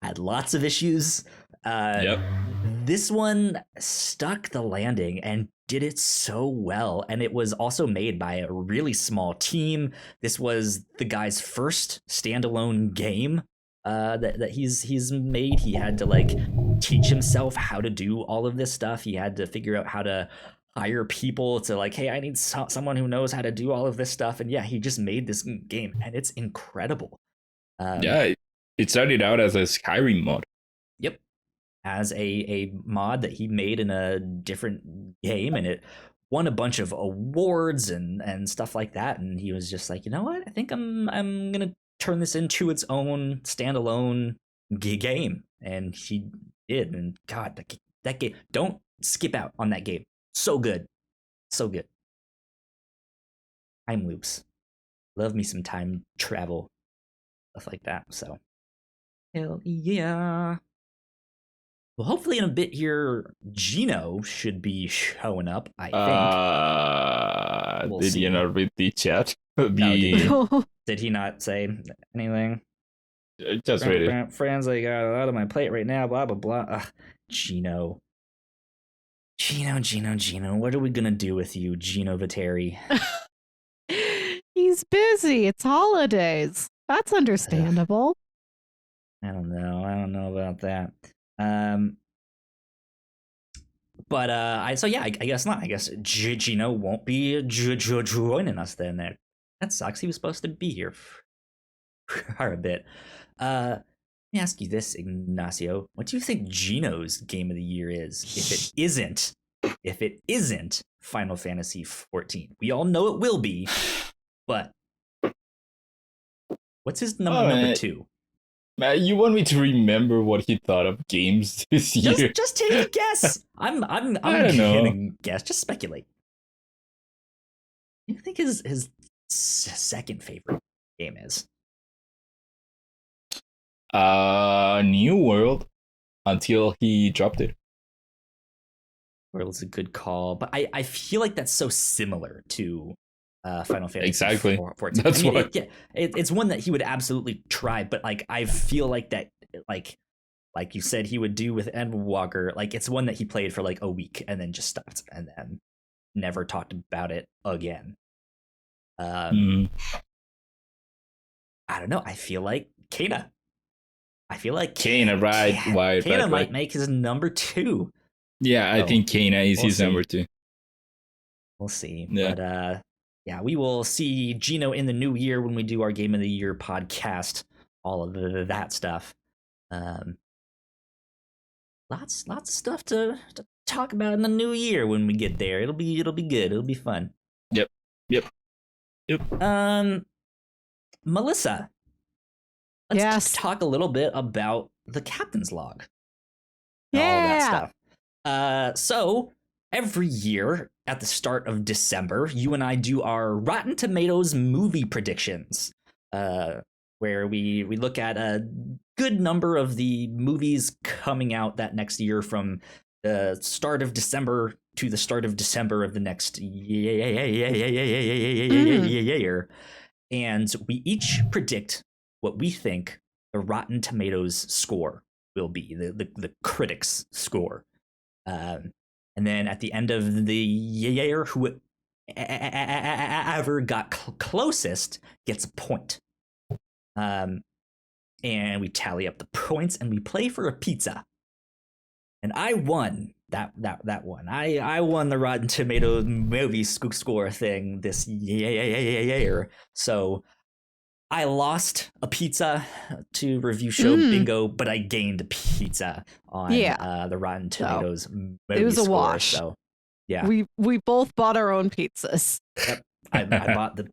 Speaker 1: had lots of issues. This one stuck the landing and did it so well. And it was also made by a really small team. This was the guy's first standalone game that he's made. He had to like teach himself how to do all of this stuff. He had to figure out how to hire people to like, hey, I need someone who knows how to do all of this stuff. And yeah, he just made this game and it's incredible.
Speaker 3: It started out as a Skyrim mod.
Speaker 1: Yep. as a mod that he made in a different game, and it won a bunch of awards and stuff like that. And he was just like, you know what? I think I'm gonna turn this into its own standalone game, and he did. And God, that game, don't skip out on that game. So good, so good. Time loops, love me some time travel, stuff like that. So hell yeah. Well, hopefully in a bit here, Gino should be showing up, I think.
Speaker 3: Did you not read the chat?
Speaker 1: Did he not say anything?
Speaker 3: Just read it.
Speaker 1: Friends, I got a lot on my plate right now, blah, blah, blah. Ugh, Gino. What are we going to do with you, Gino Viteri?
Speaker 2: He's busy. It's holidays. That's understandable.
Speaker 1: I don't know about that. But I guess not. I guess Gino won't be joining us then. That sucks. He was supposed to be here for a bit. Let me ask you this, Ignacio. What do you think Gino's game of the year is? If it isn't Final Fantasy 14, we all know it will be. But what's his number 2?
Speaker 3: Man, you want me to remember what he thought of games this year?
Speaker 1: Just take a guess. I'm gonna guess. Just speculate. What do you think his second favorite game is?
Speaker 3: New World, until he dropped it.
Speaker 1: World's a good call, but I feel like that's so similar to Final Fantasy.
Speaker 3: Exactly.
Speaker 1: 14.
Speaker 3: That's what.
Speaker 1: It's one that he would absolutely try, but like I feel like that, like you said he would do with Endwalker. Like it's one that he played for like a week and then just stopped and then never talked about it again. I don't know. I feel like Kana.
Speaker 3: Kana, right?
Speaker 1: Kana might make his number 2.
Speaker 3: Yeah, I think Kana is his number 2.
Speaker 1: We'll see.
Speaker 3: Yeah.
Speaker 1: But yeah, we will see Gino in the new year when we do our Game of the Year podcast, all of that stuff. Lots of stuff to talk about in the new year when we get there. It'll be good. It'll be fun.
Speaker 3: Yep.
Speaker 1: Melissa, let's talk a little bit about the captain's log.
Speaker 2: Yeah.
Speaker 1: All that stuff. So every year at the start of December, you and I do our Rotten Tomatoes movie predictions, where we look at a good number of the movies coming out that next year from the start of December to the start of December of the next year. And we each predict what we think the Rotten Tomatoes score will be, the critics' score. And then at the end of the year, whoever got closest gets a point. And we tally up the points and we play for a pizza. And I won that one. I won the Rotten Tomatoes movie score thing this year. So I lost a pizza to review show bingo, but I gained a pizza on the Rotten Tomatoes movie
Speaker 2: it was a
Speaker 1: score,
Speaker 2: wash.
Speaker 1: So yeah,
Speaker 2: we both bought our own pizzas.
Speaker 1: Yep. I bought the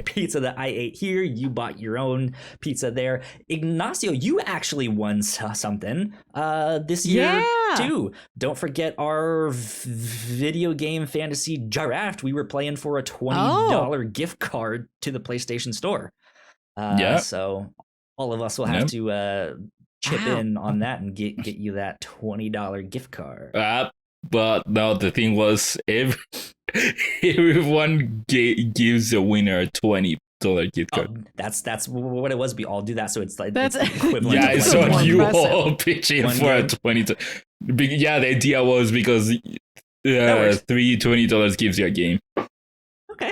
Speaker 1: pizza that I ate here. You bought your own pizza there. Ignacio, you actually won something this year too. Don't forget our video game fantasy draft. We were playing for a $20 gift card to the PlayStation Store. So all of us will have to chip in on that and get you that $20 gift card.
Speaker 3: But no, the thing was, everyone gives a winner a $20 gift card.
Speaker 1: That's what it was. We all do that, so it's like
Speaker 2: that's
Speaker 1: it's equivalent.
Speaker 3: Yeah,
Speaker 1: to
Speaker 3: so
Speaker 1: like
Speaker 3: you all pitch in for a $20. Yeah, the idea was because three $20 gives you a game.
Speaker 1: Okay.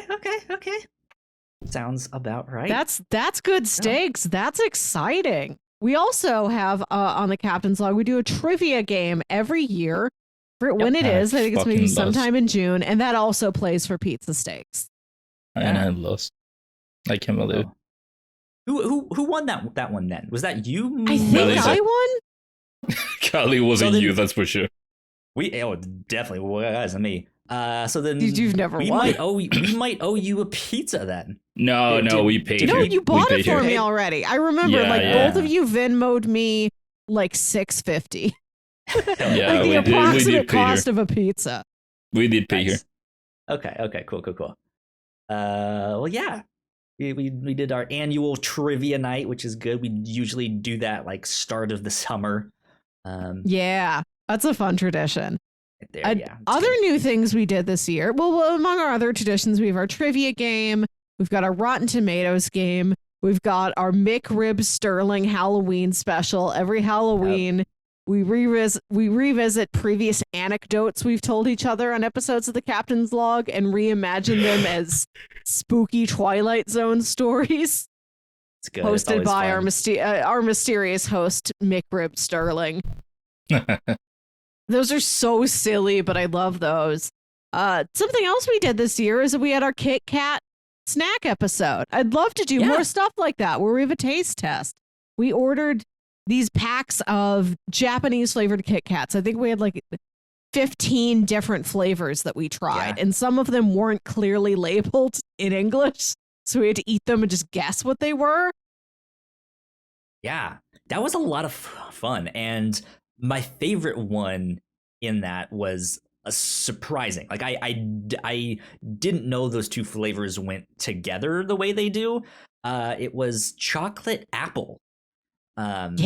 Speaker 1: Sounds about right.
Speaker 2: That's good stakes. That's exciting. We also have on the Captain's Log, we do a trivia game every year. For when it is, I think it's maybe sometime in June, and that also plays for pizza steaks.
Speaker 3: And I lost. I can't believe.
Speaker 1: Who won that one then? Was that you?
Speaker 2: I think I won.
Speaker 3: Kali wasn't you, that's for sure.
Speaker 1: Definitely wasn't me. So then
Speaker 2: you've never
Speaker 1: we
Speaker 2: won.
Speaker 1: might owe you a pizza then.
Speaker 3: No, we paid
Speaker 2: No,
Speaker 3: her.
Speaker 2: you bought it for me already. I remember, both of you Venmo'd me like $6.50.
Speaker 3: Yeah,
Speaker 2: like the approximate
Speaker 3: pay
Speaker 2: cost
Speaker 3: her.
Speaker 2: of a pizza.
Speaker 3: We did pay her.
Speaker 1: Okay, cool. Well, yeah. We did our annual trivia night, which is good. We usually do that like start of the summer.
Speaker 2: Yeah, that's a fun tradition.
Speaker 1: Right there, yeah.
Speaker 2: Other new things we did this year. Well, among our other traditions, we have our trivia game. We've got our Rotten Tomatoes game. We've got our McRib Sterling Halloween special. Every Halloween, we revisit previous anecdotes we've told each other on episodes of the Captain's Log and reimagine them as spooky Twilight Zone stories.
Speaker 1: It's good.
Speaker 2: Hosted by
Speaker 1: fun.
Speaker 2: our mysterious host, McRib Sterling. Those are so silly, but I love those. Something else we did this year is that we had our Kit Kat snack episode. I'd love to do more stuff like that where we have a taste test. We ordered these packs of Japanese flavored Kit Kats. I think we had like 15 different flavors that we tried, and some of them weren't clearly labeled in English, so we had to eat them and just guess what they were.
Speaker 1: Yeah, that was a lot of fun, and my favorite one in that was surprising. Like I didn't know those two flavors went together the way they do. It was chocolate apple. And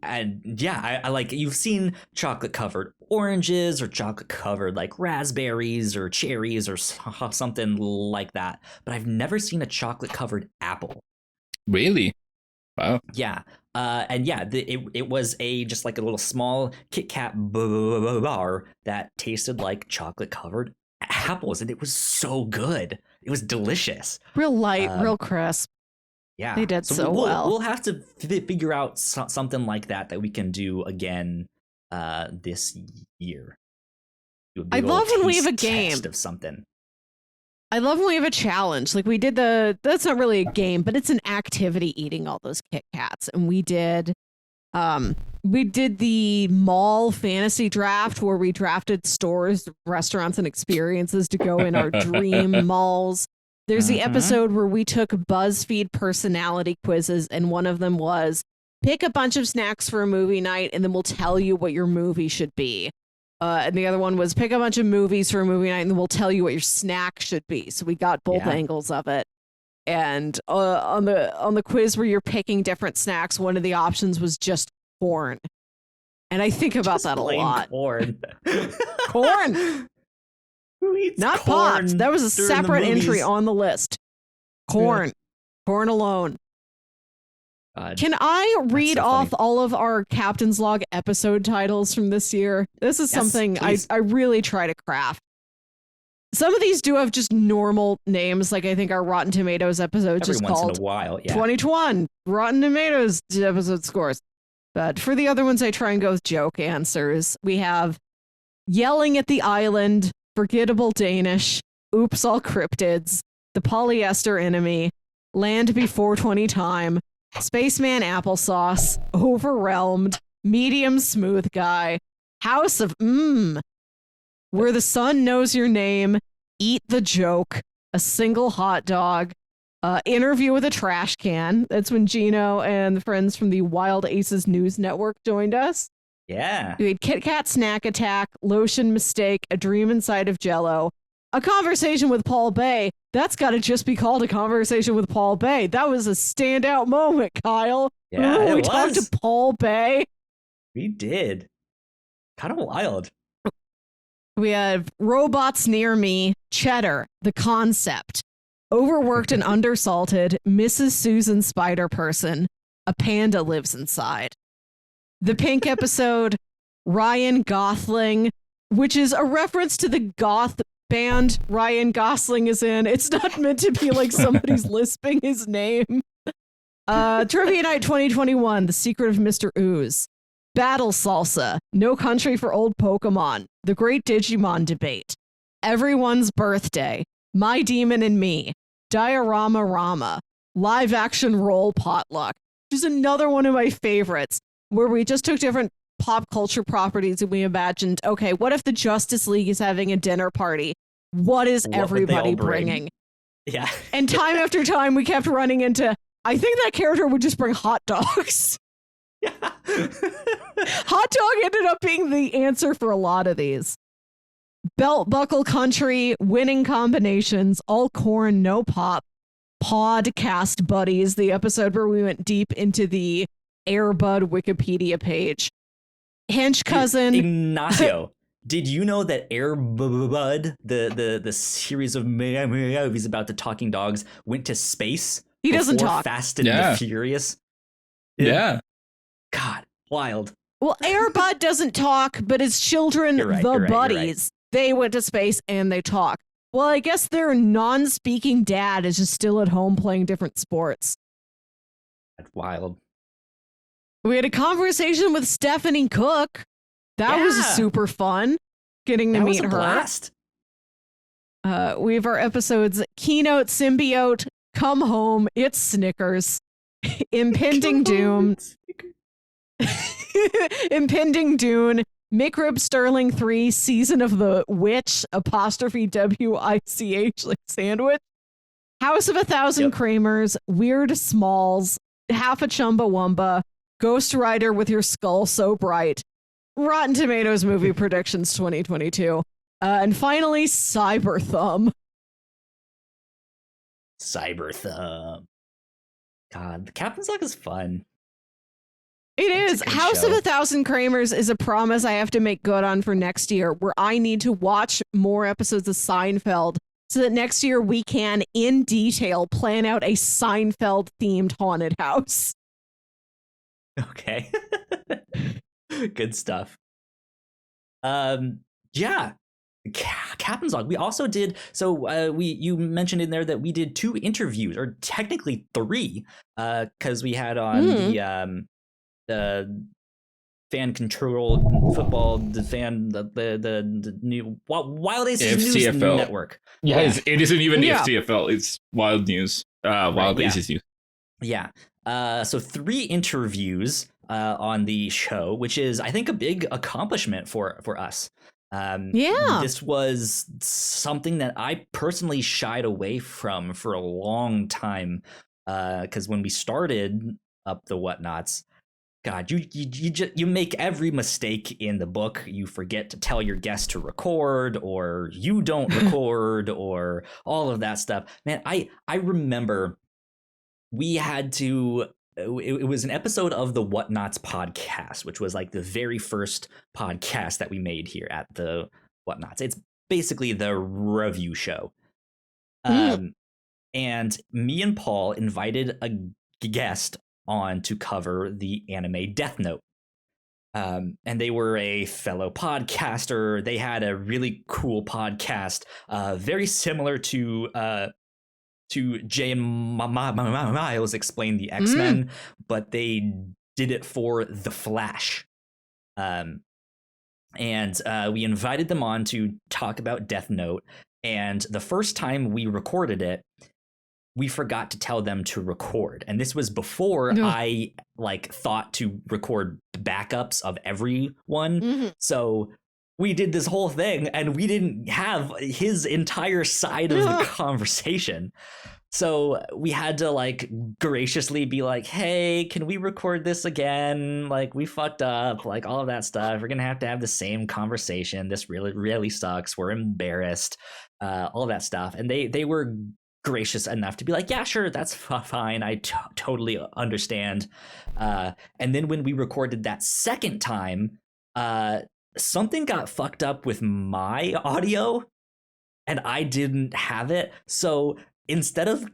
Speaker 1: I like, you've seen chocolate covered oranges or chocolate covered like raspberries or cherries or something like that, but I've never seen a chocolate covered apple.
Speaker 3: Really? Wow.
Speaker 1: Yeah. It was just like a little small Kit Kat bar that tasted like chocolate covered apples, and it was so good. It was delicious.
Speaker 2: Real light, real crisp.
Speaker 1: Yeah,
Speaker 2: they did so well.
Speaker 1: We'll have to figure out something like that we can do again this year.
Speaker 2: I love when we have a game
Speaker 1: of something.
Speaker 2: I love when we have a challenge. Like we did that's not really a game, but it's an activity eating all those Kit Kats. And we did the mall fantasy draft where we drafted stores, restaurants, and experiences to go in our dream malls. There's the episode where we took BuzzFeed personality quizzes, and one of them was pick a bunch of snacks for a movie night, and then we'll tell you what your movie should be. And the other one was pick a bunch of movies for a movie night, and then we'll tell you what your snack should be. So we got both angles of it. And on the quiz where you're picking different snacks, one of the options was just corn. And I think about
Speaker 1: just
Speaker 2: that a lot.
Speaker 1: Corn.
Speaker 2: Corn.
Speaker 1: Who eats
Speaker 2: Not
Speaker 1: corn?
Speaker 2: pops. That was a separate entry on the list. Corn. Yeah. Corn alone. Can I read off all of our Captain's Log episode titles from this year? This is something I really try to craft. Some of these do have just normal names, like I think our Rotten Tomatoes episode just called
Speaker 1: once in a while,
Speaker 2: 2021 Rotten Tomatoes episode scores. But for the other ones, I try and go with joke answers. We have Yelling at the Island, Forgettable Danish, Oops All Cryptids, The Polyester Enemy, Land Before 20 Time, Spaceman Applesauce, Overwhelmed, Medium Smooth Guy, House of Where the Sun Knows Your Name, Eat the Joke, A Single Hot Dog, Interview with a Trash Can. That's when Gino and the friends from the Wild Aces News Network joined us.
Speaker 1: Yeah.
Speaker 2: We had Kit Kat Snack Attack, Lotion Mistake, A Dream Inside of Jello, A Conversation with Paul Bay. That's got to just be called A Conversation with Paul Bay. That was a standout moment, Kyle.
Speaker 1: Yeah,
Speaker 2: we talked to Paul Bay.
Speaker 1: We did. Kind of wild.
Speaker 2: We have Robots Near Me, Cheddar, The Concept, Overworked and Undersalted, Mrs. Susan Spider Person, A Panda Lives Inside. The Pink episode, Ryan Gosling, which is a reference to the goth band Ryan Gosling is in. It's not meant to be like somebody's lisping his name. Trivia Night 2021, The Secret of Mr. Ooze. Battle Salsa, No Country for Old Pokemon, The Great Digimon Debate, Everyone's Birthday, My Demon and Me, Diorama Rama, Live Action Roll Potluck, which is another one of my favorites, where we just took different pop culture properties we imagined, okay, what if the Justice League is having a dinner party? What is everybody bringing?
Speaker 1: Yeah.
Speaker 2: And time after time, we kept running into, I think that character would just bring hot dogs.
Speaker 1: Yeah.
Speaker 2: Hot dog ended up being the answer for a lot of these. Belt buckle country, winning combinations, all corn, no pop. Podcast Buddies, the episode where we went deep into the Airbud Wikipedia page. Hench cousin.
Speaker 1: Ignacio, did you know that Airbud, the series of movies about the talking dogs, went to space?
Speaker 2: He doesn't talk.
Speaker 1: Fast and the Furious.
Speaker 3: Yeah.
Speaker 1: God, wild.
Speaker 2: Well, Airbud doesn't talk, but his children, buddies, they went to space and they talk. Well, I guess their non-speaking dad is just still at home playing different sports.
Speaker 1: That's wild.
Speaker 2: We had a conversation with Stephanie Cook. That was super fun, getting to meet her.
Speaker 1: Blast.
Speaker 2: We have our episodes Keynote, Symbiote, Come Home, It's Snickers, Impending Doom, Impending Dune, Microbe Sterling 3, Season of the Witch, apostrophe WICH, like sandwich, House of 1,000 Kramers, Weird Smalls, Half a Chumbawamba, Ghost Rider with Your Skull So Bright, Rotten Tomatoes Movie Predictions 2022, and finally, Cyber Thumb.
Speaker 1: Cyber Thumb. God, the Captain's Log is fun.
Speaker 2: It is. House of 1,000 Kramers is a promise I have to make good on for next year, where I need to watch more episodes of Seinfeld so that next year we can, in detail, plan out a Seinfeld-themed haunted house.
Speaker 1: Okay. Good stuff. Yeah. Captain's Log. We also did, you mentioned in there that we did 2 interviews, or technically 3, because we had on the fan controlled football, the new Wild Aces News Network.
Speaker 3: Yeah, it isn't even FCFL. It's Wild News. Wild Aces News.
Speaker 1: Yeah. So 3 interviews on the show, which is, I think, a big accomplishment for us. This was something that I personally shied away from for a long time, because when we started up the Whatnauts, God, you make every mistake in the book. You forget to tell your guest to record, or you don't record, or all of that stuff. Man, I remember we had to. It was an episode of the Whatnauts podcast, which was like the very first podcast that we made here at the Whatnauts. It's basically the review show. And me and Paul invited a guest on to cover the anime Death Note. And they were a fellow podcaster. They had a really cool podcast, very similar to Jay and Miles Explain the X-Men, but they did it for The Flash. And we invited them on to talk about Death Note. And the first time we recorded it, we forgot to tell them to record. And this was before I thought to record backups of everyone. So we did this whole thing and we didn't have his entire side of the conversation. So we had to graciously be like, hey, can we record this again? We fucked up, all of that stuff. We're going to have the same conversation. This really, really sucks. We're embarrassed, all of that stuff. And they were gracious enough to be like, yeah, sure, that's fine. I totally understand. And then when we recorded that second time, something got fucked up with my audio and I didn't have it. So instead of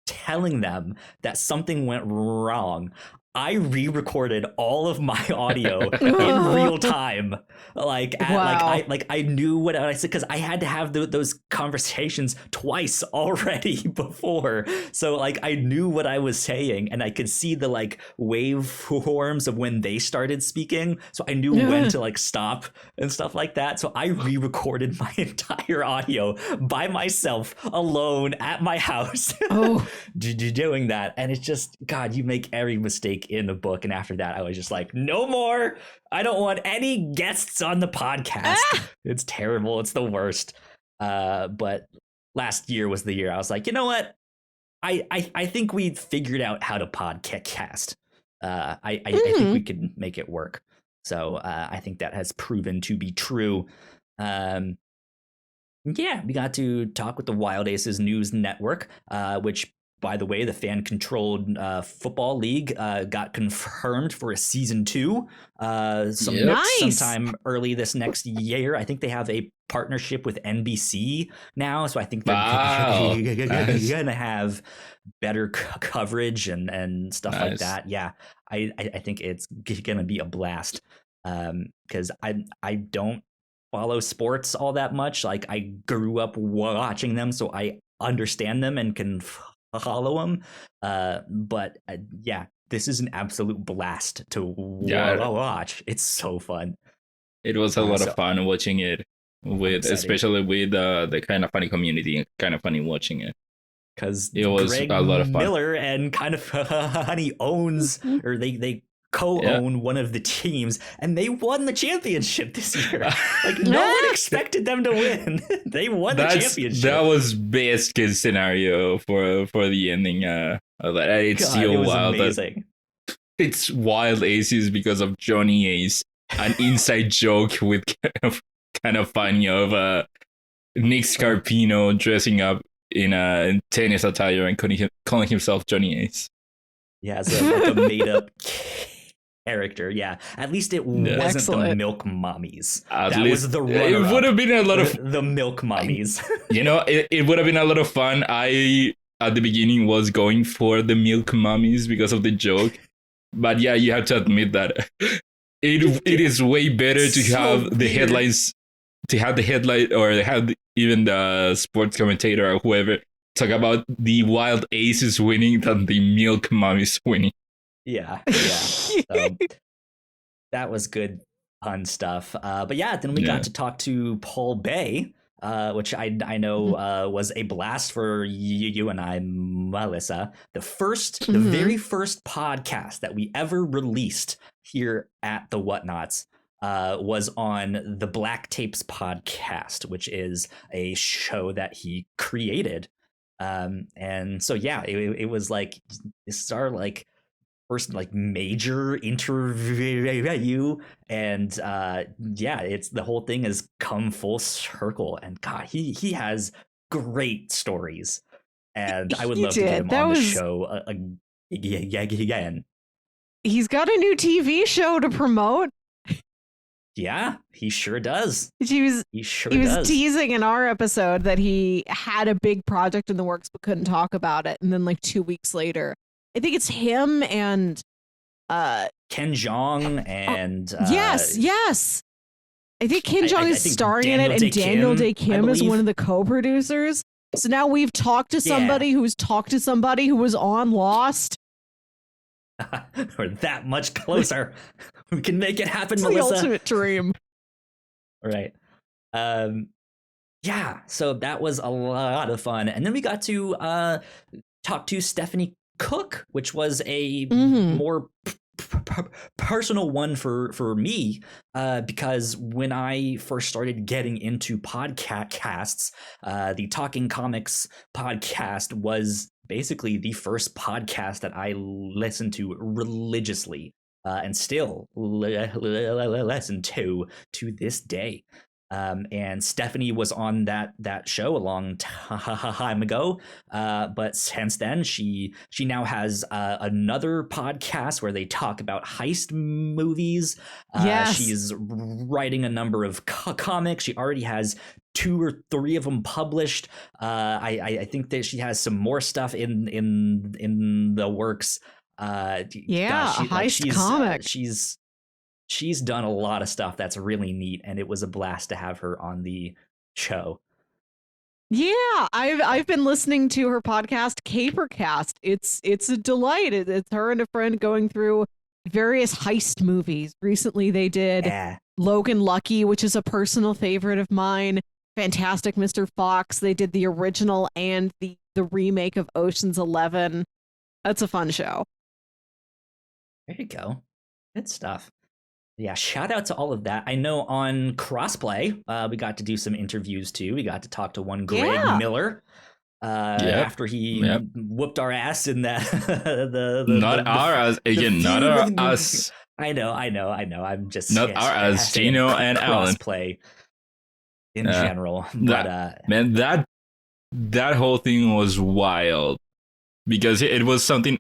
Speaker 1: telling them that something went wrong, I re-recorded all of my audio in real time. I knew what I said because I had to have those conversations twice already before. So I knew what I was saying and I could see the waveforms of when they started speaking. So I knew when to stop and stuff like that. So I re-recorded my entire audio by myself alone at my house. Doing that. And it's just, God, you make every mistake in a book. And after that, I was just like, no more. I don't want any guests on the podcast. It's terrible. It's the worst. But last year was the year I was like, you know what? I think we figured out how to podcast. I think we can make it work. So I think that has proven to be true. Yeah, we got to talk with the Wild Aces News Network, which, by the way, the fan-controlled football league got confirmed for a season 2 sometime early this next year. I think they have a partnership with NBC now, so I think they're gonna have better coverage and stuff like that. Yeah, I think it's gonna be a blast because I don't follow sports all that much. Like, I grew up watching them, so I understand them and can follow them. But yeah, this is an absolute blast to watch. It's so fun.
Speaker 3: It was a lot of fun watching it, especially with the kind of funny community. Kind of funny watching it because it was
Speaker 1: Greg
Speaker 3: a lot of fun.
Speaker 1: Miller and Kind of Funny owns, or they co-own one of the teams, and they won the championship this year. Like, no one expected them to win. They won the championship.
Speaker 3: That was best case scenario for the ending of that. It's still wild.
Speaker 1: Amazing.
Speaker 3: It's Wild Aces because of Johnny Ace, an inside joke with kind of funny of Nick Scarpino dressing up in a tennis attire and calling himself Johnny Ace.
Speaker 1: Yeah, it's like a made-up character. Yeah, at least it wasn't the Milk Mommies. That was the runner-up.
Speaker 3: It would have been a lot of
Speaker 1: the Milk Mommies.
Speaker 3: It would have been a lot of fun. I at the beginning was going for the Milk Mommies because of the joke, but yeah, you have to admit that it is way better to have the headlines, or have even the sports commentator or whoever talk about the Wild Aces winning than the Milk Mommies winning.
Speaker 1: Yeah. That was good, fun stuff. But yeah, then we got to talk to Paul Bay, which I know was a blast for you and I, Melissa. The very first podcast that we ever released here at the Whatnauts was on the Black Tapes podcast, which is a show that he created. And so yeah, it was like, this is our like first like major interview, and it's the whole thing has come full circle, and God, he has great stories, and I would love to get him on the show again.
Speaker 2: He's got a new TV show to promote.
Speaker 1: Yeah, he sure does.
Speaker 2: He was teasing in our episode that he had a big project in the works but couldn't talk about it, and then like 2 weeks later, I think it's him and
Speaker 1: Ken Jeong and
Speaker 2: yes. I think Ken Jeong is starring in it, and Daniel Day Kim is one of the co-producers. So now we've talked to somebody who's talked to somebody who was on Lost.
Speaker 1: We're that much closer. We can make it happen,
Speaker 2: it's
Speaker 1: Melissa.
Speaker 2: The ultimate dream.
Speaker 1: All right. Yeah, so that was a lot of fun. And then we got to talk to Stephanie Cook, which was a more personal one for me, because when I first started getting into podcasts, the Talking Comics podcast was basically the first podcast that I listened to religiously, and still listen to this day. And Stephanie was on that show a long time ago, but since then she now has another podcast where they talk about heist movies. She's writing a number of comics. She already has 2 or 3 of them published. I think that she has some more stuff in the works.
Speaker 2: Heist comic.
Speaker 1: She's done a lot of stuff that's really neat, and it was a blast to have her on the show.
Speaker 2: Yeah, I've been listening to her podcast, Capercast. It's a delight. It's her and a friend going through various heist movies. Recently, they did Logan Lucky, which is a personal favorite of mine. Fantastic Mr. Fox. They did the original and the remake of Ocean's 11. That's a fun show.
Speaker 1: There you go. Good stuff. Yeah, shout out to all of that. I know on Crossplay, we got to do some interviews too. We got to talk to one Greg Miller after he whooped our ass in that.
Speaker 3: Not our ass again. Not our us.
Speaker 1: I know. I'm just
Speaker 3: not our ass. Gino and Alan.
Speaker 1: Crossplay in general, but
Speaker 3: man, that whole thing was wild because it was something.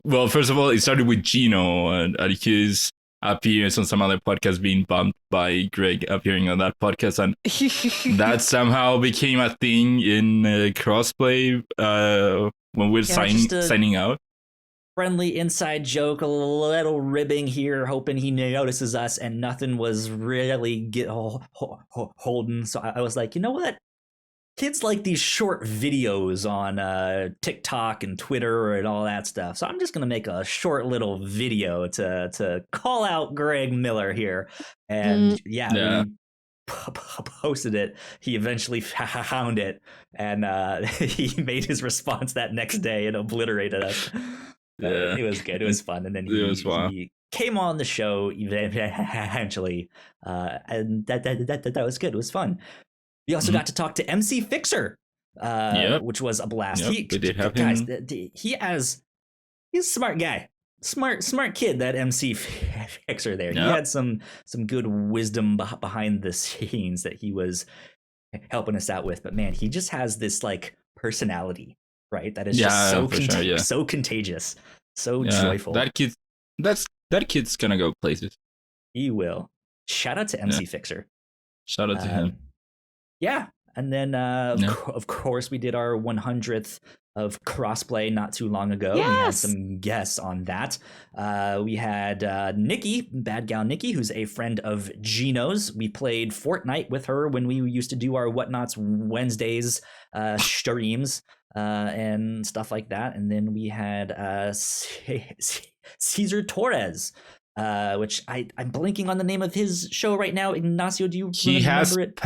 Speaker 3: Well, first of all, it started with Gino and his appearance on some other podcast being bumped by Greg appearing on that podcast, and that somehow became a thing in Crossplay when we're signing out.
Speaker 1: Friendly inside joke, a little ribbing here, hoping he notices us, and nothing was really holding. So I was like, you know what? Kids like these short videos on TikTok and Twitter and all that stuff. So I'm just going to make a short little video to call out Greg Miller here. And we posted it. He eventually found it, and he made his response that next day and obliterated us. It was good. It was fun. And then he came on the show eventually, and that was good. It was fun. We also got to talk to MC Fixer, which was a blast.
Speaker 3: We did have him.
Speaker 1: He's a smart guy, smart kid. That MC Fixer there. He had some good wisdom behind the scenes that he was helping us out with. But man, he just has this like personality, right? That is just so contagious, so joyful.
Speaker 3: That kid's gonna go places.
Speaker 1: He will. Shout out to MC Fixer.
Speaker 3: Shout out to him.
Speaker 1: Yeah, and then of course we did our 100th of Crossplay not too long ago.
Speaker 2: Yes.
Speaker 1: We had some guests on that. We had Nikki, Bad Gal Nikki, who's a friend of Gino's. We played Fortnite with her when we used to do our Whatnauts Wednesdays streams and stuff like that. And then we had Cesar Torres. Which I'm blanking on the name of his show right now. Ignacio, do you remember it?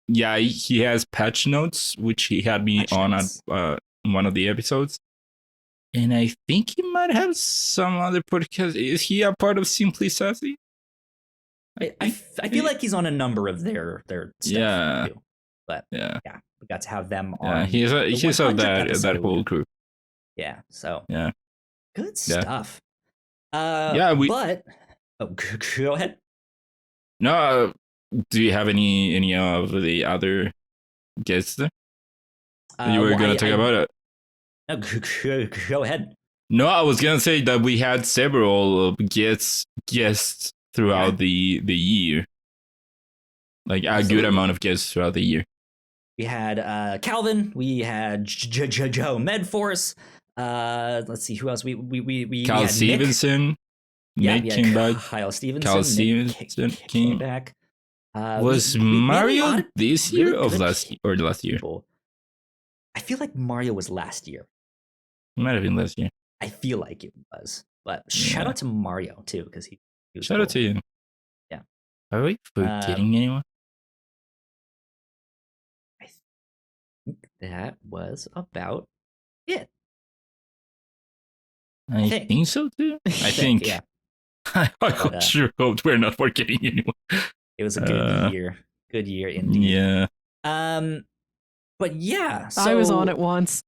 Speaker 3: He has Patch Notes, which he had me on one of the episodes. And I think he might have some other podcast. Is he a part of Simply Sassy?
Speaker 1: I feel like he's on a number of their stuff too. But we got to have them on.
Speaker 3: He's of that whole group.
Speaker 1: Yeah, so good stuff.
Speaker 3: But
Speaker 1: go ahead.
Speaker 3: No, do you have any of the other guests there? You were going to talk about it.
Speaker 1: No, go ahead.
Speaker 3: No, I was going to say that we had several guests throughout the year. Like a good amount of guests throughout the year.
Speaker 1: We had Calvin. We had Jojo Medforce. Let's see who else. We
Speaker 3: Kyle
Speaker 1: had
Speaker 3: Stevenson. Nick came back.
Speaker 1: Kyle Stevenson.
Speaker 3: Kyle Stevenson
Speaker 1: came back.
Speaker 3: Was Mario this year or last year?
Speaker 1: I feel like Mario was last year.
Speaker 3: It might have been last year.
Speaker 1: I feel like it was. But shout out to Mario too, because he was
Speaker 3: shout out to you.
Speaker 1: Yeah.
Speaker 3: Are we forgetting anyone?
Speaker 1: I think that was about it.
Speaker 3: I think so too. I think.
Speaker 1: Yeah.
Speaker 3: I sure hope we're not forgetting anyone.
Speaker 1: It was a good year. Good year indeed.
Speaker 3: Yeah.
Speaker 1: But yeah, so
Speaker 2: I was on it once.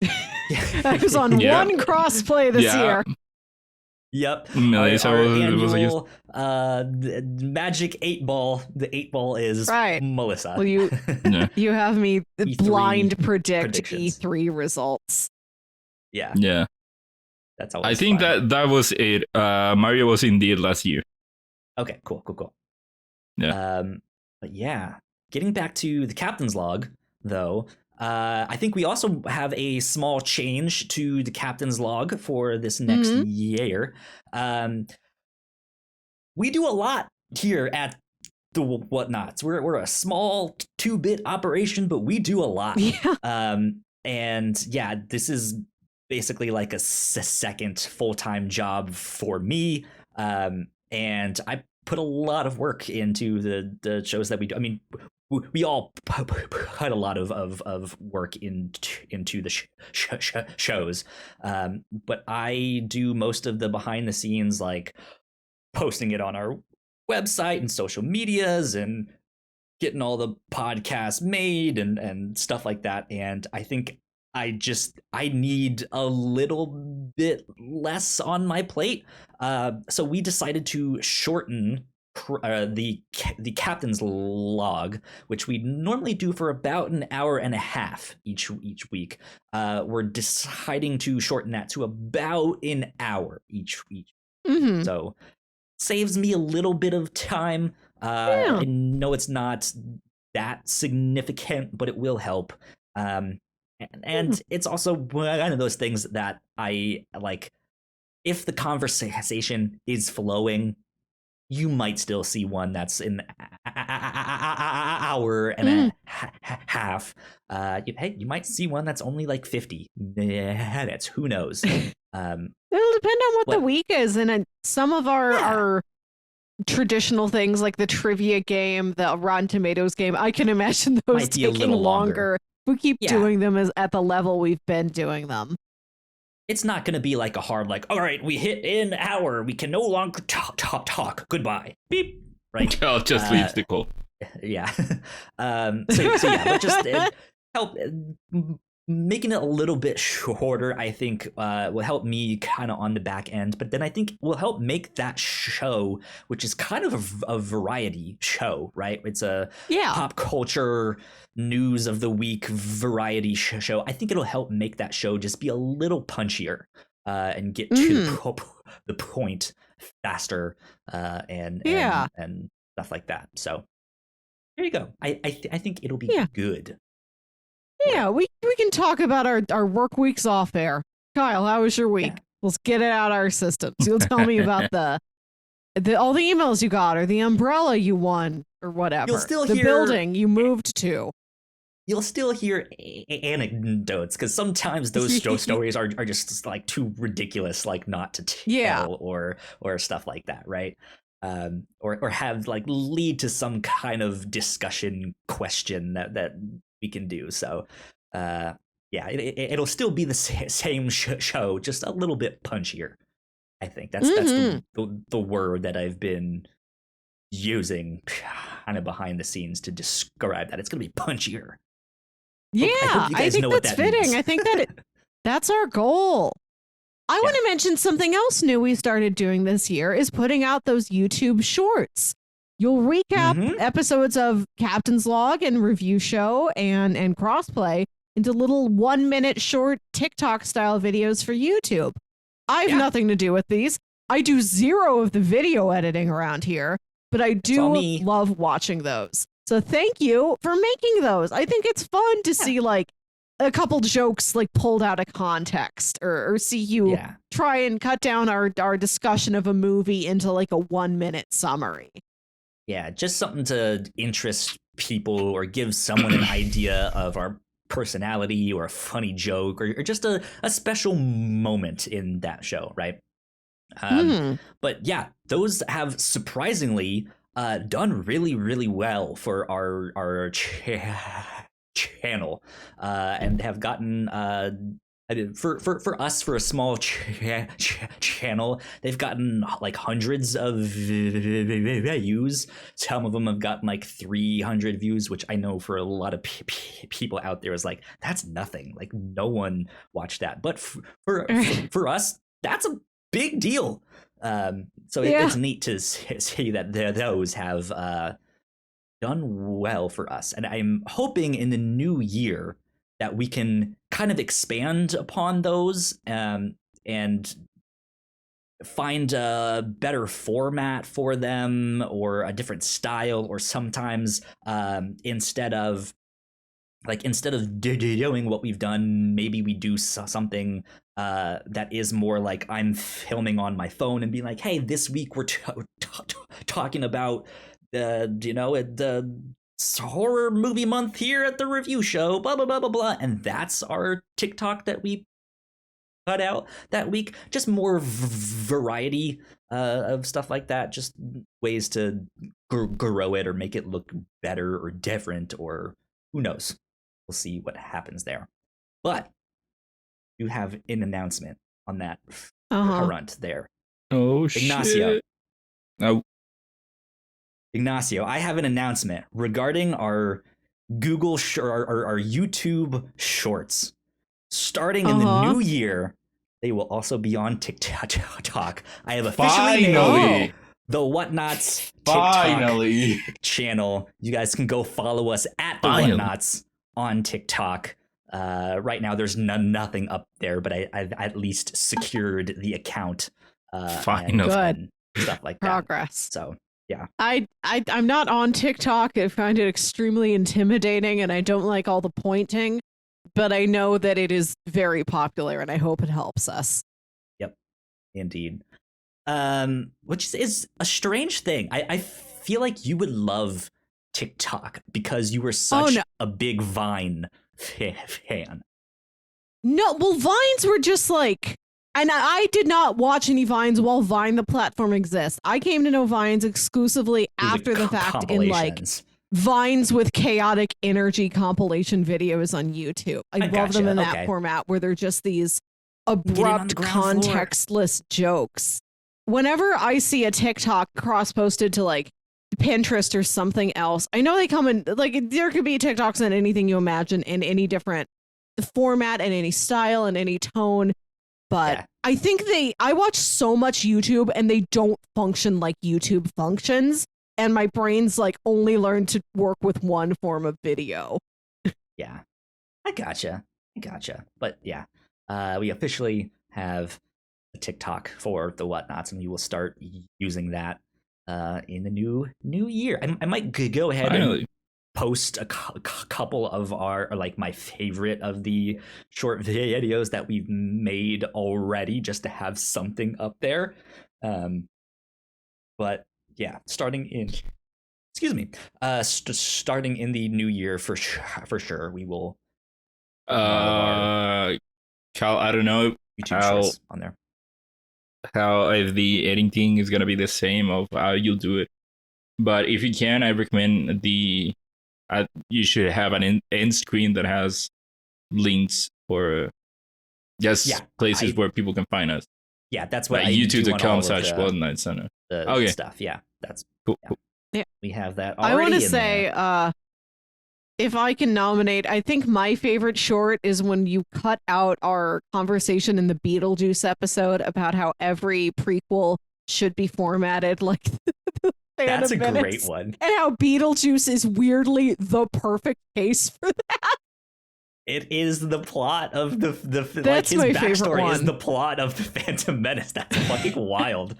Speaker 2: I was on one crossplay this year.
Speaker 1: Yep.
Speaker 3: Our
Speaker 1: annual Magic 8 Ball. The 8 Ball is Melissa.
Speaker 2: Well, you have me blind predict E3 results.
Speaker 1: Yeah.
Speaker 3: Yeah.
Speaker 1: That's always
Speaker 3: I think
Speaker 1: fun.
Speaker 3: that was it. Mario was indeed last year.
Speaker 1: Okay, cool.
Speaker 3: Yeah.
Speaker 1: But yeah, getting back to the captain's log, though, I think we also have a small change to the captain's log for this next year. We do a lot here at the Whatnauts. We're a small 2-bit operation, but we do a lot.
Speaker 2: Yeah.
Speaker 1: And yeah, this is basically like a second full-time job for me. And I put a lot of work into the shows that we do. I mean, we all put a lot of work into the shows, but I do most of the behind the scenes, like posting it on our website and social medias and getting all the podcasts made and stuff like that. And I think I need a little bit less on my plate. So we decided to shorten the captain's log, which we normally do for about an hour and a half each week. We're deciding to shorten that to about an hour each week.
Speaker 2: Mm-hmm.
Speaker 1: So saves me a little bit of time. I know it's not that significant, but it will help. And it's also one of those things that I like. If the conversation is flowing, you might still see one that's an hour and a half. Hey, you might see one that's only like 50 minutes. Who knows?
Speaker 2: It'll depend on what the week is, and some of our traditional things like the trivia game, the Rotten Tomatoes game, I can imagine those
Speaker 1: might be a
Speaker 2: taking
Speaker 1: little longer.
Speaker 2: We keep doing them at the level we've been doing them.
Speaker 1: It's not going to be like a hard, like, all right, we hit an hour. We can no longer talk. Goodbye. Beep. Right.
Speaker 3: I'll just leave the call.
Speaker 1: Yeah. So yeah, but just help making it a little bit shorter, I think, will help me kind of on the back end. But then I think will help make that show, which is kind of a variety show, right? It's a pop culture news of the week variety show. I think it'll help make that show just be a little punchier and get to the point faster and stuff like that. So there you go. I think it'll be good.
Speaker 2: Yeah, we can talk about our work weeks off air. Kyle, how was your week? Yeah. Let's get it out of our systems. You'll tell me about the all the emails you got, or the umbrella you won, or whatever.
Speaker 1: You'll still
Speaker 2: the
Speaker 1: hear
Speaker 2: building you moved to.
Speaker 1: You'll still hear anecdotes, because sometimes those stories are just like too ridiculous, like not to tell, or stuff like that, right? Or have like lead to some kind of discussion question that we can do. So it'll still be the same show, just a little bit punchier. I think that's the word that I've been using kind of behind the scenes to describe that. It's going to be punchier.
Speaker 2: Yeah, I think that's fitting. Means. I think that's our goal. I want to mention something else new we started doing this year is putting out those YouTube shorts. You'll recap episodes of Captain's Log and Review Show and Crossplay into little 1-minute short TikTok style videos for YouTube. I have nothing to do with these. I do zero of the video editing around here, but I do love watching those. So thank you for making those. I think it's fun to see like a couple jokes like pulled out of context, or see you try and cut down our discussion of a movie into like a 1-minute summary.
Speaker 1: Yeah, just something to interest people or give someone an idea of our personality or a funny joke or just a special moment in that show, right? But yeah, those have surprisingly done really, really well for our channel, and have gotten for us, for a small channel, they've gotten like hundreds of views. Some of them have gotten like 300 views, which I know for a lot of people out there is like, that's nothing. Like no one watched that. But for us, that's a big deal. So it's neat to see that those have done well for us. And I'm hoping in the new year that we can kind of expand upon those and find a better format for them, or a different style, or sometimes instead of doing what we've done, maybe we do something that is more like I'm filming on my phone and being like, hey, this week we're talking about the horror movie month here at the review show, blah blah blah blah blah, and that's our TikTok that we cut out that week. Just more variety of stuff like that. Just ways to grow it or make it look better or different, or who knows. We'll see what happens there. But you have an announcement on that front there.
Speaker 3: Oh,
Speaker 1: Ignacio.
Speaker 3: shit. Oh.
Speaker 1: Ignacio, I have an announcement regarding our Google our YouTube Shorts. Starting in the new year, they will also be on TikTok. I have officially made the Whatnauts TikTok channel. You guys can go follow us at the Whatnauts on TikTok. Right now, there's nothing up there, but I've at least secured the account. And stuff like that.
Speaker 2: Progress.
Speaker 1: So yeah,
Speaker 2: I'm not on TikTok. I find it extremely intimidating, and I don't like all the pointing. But I know that it is very popular, and I hope it helps us.
Speaker 1: Yep, indeed. Which is a strange thing. I feel like you would love TikTok because you were such a big Vine fan.
Speaker 2: No, well, Vines were just like, and I did not watch any Vines while Vine, the platform, exists. I came to know Vines exclusively after the fact in like Vines with chaotic energy compilation videos on YouTube. I love them in that format where they're just these abrupt, contextless jokes. Whenever I see a TikTok cross-posted to like Pinterest or something else, I know they come in, like, there could be TikToks in anything you imagine in any different format and any style and any tone. But I think I watch so much YouTube and they don't function like YouTube functions. And my brain's like only learned to work with one form of video.
Speaker 1: Yeah, I gotcha. But yeah, we officially have a TikTok for the Whatnauts, and we will start using that in the new year. I might go ahead and post a couple of our, like, my favorite of the short videos that we've made already, just to have something up there. But yeah, starting in the new year for sure, we will.
Speaker 3: Cal, I don't know
Speaker 1: how on there.
Speaker 3: How if the editing thing is gonna be the same of how you'll do it, but if you can, I recommend you should have an end screen that has links for places where people can find us.
Speaker 1: Yeah, that's what
Speaker 3: like youtube.com/Whatnauts Center.
Speaker 1: The stuff. Yeah, that's
Speaker 2: cool. Yeah.
Speaker 1: We have that already.
Speaker 2: I want to say, if I can nominate, I think my favorite short is when you cut out our conversation in the Beetlejuice episode about how every prequel should be formatted like the
Speaker 1: That's a great one.
Speaker 2: And how Beetlejuice is weirdly the perfect case for that.
Speaker 1: It is the plot of the
Speaker 2: That's
Speaker 1: like his
Speaker 2: my
Speaker 1: backstory is the plot of the Phantom Menace. That's fucking wild.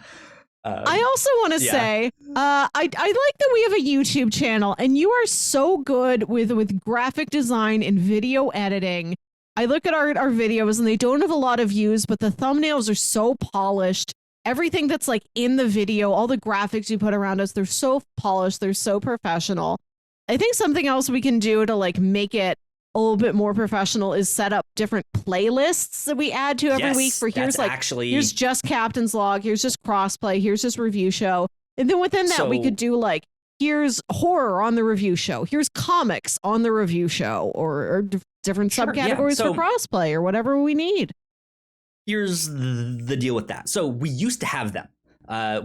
Speaker 2: I also want to say, I like that we have a YouTube channel, and you are so good with graphic design and video editing. I look at our videos, and they don't have a lot of views, but the thumbnails are so polished. Everything that's like in the video, all the graphics you put around us, they're so polished, they're so professional. I think something else we can do to like make it a little bit more professional is set up different playlists that we add to every week. For here's just Captain's Log, here's just Crossplay, here's just Review Show, and then within that we could do like, here's horror on the Review Show, here's comics on the Review Show, or different subcategories for Crossplay or whatever we need.
Speaker 1: Here's the deal with that. So we used to have them. Up,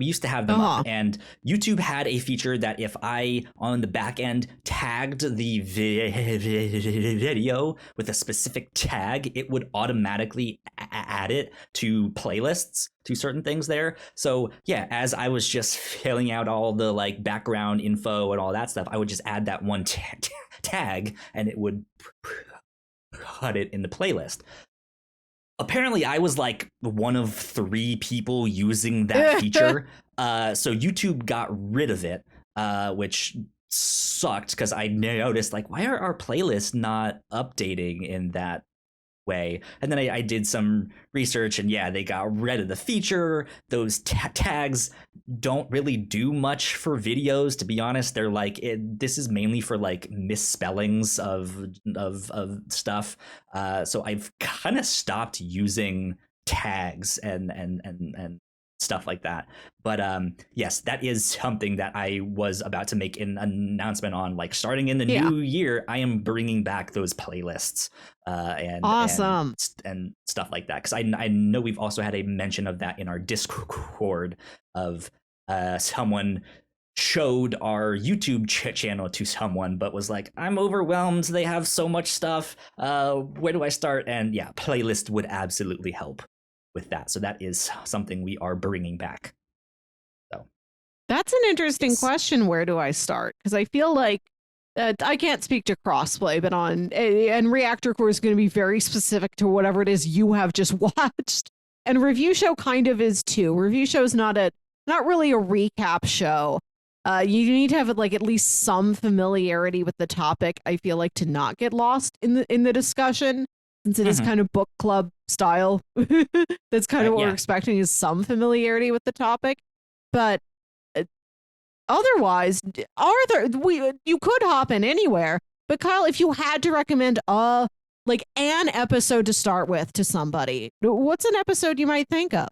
Speaker 1: and YouTube had a feature that if I, on the back end, tagged the video with a specific tag, it would automatically add it to playlists, to certain things there. So yeah, as I was just filling out all the like background info and all that stuff, I would just add that one tag and it would put it in the playlist. Apparently, I was like one of 3 people using that feature. So YouTube got rid of it, which sucked because I noticed, like, why are our playlists not updating in that way? And then I did some research, and yeah, they got rid of the feature. Those tags don't really do much for videos, to be honest. They're like, this is mainly for like misspellings of stuff. So I've kind of stopped using tags and stuff like that. But yes, that is something that I was about to make an announcement on. Like starting in the new year, I am bringing back those playlists and
Speaker 2: awesome
Speaker 1: and stuff like that, because I know we've also had a mention of that in our Discord of someone showed our YouTube channel to someone but was like, I'm overwhelmed, they have so much stuff, where do I start? And yeah, playlist would absolutely help with that. So that is something we are bringing back. So
Speaker 2: that's an interesting question. Where do I start? Because I feel like I can't speak to Crossplay, but and Reactor Corps is going to be very specific to whatever it is you have just watched. And Review Show kind of is too. Review Show is not really a recap show. You need to have like at least some familiarity with the topic, I feel like, to not get lost in the discussion, since it is kind of book club style. That's kind of what we're expecting, is some familiarity with the topic. But otherwise, you could hop in anywhere. But Kyle, if you had to recommend like an episode to start with to somebody, what's an episode you might think of?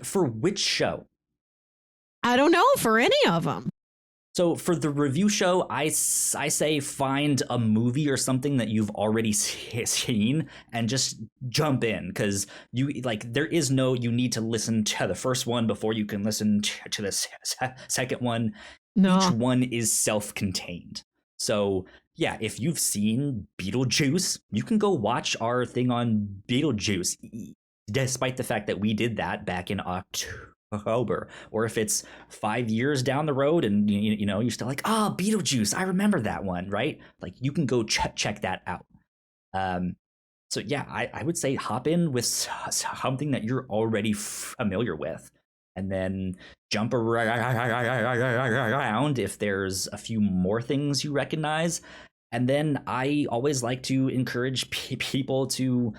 Speaker 1: For which show?
Speaker 2: I don't know, for any of them.
Speaker 1: So for the Review Show, I say find a movie or something that you've already seen and just jump in, because there is no, you need to listen to the first one before you can listen to the second one. No. Each one is self-contained. So yeah, if you've seen Beetlejuice, you can go watch our thing on Beetlejuice, despite the fact that we did that back in October. Or if it's 5 years down the road and you're still like, Beetlejuice, I remember that one, right? Like you can go check that out. So yeah, I would say hop in with something that you're already familiar with, and then jump around if there's a few more things you recognize. And then I always like to encourage people to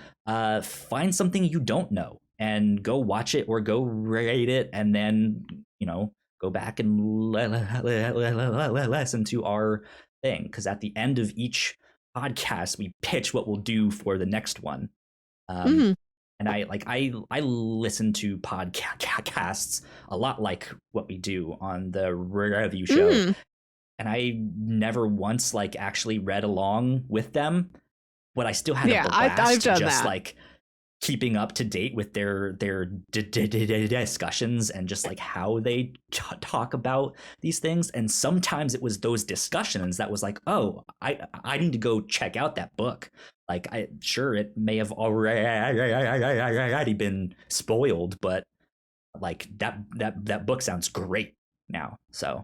Speaker 1: find something you don't know and go watch it or go rate it, and then go back and listen to our thing, because at the end of each podcast we pitch what we'll do for the next one. And I listen to podcasts a lot like what we do on the Review Show, and I never once actually read along with them, but I still had a blast.
Speaker 2: I've done
Speaker 1: just
Speaker 2: that.
Speaker 1: Keeping up to date with their discussions and just how they talk about these things. And sometimes it was those discussions that was like, oh, I need to go check out that book. Sure, it may have already been spoiled, but that book sounds great now. So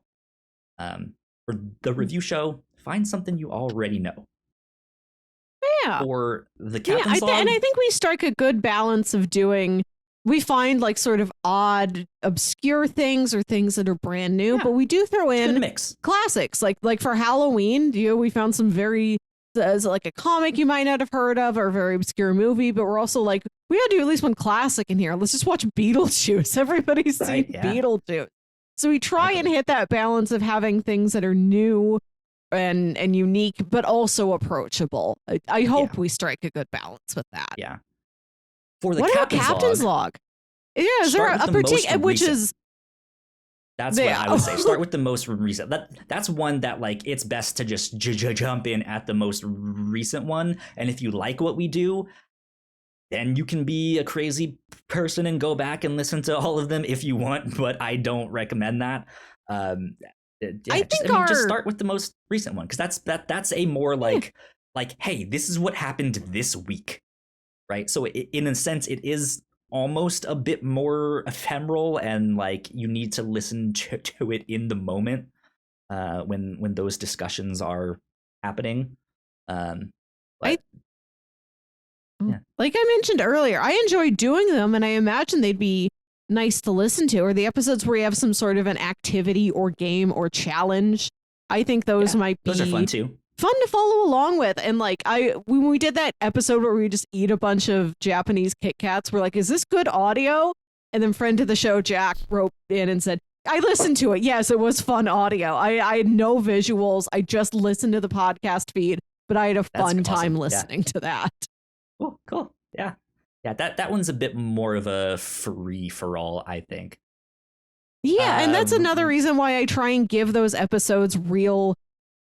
Speaker 1: for the Review Show, find something you already know.
Speaker 2: Yeah.
Speaker 1: Or the Captain's Log.
Speaker 2: And I think we strike a good balance of we find sort of odd, obscure things or things that are brand new, but we do throw in
Speaker 1: mix.
Speaker 2: Classics. Like for Halloween, we found some very, like a comic you might not have heard of or a very obscure movie, but we're also we gotta do at least one classic in here. Let's just watch Beetlejuice. Everybody's seen Beetlejuice. So we try and hit that balance of having things that are new and unique, but also approachable. I hope we strike a good balance with that.
Speaker 1: Yeah. For the
Speaker 2: what about Captain's Log? Yeah, is there a particular which is?
Speaker 1: That's what I would say. Start with the most recent. That's one that it's best to just jump in at the most recent one. And if you like what we do, then you can be a crazy person and go back and listen to all of them if you want. But I don't recommend that. Just start with the most recent one, because that's a more hey, this is what happened this week, right? So in a sense, it is almost a bit more ephemeral, and you need to listen to it in the moment when those discussions are happening.
Speaker 2: Like I mentioned earlier, I enjoy doing them, and I imagine they'd be nice to listen to, or the episodes where you have some sort of an activity or game or challenge. I think those might be
Speaker 1: those are fun too.
Speaker 2: Fun to follow along with. And when we did that episode where we just eat a bunch of Japanese Kit Kats, we're like, is this good audio? And then friend of the show, Jack, wrote in and said, I listened to it. Yes, it was fun audio. I had no visuals. I just listened to the podcast feed, but I had a fun time listening to that.
Speaker 1: Cool. Yeah. Yeah, that one's a bit more of a free for all, I think.
Speaker 2: Yeah, and that's another reason why I try and give those episodes real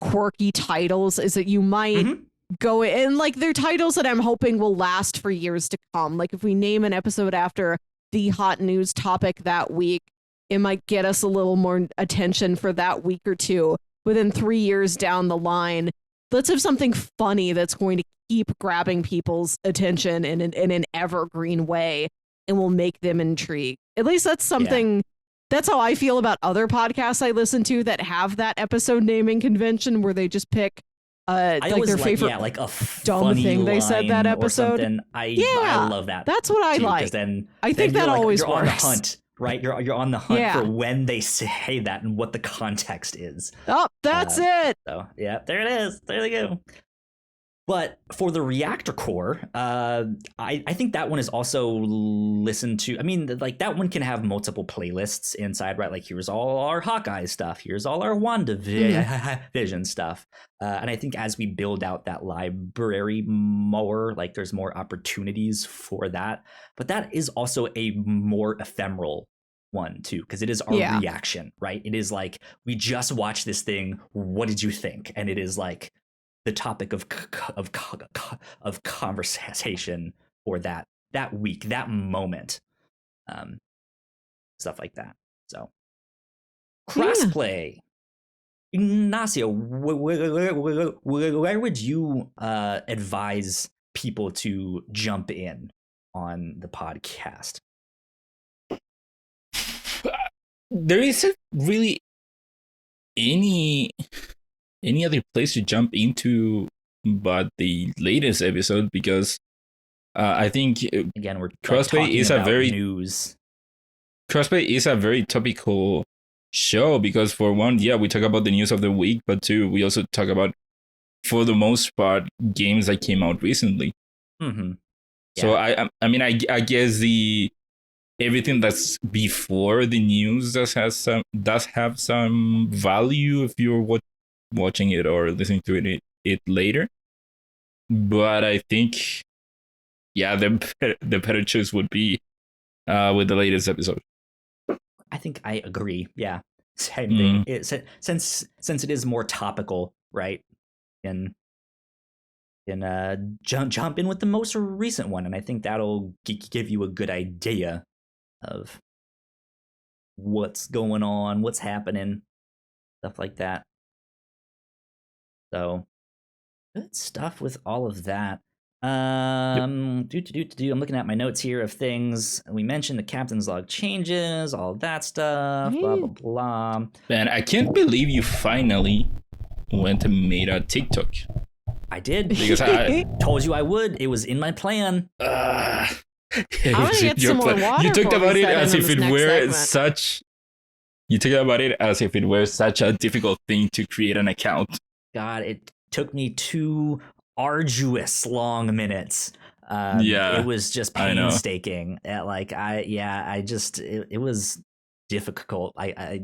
Speaker 2: quirky titles, is that you might go in, like, they're titles that I'm hoping will last for years to come. Like, if we name an episode after the hot news topic that week, it might get us a little more attention for that week or two. Within 3 years down the line, let's have something funny that's going to keep grabbing people's attention in an evergreen way and will make them intrigued. At least that's something... Yeah. That's how I feel about other podcasts I listen to that have that episode naming convention where they just pick like their favorite
Speaker 1: like a
Speaker 2: dumb thing they said that episode.
Speaker 1: I love that.
Speaker 2: That's what I like.
Speaker 1: Then
Speaker 2: I think that always
Speaker 1: you're
Speaker 2: works.
Speaker 1: On the hunt, right? You're on the hunt for when they say that and what the context is.
Speaker 2: Oh, that's it.
Speaker 1: So yeah, there it is. There they go. But for the Reactor Corps, I think that one is also listened to. I mean, like, that one can have multiple playlists inside, right? Like, here's all our Hawkeye stuff. Here's all our WandaVision stuff. And I think as we build out that library more, like, there's more opportunities for that. But that is also a more ephemeral one, too, because it is our reaction, right? It is like, we just watched this thing. What did you think? And it is like the topic of conversation for that week, that moment, stuff like that. So Crossplay. Ignacio, where would you advise people to jump in on the podcast?
Speaker 3: There isn't really any other place to jump into but the latest episode, because I think
Speaker 1: again we're
Speaker 3: Crossplay is a very
Speaker 1: news.
Speaker 3: Crossplay is a very topical show because, for one, we talk about the news of the week, but two, we also talk about, for the most part, games that came out recently.
Speaker 1: Mm-hmm. Yeah.
Speaker 3: So I mean I guess everything that's before the news does have some value if you're watching it or listening to it later. But I think the better choice would be with the latest episode.
Speaker 1: I think I agree. Yeah, same thing. Since it is more topical, right? And jump in with the most recent one, and I think that'll give you a good idea of what's going on, what's happening, stuff like that. So good stuff with all of that. I'm looking at my notes here of things. We mentioned the captain's log changes, all that stuff, blah blah blah.
Speaker 3: Man, I can't believe you finally went and made a TikTok.
Speaker 1: I did,
Speaker 3: because I
Speaker 1: told you I would. It was in my plan.
Speaker 2: I'm gonna get some more water.
Speaker 3: You talked about it as if it were
Speaker 2: such
Speaker 3: a difficult thing to create an account.
Speaker 1: God, it took me 2 arduous long minutes. It was just painstaking. It was difficult. I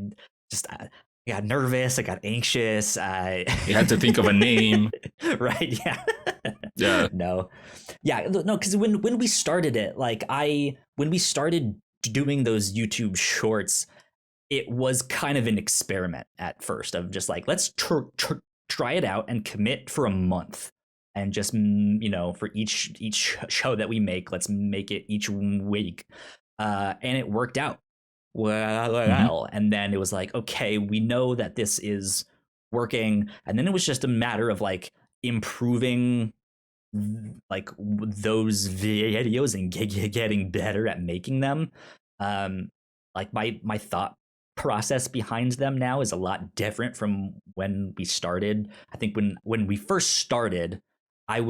Speaker 1: got nervous. I got anxious.
Speaker 3: You had to think of a name.
Speaker 1: Right. Yeah.
Speaker 3: Yeah.
Speaker 1: No. Because when we started it, when we started doing those YouTube shorts, it was kind of an experiment at first of just like, let's try it out and commit for a month. And just, for each show that we make, let's make it each week. And it worked out well. And then it was like, okay, we know that this is working. And then it was just a matter of like improving like those videos and getting better at making them. Like my thought process behind them now is a lot different from when we started. I think when we first started, I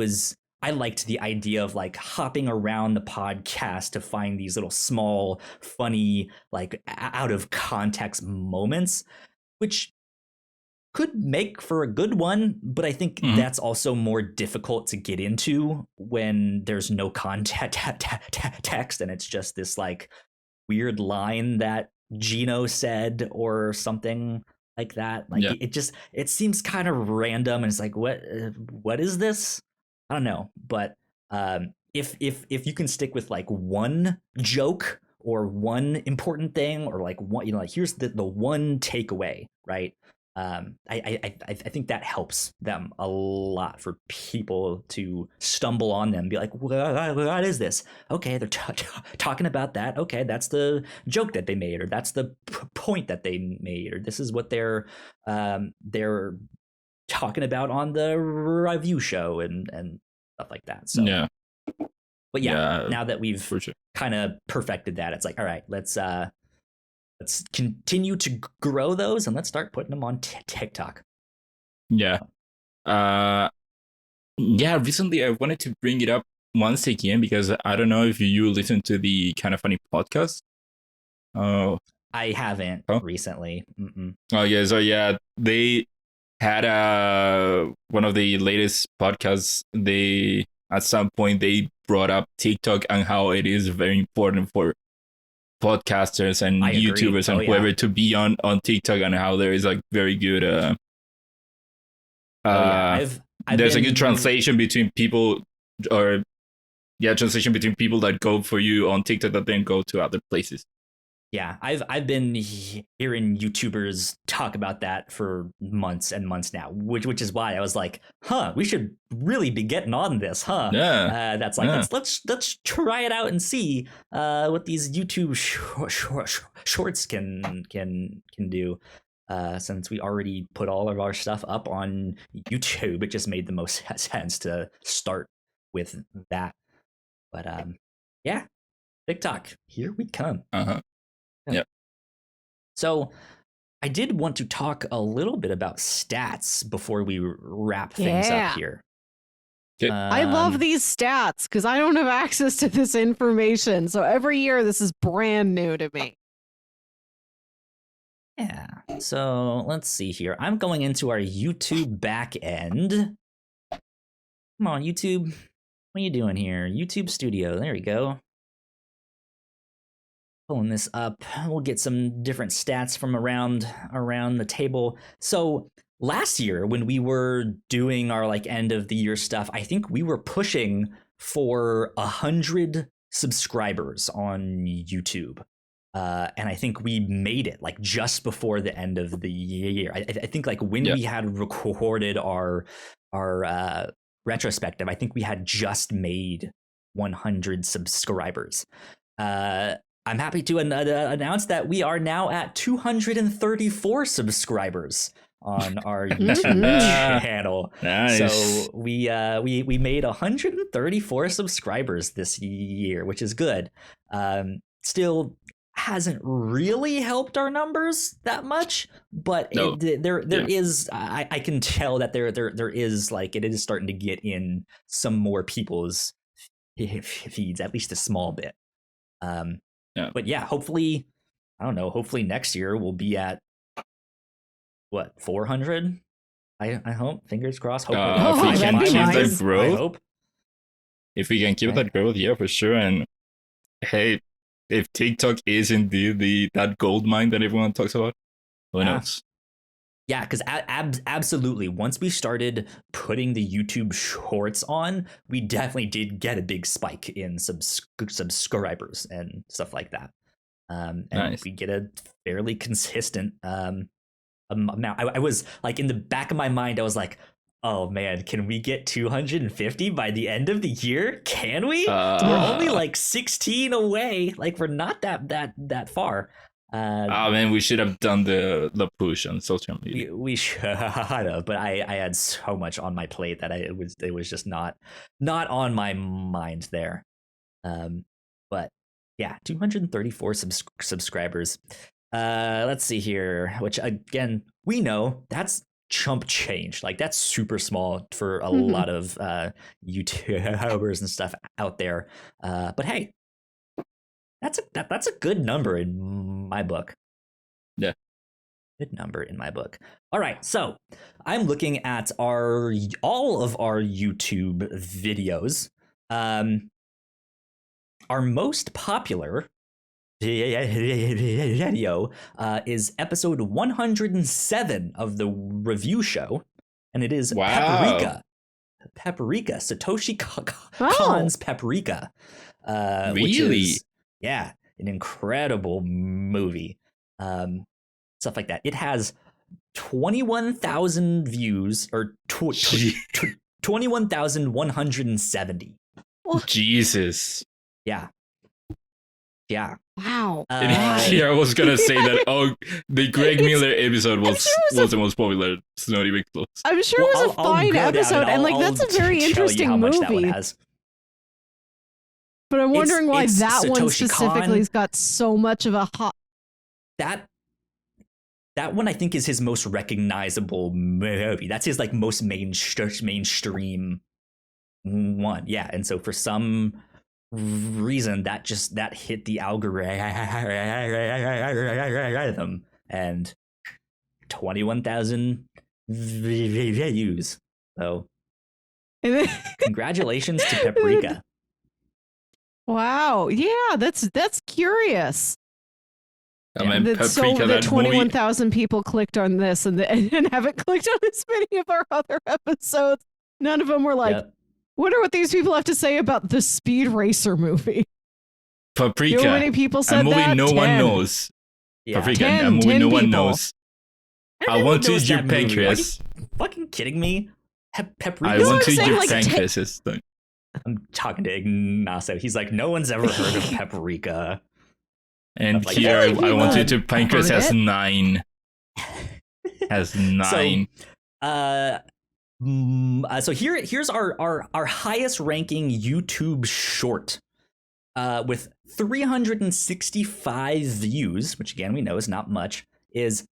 Speaker 1: liked the idea of like hopping around the podcast to find these little small, funny, like out of context moments, which could make for a good one. But I think that's also more difficult to get into when there's no text and it's just this like weird line that Gino said or something like that. Like it seems kind of random and it's like, what is this? I don't know, but if you can stick with like one joke or one important thing or like one, like here's the one takeaway, right? I think that helps them a lot for people to stumble on them, be like, what is this? Okay, they're talking about that. Okay, that's the joke that they made, or that's the point that they made, or this is what they're talking about on the review show and stuff like that. So
Speaker 3: Yeah.
Speaker 1: but yeah, now that we've
Speaker 3: for sure.
Speaker 1: kind of perfected that, it's like, all right, let's continue to grow those and let's start putting them on TikTok.
Speaker 3: Yeah. Recently I wanted to bring it up once again because I don't know if you listen to the Kind of Funny podcast.
Speaker 1: I haven't recently. Mm-mm.
Speaker 3: Oh yeah, so yeah, they had one of the latest podcasts. They at some point they brought up TikTok and how it is very important for podcasters and YouTubers and whoever to be on TikTok, and how there is like very good I've there's a good translation between people, or translation between people that go for you on TikTok that then go to other places.
Speaker 1: Yeah, I've been hearing YouTubers talk about that for months and months now, which is why I was like, we should really be getting on this,
Speaker 3: Yeah.
Speaker 1: That's like let's try it out and see what these YouTube shorts can do. Since we already put all of our stuff up on YouTube, it just made the most sense to start with that. But yeah, TikTok, here we come.
Speaker 3: Yeah.
Speaker 1: So I did want to talk a little bit about stats before we wrap things up here.
Speaker 2: I love these stats because I don't have access to this information. So every year this is brand new to me.
Speaker 1: Yeah. So let's see here. I'm going into our YouTube back end. Come on, YouTube. What are you doing here? YouTube Studio. There we go. Pulling this up, we'll get some different stats from around the table. So last year, when we were doing our like end of the year stuff, I think we were pushing for 100 subscribers on YouTube, and I think we made it like just before the end of the year. I think like when we had recorded our retrospective, I think we had just made 100 subscribers. I'm happy to announce that we are now at 234 subscribers on our YouTube channel.
Speaker 3: Nice.
Speaker 1: So we made 134 subscribers this year, which is good. Still hasn't really helped our numbers that much, but there is I can tell that there is like it is starting to get in some more people's feeds, at least a small bit. But yeah, hopefully, I don't know, hopefully next year we'll be at, what, 400? I hope, fingers crossed.
Speaker 3: If we can keep that growth,
Speaker 1: I hope.
Speaker 3: If we can keep that growth, yeah, for sure. And hey, if TikTok is indeed that gold mine that everyone talks about, who knows?
Speaker 1: Yeah, because absolutely. Once we started putting the YouTube shorts on, we definitely did get a big spike in subscribers and stuff like that. And
Speaker 3: nice.
Speaker 1: We get a fairly consistent amount. I was like, in the back of my mind, I was like, oh man, can we get 250 by the end of the year? Can we? We're only like 16 away. Like we're not that far.
Speaker 3: Man, we should have done the push on social media.
Speaker 1: We should have, but I had so much on my plate that it was just not on my mind there. But yeah, 234 subscribers. Let's see here, which again, we know that's chump change. Like that's super small for a lot of YouTubers and stuff out there. But hey, that's a good number in my book.
Speaker 3: Yeah.
Speaker 1: Good number in my book. All right, so I'm looking at all of our YouTube videos. Our most popular video is episode 107 of the review show, and it is Paprika. Paprika, Satoshi
Speaker 2: Oh.
Speaker 1: Kon's Paprika. Which
Speaker 3: Really?
Speaker 1: is, yeah, an incredible movie. Stuff like that. It has 21,000 views, or 21,170.
Speaker 3: Jesus.
Speaker 1: Yeah. Yeah.
Speaker 2: Wow.
Speaker 3: Here I was gonna say that the Greg Miller episode was the most popular. It's not even close.
Speaker 2: I'm sure it was a fine episode, and like that's a very interesting movie. But I'm wondering why that one
Speaker 1: Satoshi
Speaker 2: specifically has got so much of a hot.
Speaker 1: That one I think is his most recognizable movie. That's his like most mainstream one. Yeah, and so for some reason that hit the algorithm and 21,000 views. So congratulations to Paprika.
Speaker 2: Wow. Yeah, that's curious.
Speaker 3: I mean,
Speaker 2: so the 21,000 people clicked on this and haven't clicked on as many of our other episodes. None of them were like, wonder what these people have to say about the Speed Racer movie.
Speaker 3: Paprika.
Speaker 2: You know how many people said
Speaker 3: a movie
Speaker 2: that?
Speaker 3: no
Speaker 2: 10.
Speaker 3: one knows.
Speaker 1: Yeah.
Speaker 3: Paprika, a movie no one
Speaker 2: people.
Speaker 3: knows. I want to eat your pancreas.
Speaker 1: Are you fucking kidding me? Paprika.
Speaker 3: I want to eat your
Speaker 2: like,
Speaker 3: pancreas.
Speaker 1: I'm talking to Ignacio. He's like, no one's ever heard of Paprika.
Speaker 3: And
Speaker 1: like,
Speaker 3: here I want to eat your
Speaker 2: I've
Speaker 3: pancreas
Speaker 2: heard
Speaker 3: has
Speaker 2: it.
Speaker 3: 9. Has 9.
Speaker 1: So here's our highest ranking YouTube short with 365 views, which again we know is not much, is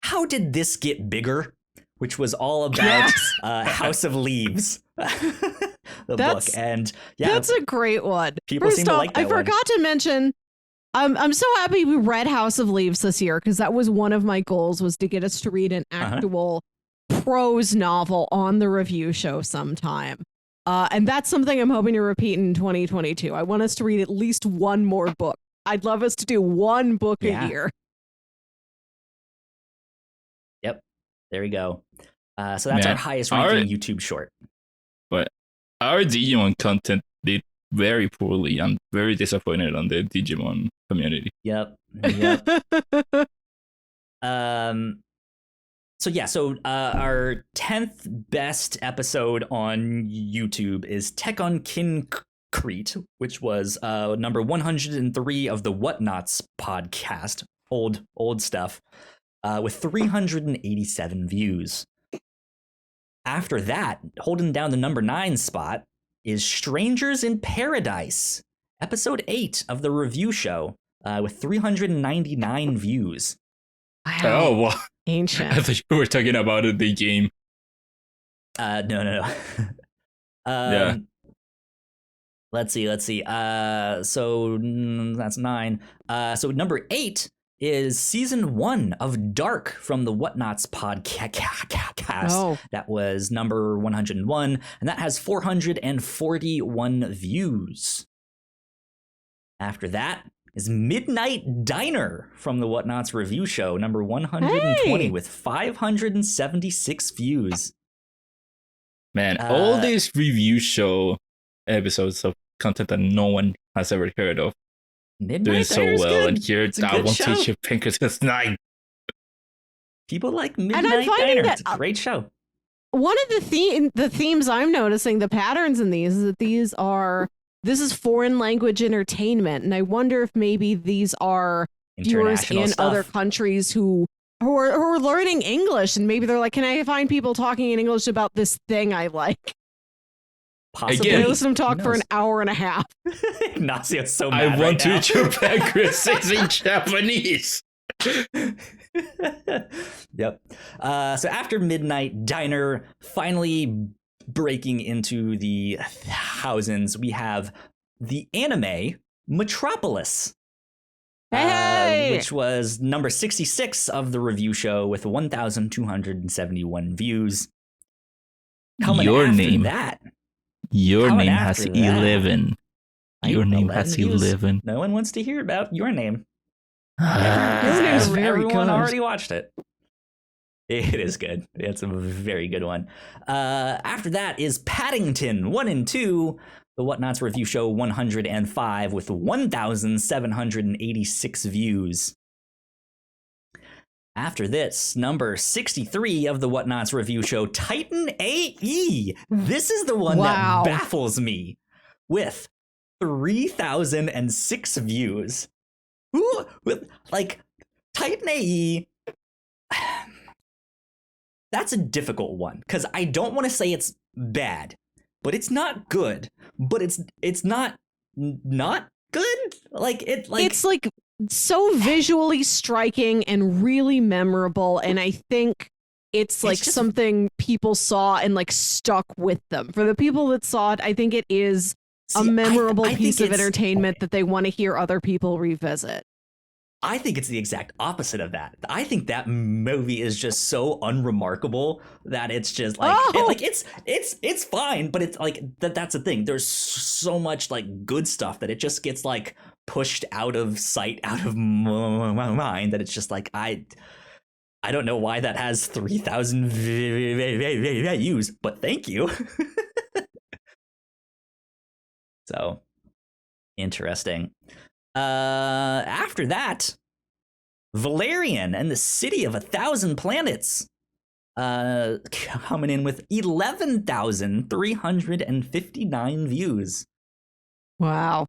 Speaker 1: How Did This Get Bigger? Which was all about House of Leaves, the book. And yeah,
Speaker 2: that's a great one.
Speaker 1: People
Speaker 2: First
Speaker 1: seem to
Speaker 2: off,
Speaker 1: like that
Speaker 2: I forgot to mention, I'm so happy we read House of Leaves this year because that was one of my goals, was to get us to read an actual prose novel on the review show sometime. And that's something I'm hoping to repeat in 2022. I want us to read at least one more book. I'd love us to do one book a year.
Speaker 1: Yep. There we go. So that's our highest ranking YouTube short.
Speaker 3: But our Digimon content did very poorly. I'm very disappointed on the Digimon community.
Speaker 1: Yep. So our 10th best episode on YouTube is Tech on Kincrete, which was number 103 of the Whatnauts podcast, old stuff, with 387 views. After that, holding down the number 9 spot is Strangers in Paradise, episode 8 of the review show, with 399 views.
Speaker 2: Wow.
Speaker 3: Oh, well.
Speaker 2: Ancient.
Speaker 3: I thought you were talking about the game.
Speaker 1: No.
Speaker 3: Yeah.
Speaker 1: Let's see. So that's 9. So number 8 is season 1 of Dark from the Whatnauts podcast.
Speaker 2: Oh.
Speaker 1: That was number 101, and that has 441 views. After that is Midnight Diner from the Whatnauts review show, number 120, with 576 views.
Speaker 3: Man, all these review show episodes of content that no one has ever heard of.
Speaker 1: Midnight
Speaker 3: doing so
Speaker 1: Diner's
Speaker 3: well,
Speaker 1: good.
Speaker 3: and here I want to eat your pancreas. That's 9.
Speaker 1: People like
Speaker 2: I'm
Speaker 1: Midnight
Speaker 2: finding
Speaker 1: Diner.
Speaker 2: that,
Speaker 1: It's a great show.
Speaker 2: One of the themes I'm noticing, the patterns in these, is that this is foreign language entertainment, and I wonder if maybe these are viewers in other countries who are learning English, and maybe they're like, can I find people talking in English about this thing I like?
Speaker 1: Possibly.
Speaker 3: Again,
Speaker 2: I listen to them talk for an hour and a half.
Speaker 1: Ignacio's so mad
Speaker 3: I want
Speaker 1: right
Speaker 3: to
Speaker 1: now.
Speaker 3: eat your pancreas in Japanese.
Speaker 1: Yep. So after Midnight Diner, finally breaking into the thousands, we have the anime Metropolis, which was number 66 of the review show with 1,271 views. Coming
Speaker 3: Your
Speaker 1: after
Speaker 3: name.
Speaker 1: that.
Speaker 3: Your
Speaker 1: Coming
Speaker 3: name
Speaker 1: after
Speaker 3: has
Speaker 1: that.
Speaker 3: 11. Your name
Speaker 1: 11
Speaker 3: has
Speaker 1: views.
Speaker 3: 11.
Speaker 1: No one wants to hear about your name.
Speaker 2: Your name's very
Speaker 1: Everyone
Speaker 2: good.
Speaker 1: already watched it. It is good. It's a very good one. After that is Paddington 1 and 2, the Whatnauts review show 105 with 1,786 views. After this, number 63 of the Whatnauts review show, Titan AE. This is the one that baffles me, with 3,006 views. Who, with, like, Titan AE, that's a difficult one, because I don't want to say it's bad, but it's not good, but it's not good. It's like
Speaker 2: so visually striking and really memorable, and I think it's like just something people saw and like stuck with them. For the people that saw it, I think it is a memorable piece of entertainment that they want to hear other people revisit.
Speaker 1: I think it's the exact opposite of that. I think that movie is just so unremarkable that it's just like, it's fine, but it's like that's the thing. There's so much like good stuff that it just gets like pushed out of sight, out of mind, that it's just like I don't know why that has 3,000 views, but thank you. So interesting. After that, Valerian and the City of 1,000 Planets coming in with 11,359 views.
Speaker 2: Wow.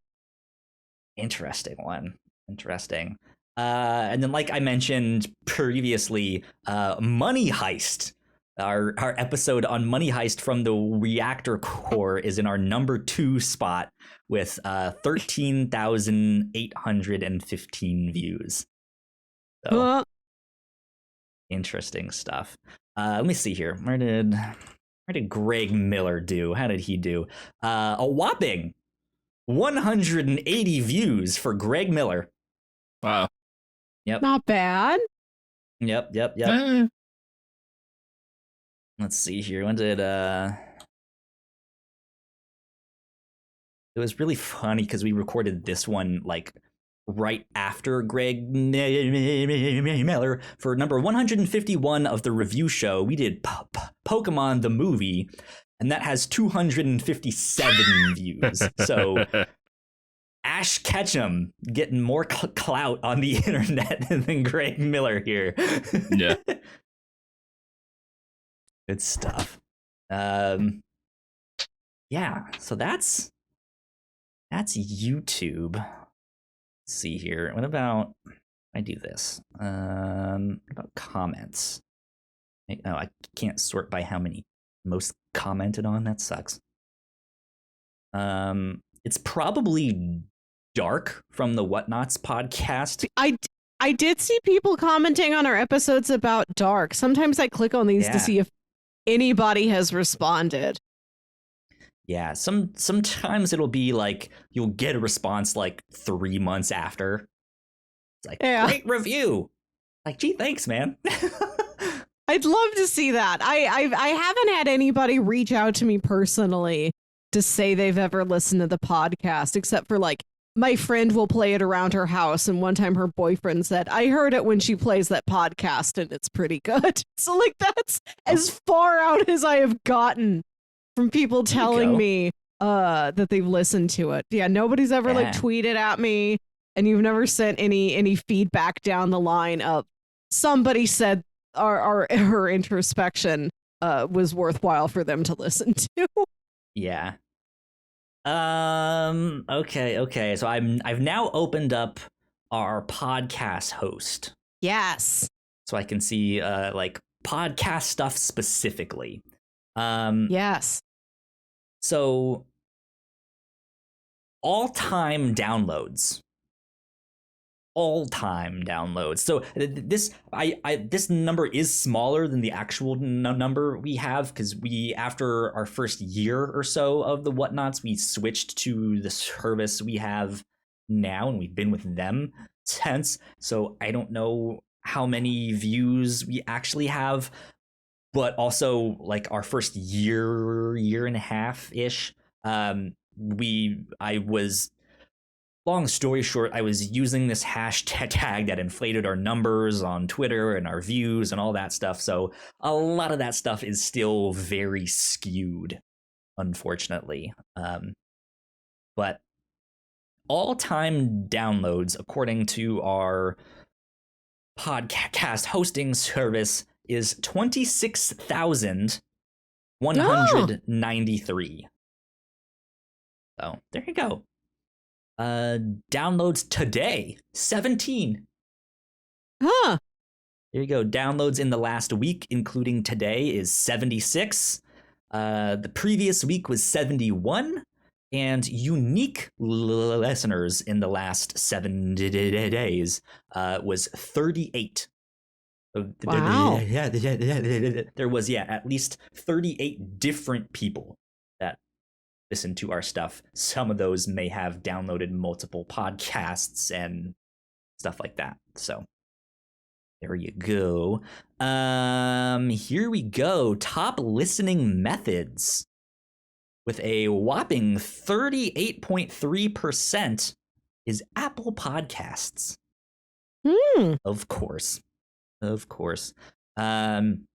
Speaker 1: Interesting one. Interesting. And then, like I mentioned previously, Money Heist. Our episode on Money Heist from the Reactor Corps is in our number 2 spot with 13,815 views. So, interesting stuff. Let me see here. Where did Greg Miller do? How did he do? A whopping 180 views for Greg Miller.
Speaker 3: Wow.
Speaker 1: Yep.
Speaker 2: Not bad.
Speaker 1: Yep. Let's see here. When did it was really funny because we recorded this one like right after Greg Miller for number 151 of the review show. We did Pokemon the movie, and that has 257 views. So Ash Ketchum getting more clout on the internet than Greg Miller here.
Speaker 3: Yeah.
Speaker 1: Good stuff. Yeah, so that's YouTube. Let's see here. What about I do this? What about comments? Oh, I can't sort by how many most commented on. That sucks. It's probably Dark from the Whatnauts podcast.
Speaker 2: I did see people commenting on our episodes about Dark. Sometimes I click on these to see if anybody has responded.
Speaker 1: Yeah, sometimes it'll be like you'll get a response like 3 months after. It's like, great review. Like, gee, thanks, man.
Speaker 2: I'd love to see that. I haven't had anybody reach out to me personally to say they've ever listened to the podcast, except for like my friend will play it around her house, and one time her boyfriend said, I heard it when she plays that podcast and it's pretty good. So like that's as far out as I have gotten from people telling me that they've listened to it. Yeah, nobody's ever like tweeted at me, and you've never sent any feedback down the line of somebody said her introspection was worthwhile for them to listen to.
Speaker 1: Yeah. Okay. So I've now opened up our podcast host.
Speaker 2: Yes.
Speaker 1: So I can see like podcast stuff specifically.
Speaker 2: Yes.
Speaker 1: So all-time downloads. So this this number is smaller than the actual number we have, because we, after our first year or so of the Whatnauts, we switched to the service we have now, and we've been with them since. So I don't know how many views we actually have, but also like our first year and a half ish, I was long story short, I was using this hashtag that inflated our numbers on Twitter and our views and all that stuff. So a lot of that stuff is still very skewed, unfortunately. But all-time downloads, according to our podcast hosting service, is 26,193. So there you go. Downloads today, 17.
Speaker 2: Huh.
Speaker 1: There you go. Downloads in the last week, including today, is 76. The previous week was 71. And unique listeners in the last 7 days was 38.
Speaker 2: Wow.
Speaker 1: There was, at least 38 different people that listened to our stuff. Some of those may have downloaded multiple podcasts and stuff like that. So there you go. Here we go. Top listening methods. With a whopping 38.3% is Apple Podcasts. Of course. Coming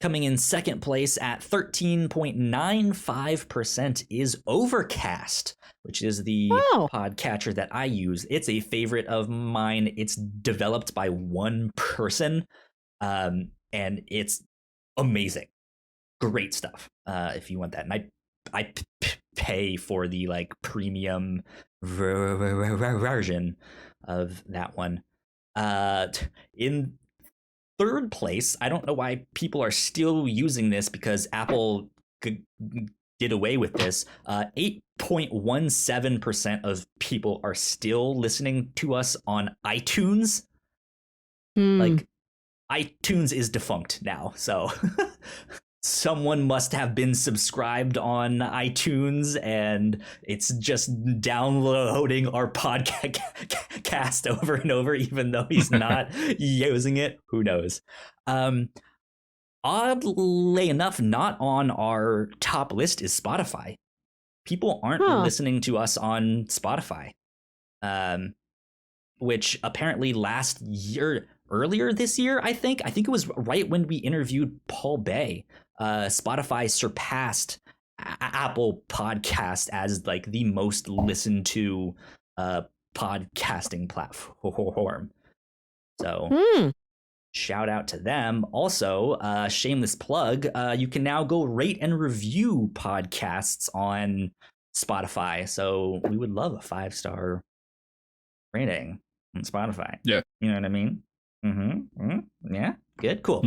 Speaker 1: in second place at 13.95% is Overcast, which is the podcatcher that I use. It's a favorite of mine. It's developed by one person, and it's amazing. Great stuff. If you want that, and I pay for the like premium version of that one. In third place, I don't know why people are still using this, because Apple did away with this. 8.17% of people are still listening to us on iTunes. Like, iTunes is defunct now, so someone must have been subscribed on iTunes and it's just downloading our podcast over and over, even though he's not using it. Who knows? Oddly enough, not on our top list is Spotify. People aren't listening to us on Spotify, which apparently earlier this year, I think it was right when we interviewed Paul Bay. Spotify surpassed Apple Podcast as like the most listened to podcasting platform. So shout out to them. Also, shameless plug, you can now go rate and review podcasts on Spotify. So we would love a 5-star rating on Spotify.
Speaker 3: Yeah.
Speaker 1: You know what I mean? Yeah. Good. Cool.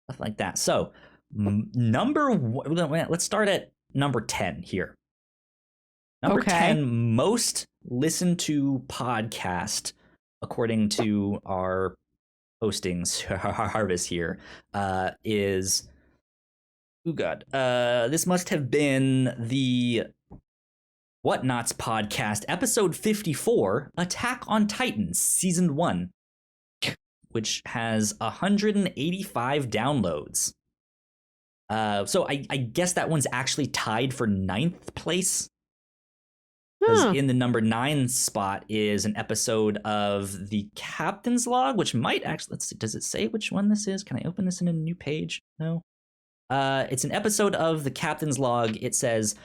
Speaker 1: Stuff like that. So let's start at number 10 here. Number 10 most listened to podcast, according to our hosting service here, is, this must have been the Whatnauts podcast, episode 54, Attack on Titan, season 1, which has 185 downloads. So I guess that one's actually tied for 9th place. Because in the number 9 spot is an episode of the Captain's Log, which might actually, let's see, does it say which one this is? Can I open this in a new page? No. It's an episode of the Captain's Log. It says,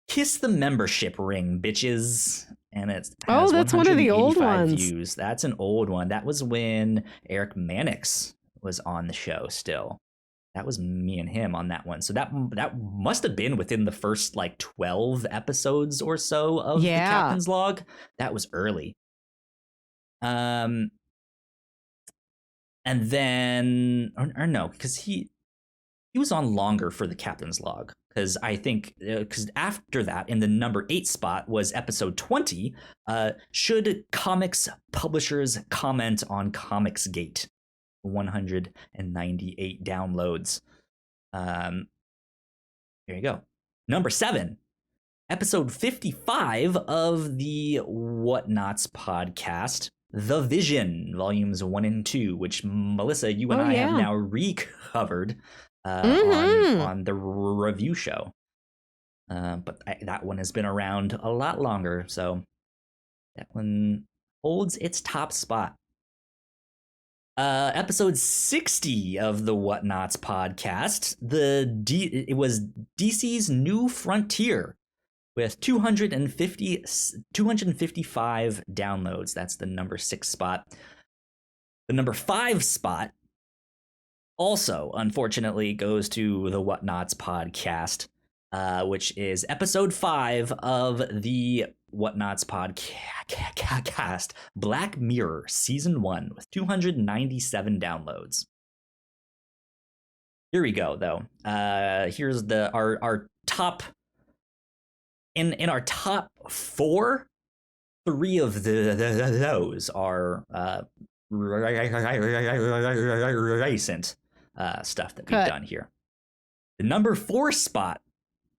Speaker 1: "Kiss the membership ring, bitches." And it's
Speaker 2: that's one of the old ones.
Speaker 1: Views. That's an old one. That was when Eric Mannix was on the show still. That was me and him on that one. So that must have been within the first like 12 episodes or so of the Captain's Log. That was early. And then or no, because he was on longer for the Captain's Log. Because I think, because after that, in the number 8 spot was episode 20, should comics publishers comment on Comicsgate? 198 downloads. There you go. Number 7, episode 55 of the Whatnauts podcast, The Vision, volumes 1 and 2, which Melissa, you and I have now recovered on the review show. but that one has been around a lot longer, so that one holds its top spot. Episode 60 of the Whatnauts podcast, it was DC's New Frontier with 255 downloads. That's the number 6 spot. The number 5 spot also, unfortunately, goes to the Whatnauts podcast, which is episode 5 of the Whatnauts podcast, Black Mirror season 1, with 297 downloads. Here we go, though. Here's our top. In our top 4, 3 of those are recent stuff that we've done here. The number 4 spot,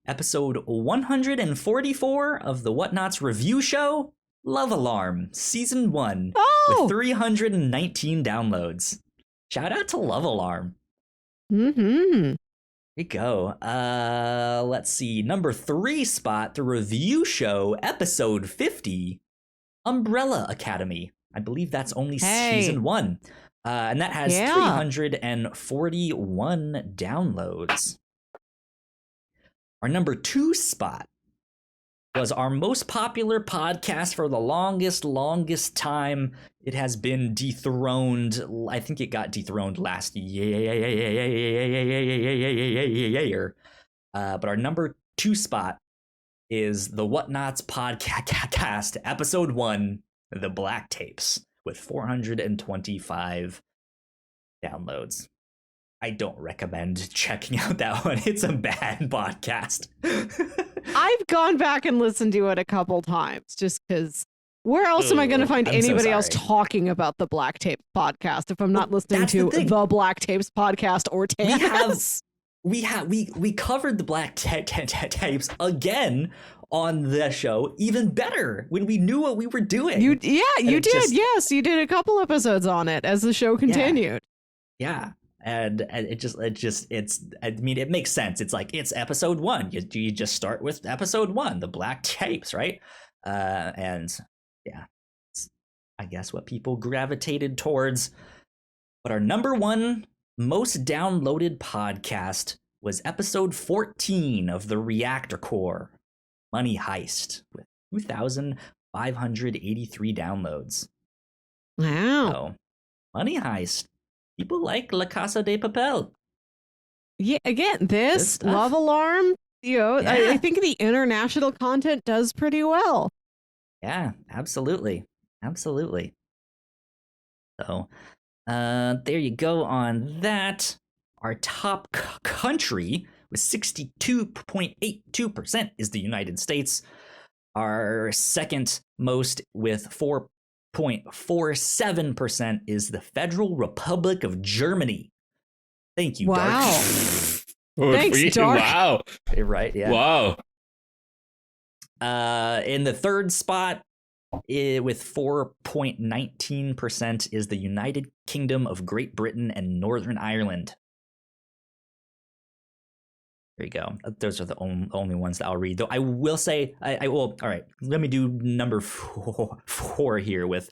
Speaker 1: episode 144 of the Whatnauts review show, Love Alarm, season 1, with 319 downloads. Shout out to Love Alarm.
Speaker 2: Mm-hmm.
Speaker 1: Here you go. Let's see. Number 3 spot, the review show, episode 50, Umbrella Academy. I believe that's only season 1. And that has 341 downloads. Our number 2 spot was our most popular podcast for the longest time. It has been dethroned. I think it got dethroned last year. But our number 2 spot is the Whatnauts podcast, episode 1, The Black Tapes, with 425 downloads. I don't recommend checking out that one. It's a bad podcast.
Speaker 2: I've gone back and listened to it a couple times just because where else am I going to find anybody else talking about the Black Tapes podcast if I'm not listening to the Black Tapes podcast or Tans?
Speaker 1: We covered the Black Tapes again on the show, even better, when we knew what we were doing.
Speaker 2: You did. Yes, you did a couple episodes on it as the show continued.
Speaker 1: Yeah. And it makes sense. It's like, it's episode 1. You just start with episode 1, the Black Tapes, right? And yeah, it's, I guess, what people gravitated towards. But our number 1 most downloaded podcast was episode 14 of the Reactor Corps, Money Heist, with 2,583 downloads.
Speaker 2: Wow.
Speaker 1: So, Money Heist. People like La Casa de Papel.
Speaker 2: Yeah, again, this Love Alarm, I think the international content does pretty well.
Speaker 1: Yeah, absolutely. So, there you go on that. Our top country with 62.82% is the United States. Our second most with 4.47% is the Federal Republic of Germany. Thank you, Dark.
Speaker 2: Wow. Thanks, Dark.
Speaker 3: Wow.
Speaker 1: Right, yeah.
Speaker 3: Wow.
Speaker 1: In the third spot, with 4.19%, is the United Kingdom of Great Britain and Northern Ireland. There you go. Those are the only ones that I'll read. Though I will say, all right, let me do number 4 here with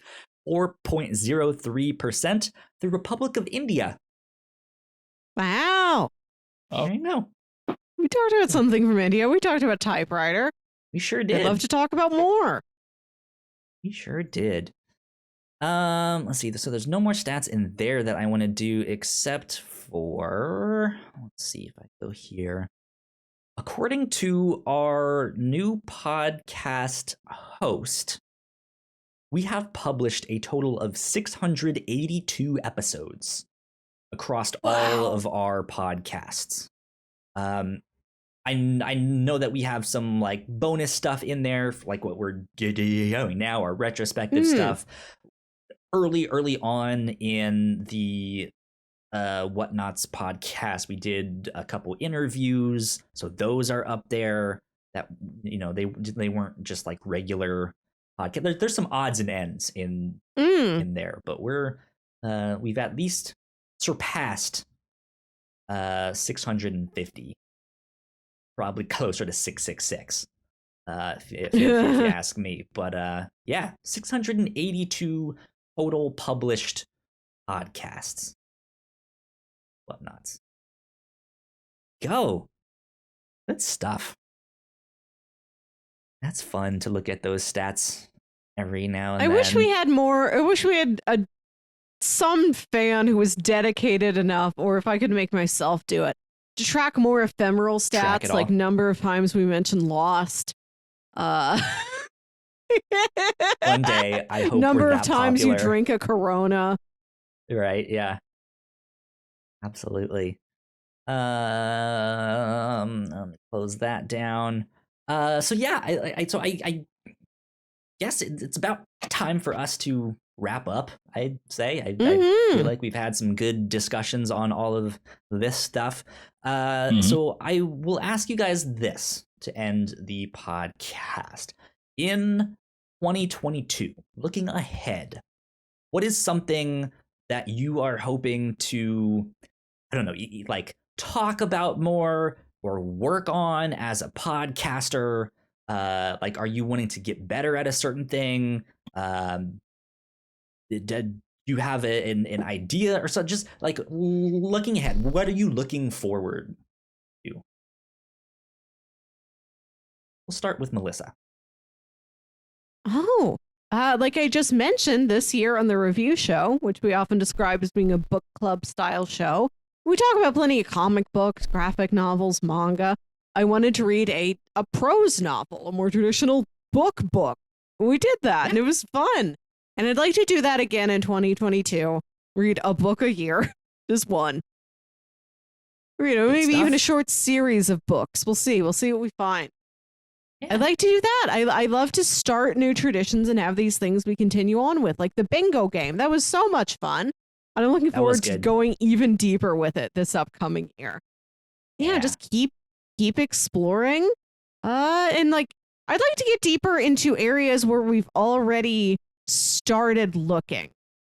Speaker 1: 4.03%, the Republic of India.
Speaker 2: Wow.
Speaker 1: There you go.
Speaker 2: We talked about something from India. We talked about typewriter.
Speaker 1: We sure did.
Speaker 2: I'd love to talk about more.
Speaker 1: We sure did. Let's see. So there's no more stats in there that I want to do except for, let's see if I go here. According to our new podcast host, we have published a total of 682 episodes across all of our podcasts. I know that we have some like bonus stuff in there, like what we're doing now, our retrospective stuff. Early on in the Whatnauts podcast, we did a couple interviews, so those are up there. That, you know, they weren't just like regular podcast. There's some odds and ends in there, but we've at least surpassed 650 probably closer to 666. If you ask me. But yeah, 682 total published podcasts. Whatnauts. Go. Good stuff. That's fun to look at those stats every now and then.
Speaker 2: I wish we had more. I wish we had some fan who was dedicated enough, or if I could make myself do it, to track more ephemeral stats, like number of times we mentioned Lost. One
Speaker 1: day, I hope
Speaker 2: number
Speaker 1: we're
Speaker 2: of
Speaker 1: that
Speaker 2: times
Speaker 1: popular.
Speaker 2: you drink a Corona.
Speaker 1: Right? Yeah. Absolutely. Let me close that down. So yeah, I guess it's about time for us to wrap up. I'd say I feel like we've had some good discussions on all of this stuff. So I will ask you guys this to end the podcast. In 2022, looking ahead, what is something that you are hoping to, I don't know, like talk about more or work on as a podcaster? Like, are you wanting to get better at a certain thing? Did you have an idea or so? Just like looking ahead, what are you looking forward to? We'll start with Melissa.
Speaker 2: Oh, like I just mentioned this year on the review show, which we often describe as being a book club style show, we talk about plenty of comic books, graphic novels, manga. I wanted to read a prose novel, a more traditional book. We did that, and it was fun. And I'd like to do that again in 2022. Read a book a year, just one. Or, maybe even a short series of books. We'll see. We'll see what we find. Yeah. I'd like to do that. I love to start new traditions and have these things we continue on with, like the bingo game. That was so much fun. And I'm looking forward to going even deeper with it this upcoming year. Yeah, just keep exploring. And like, I'd like to get deeper into areas where we've already started looking.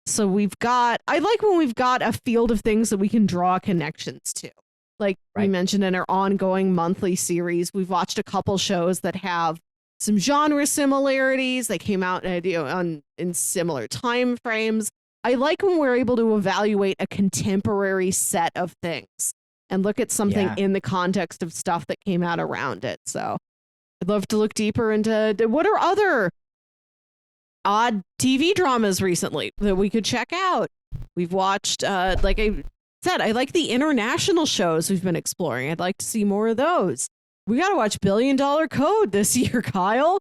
Speaker 2: So I like when we've got a field of things that we can draw connections to. Like we mentioned in our ongoing monthly series, we've watched a couple shows that have some genre similarities. They came out in similar time frames. I like when we're able to evaluate a contemporary set of things and look at something in the context of stuff that came out around it. So I'd love to look deeper into what are other odd TV dramas recently that we could check out. We've watched, like I said, I like the international shows we've been exploring. I'd like to see more of those. We got to watch $1 Billion Code this year, Kyle.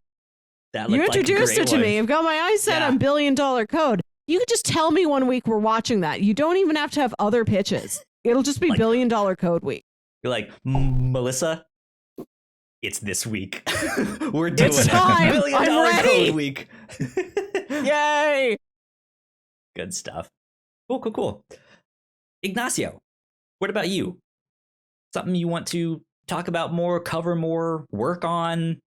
Speaker 2: You introduced it to me. I've got my eyes set on $1 Billion Code. You could just tell me one week we're watching that. You don't even have to have other pitches. It'll just be $1 Billion Code week.
Speaker 1: You're like, Melissa, it's this week. We're doing
Speaker 2: it's time.
Speaker 1: $1 Billion Code week.
Speaker 2: Yay!
Speaker 1: Good stuff. Cool. Ignacio, what about you? Something you want to talk about more, cover more, work on?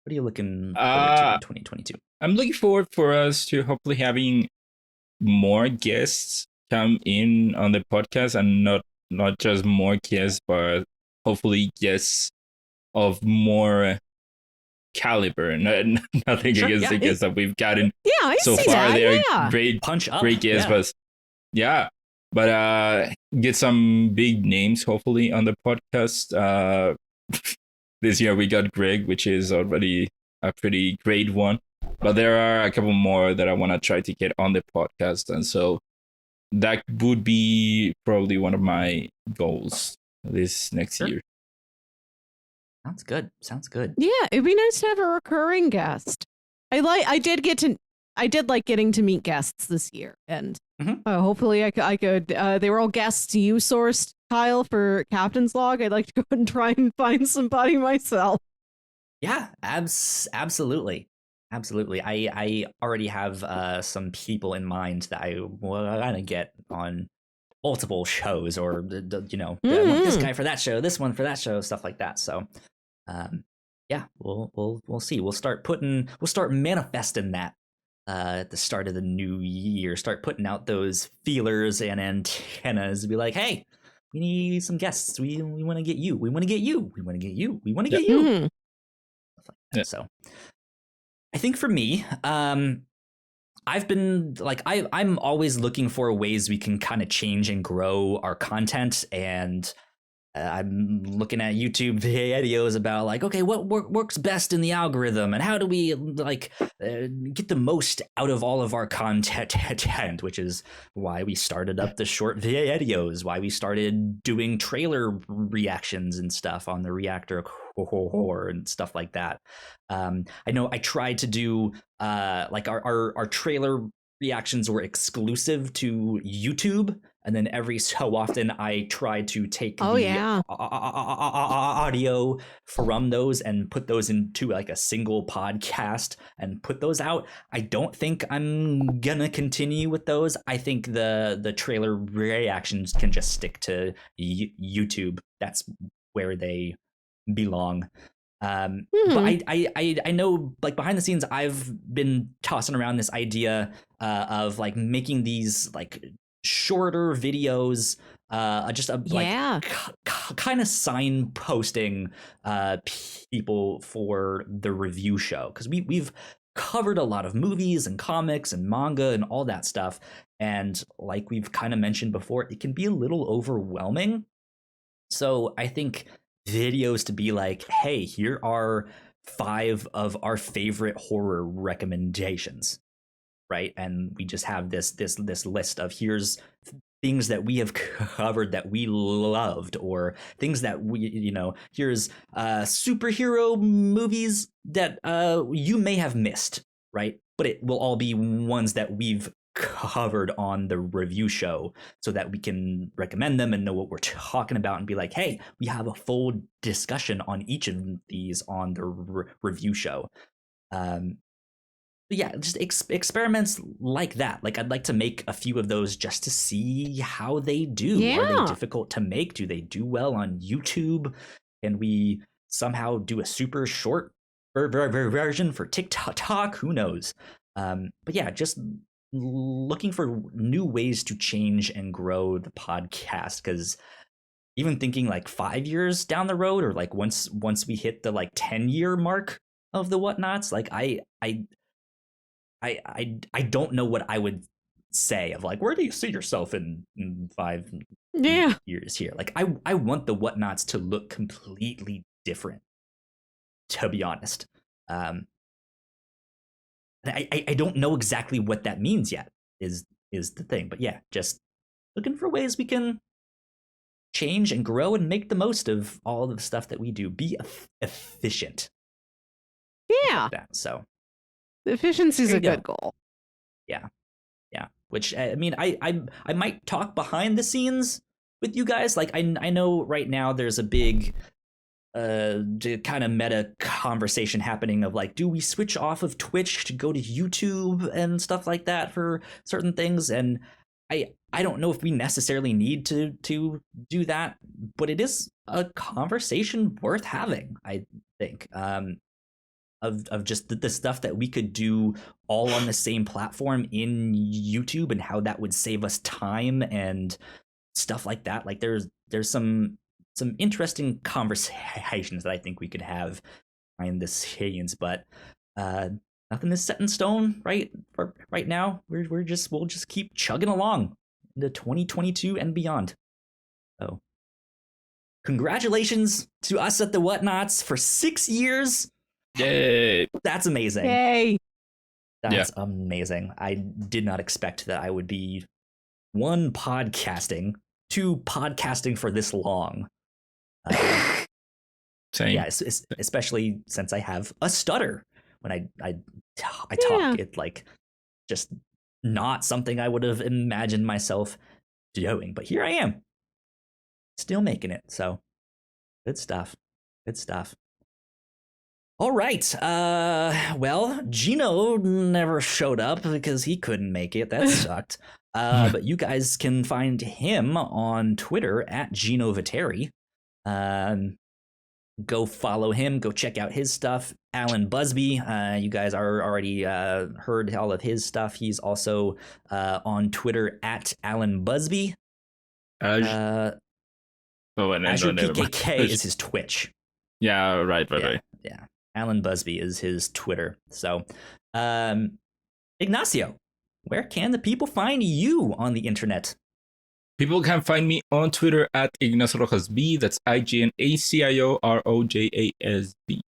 Speaker 1: What are you looking forward to in 2022?
Speaker 3: I'm looking forward for us to hopefully having more guests come in on the podcast, and not just more guests, but hopefully guests of more caliber. Nothing against the guests that we've gotten so far. They're great guests, but but get some big names hopefully on the podcast. This year we got Greg, which is already a pretty great one, but there are a couple more that I want to try to get on the podcast, and so that would be probably one of my goals this next year.
Speaker 1: Sounds good.
Speaker 2: Yeah, it'd be nice to have a recurring guest. I did like getting to meet guests this year, and hopefully I could. They were all guests you sourced, Kyle, for Captain's Log. I'd like to go and try and find somebody myself.
Speaker 1: Yeah, absolutely. I already have some people in mind that I want to get on multiple shows, or I want this guy for that show, this one for that show, stuff like that. So, yeah, we'll see. We'll start manifesting that at the start of the new year. Start putting out those feelers and antennas to be like, hey, we need some guests. We want to get you. We want to get you. We want to get you. We want to get you.
Speaker 2: Mhm.
Speaker 1: So I think for me, I've been like I'm always looking for ways we can kind of change and grow our content, and I'm looking at YouTube videos about like, okay, what works best in the algorithm, and how do we like get the most out of all of our content, which is why we started up the short videos, why we started doing trailer reactions and stuff on the Reactor Corps and stuff like that. I know I tried to do like our trailer reactions were exclusive to YouTube, and then every so often I try to take the audio from those and put those into like a single podcast and put those out. I don't think I'm gonna continue with those. I think the trailer reactions can just stick to YouTube. That's where they belong. But I know, like, behind the scenes, I've been tossing around this idea of like making these like shorter videos, just like kind of signposting people for the review show, because we've covered a lot of movies and comics and manga and all that stuff, and like we've kind of mentioned before, it can be a little overwhelming. So I think videos to be like, hey, here are 5 of our favorite horror recommendations, right? And we just have this list of here's things that we have covered that we loved, or things that we, here's superhero movies that you may have missed, right? But it will all be ones that we've covered on the review show, so that we can recommend them and know what we're talking about and be like, hey, we have a full discussion on each of these on the review show. But yeah, just experiments like that. Like, I'd like to make a few of those just to see how they do. Are they difficult to make? Do they do well on YouTube? Can we somehow do a super short version for TikTok? Who knows? But yeah, just looking for new ways to change and grow the podcast, because even thinking like 5 years down the road, or like once we hit the like 10-year mark of the Whatnauts, like I don't know what I would say of like, where do you see yourself in 5 years here? Like I want the Whatnauts to look completely different, to be honest. I don't know exactly what that means yet, is the thing. But yeah, just looking for ways we can change and grow and make the most of all of the stuff that we do. Be efficient.
Speaker 2: Yeah.
Speaker 1: Like that. So
Speaker 2: efficiency is a good goal.
Speaker 1: Yeah. Which I mean, I might talk behind the scenes with you guys. Like I know right now there's a big kind of meta conversation happening of like, do we switch off of Twitch to go to YouTube and stuff like that for certain things? And I don't know if we necessarily need to do that, but it is a conversation worth having, I think, of just the stuff that we could do all on the same platform in YouTube, and how that would save us time and stuff like that. Like there's some interesting conversations that I think we could have behind the scenes, but nothing is set in stone right now. We'll just keep chugging along into 2022 and beyond. So congratulations to us at the Whatnauts for 6 years.
Speaker 3: Yay!
Speaker 1: That's amazing.
Speaker 2: Yay!
Speaker 1: That's amazing. I did not expect that I would be 1, podcasting, 2, podcasting for this long.
Speaker 3: Same.
Speaker 1: Yeah, especially since I have a stutter when I talk. It like just not something I would have imagined myself doing, but here I am, still making it. So good stuff. All right. Well, Gino never showed up because he couldn't make it. That sucked. But you guys can find him on Twitter at Gino Viteri. Go follow him. Go check out his stuff. Alan Busby. You guys are already heard all of his stuff. He's also on Twitter at Alan Busby.
Speaker 3: Oh, and
Speaker 1: Azure
Speaker 3: never mind.
Speaker 1: PKK is his Twitch.
Speaker 3: Yeah, right.
Speaker 1: Yeah. Alan Busby is his Twitter. So, Ignacio, where can the people find you on the internet?
Speaker 3: People can find me on Twitter at Ignacio Rojas B. That's IGNACIOROJASB.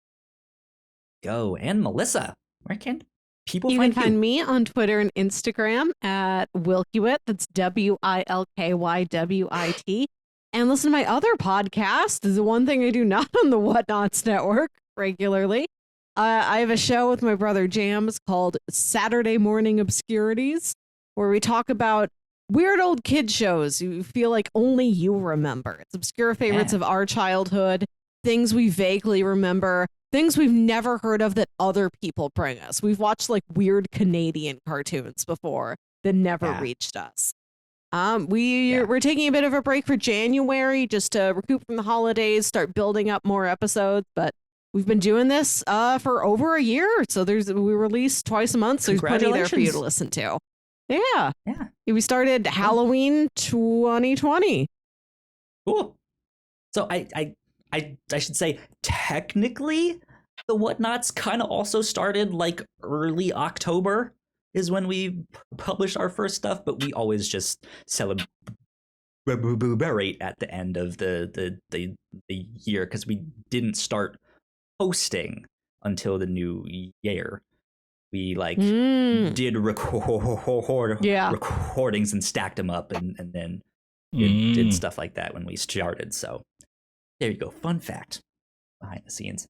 Speaker 1: Go. And Melissa, where can people
Speaker 2: You
Speaker 1: find
Speaker 2: can find me on Twitter and Instagram at Wilkywit. That's WILKYWIT. And listen to my other podcast. This is the one thing I do not on the Whatnauts Network regularly. I have a show with my brother Jams called Saturday Morning Obscurities, where we talk about weird old kid shows you feel like only you remember. It's obscure favorites of our childhood, things we vaguely remember, things we've never heard of that other people bring us. We've watched like weird Canadian cartoons before that never reached us. We're taking a bit of a break for January just to recoup from the holidays, start building up more episodes, but we've been doing this for over a year. So we release twice a month, so there's plenty there for you to listen to. Yeah. We started Halloween 2020.
Speaker 1: Cool. So I should say technically the Whatnauts kind of also started like early October is when we published our first stuff, but we always just celebrate at the end of the year because we didn't start posting until the new year. We did recordings and stacked them up and then did stuff like that when we started. So there you go. Fun fact behind the scenes.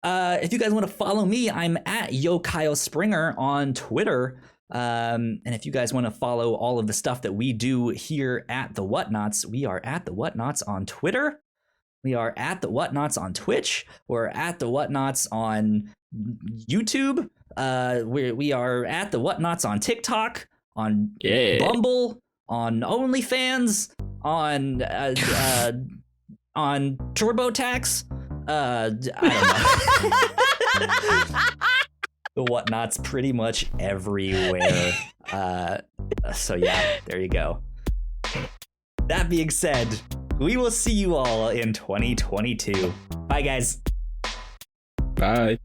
Speaker 1: If you guys want to follow me, I'm at Kyle Springer on Twitter. And if you guys want to follow all of the stuff that we do here at the Whatnauts, we are at the Whatnauts on Twitter. We are at the Whatnauts on Twitch. We're at the Whatnauts on YouTube. We are at the Whatnauts on TikTok, on Bumble, on OnlyFans, on TurboTax. I don't know. The Whatnauts pretty much everywhere. So yeah, there you go. That being said, we will see you all in 2022. Bye, guys.
Speaker 3: Bye.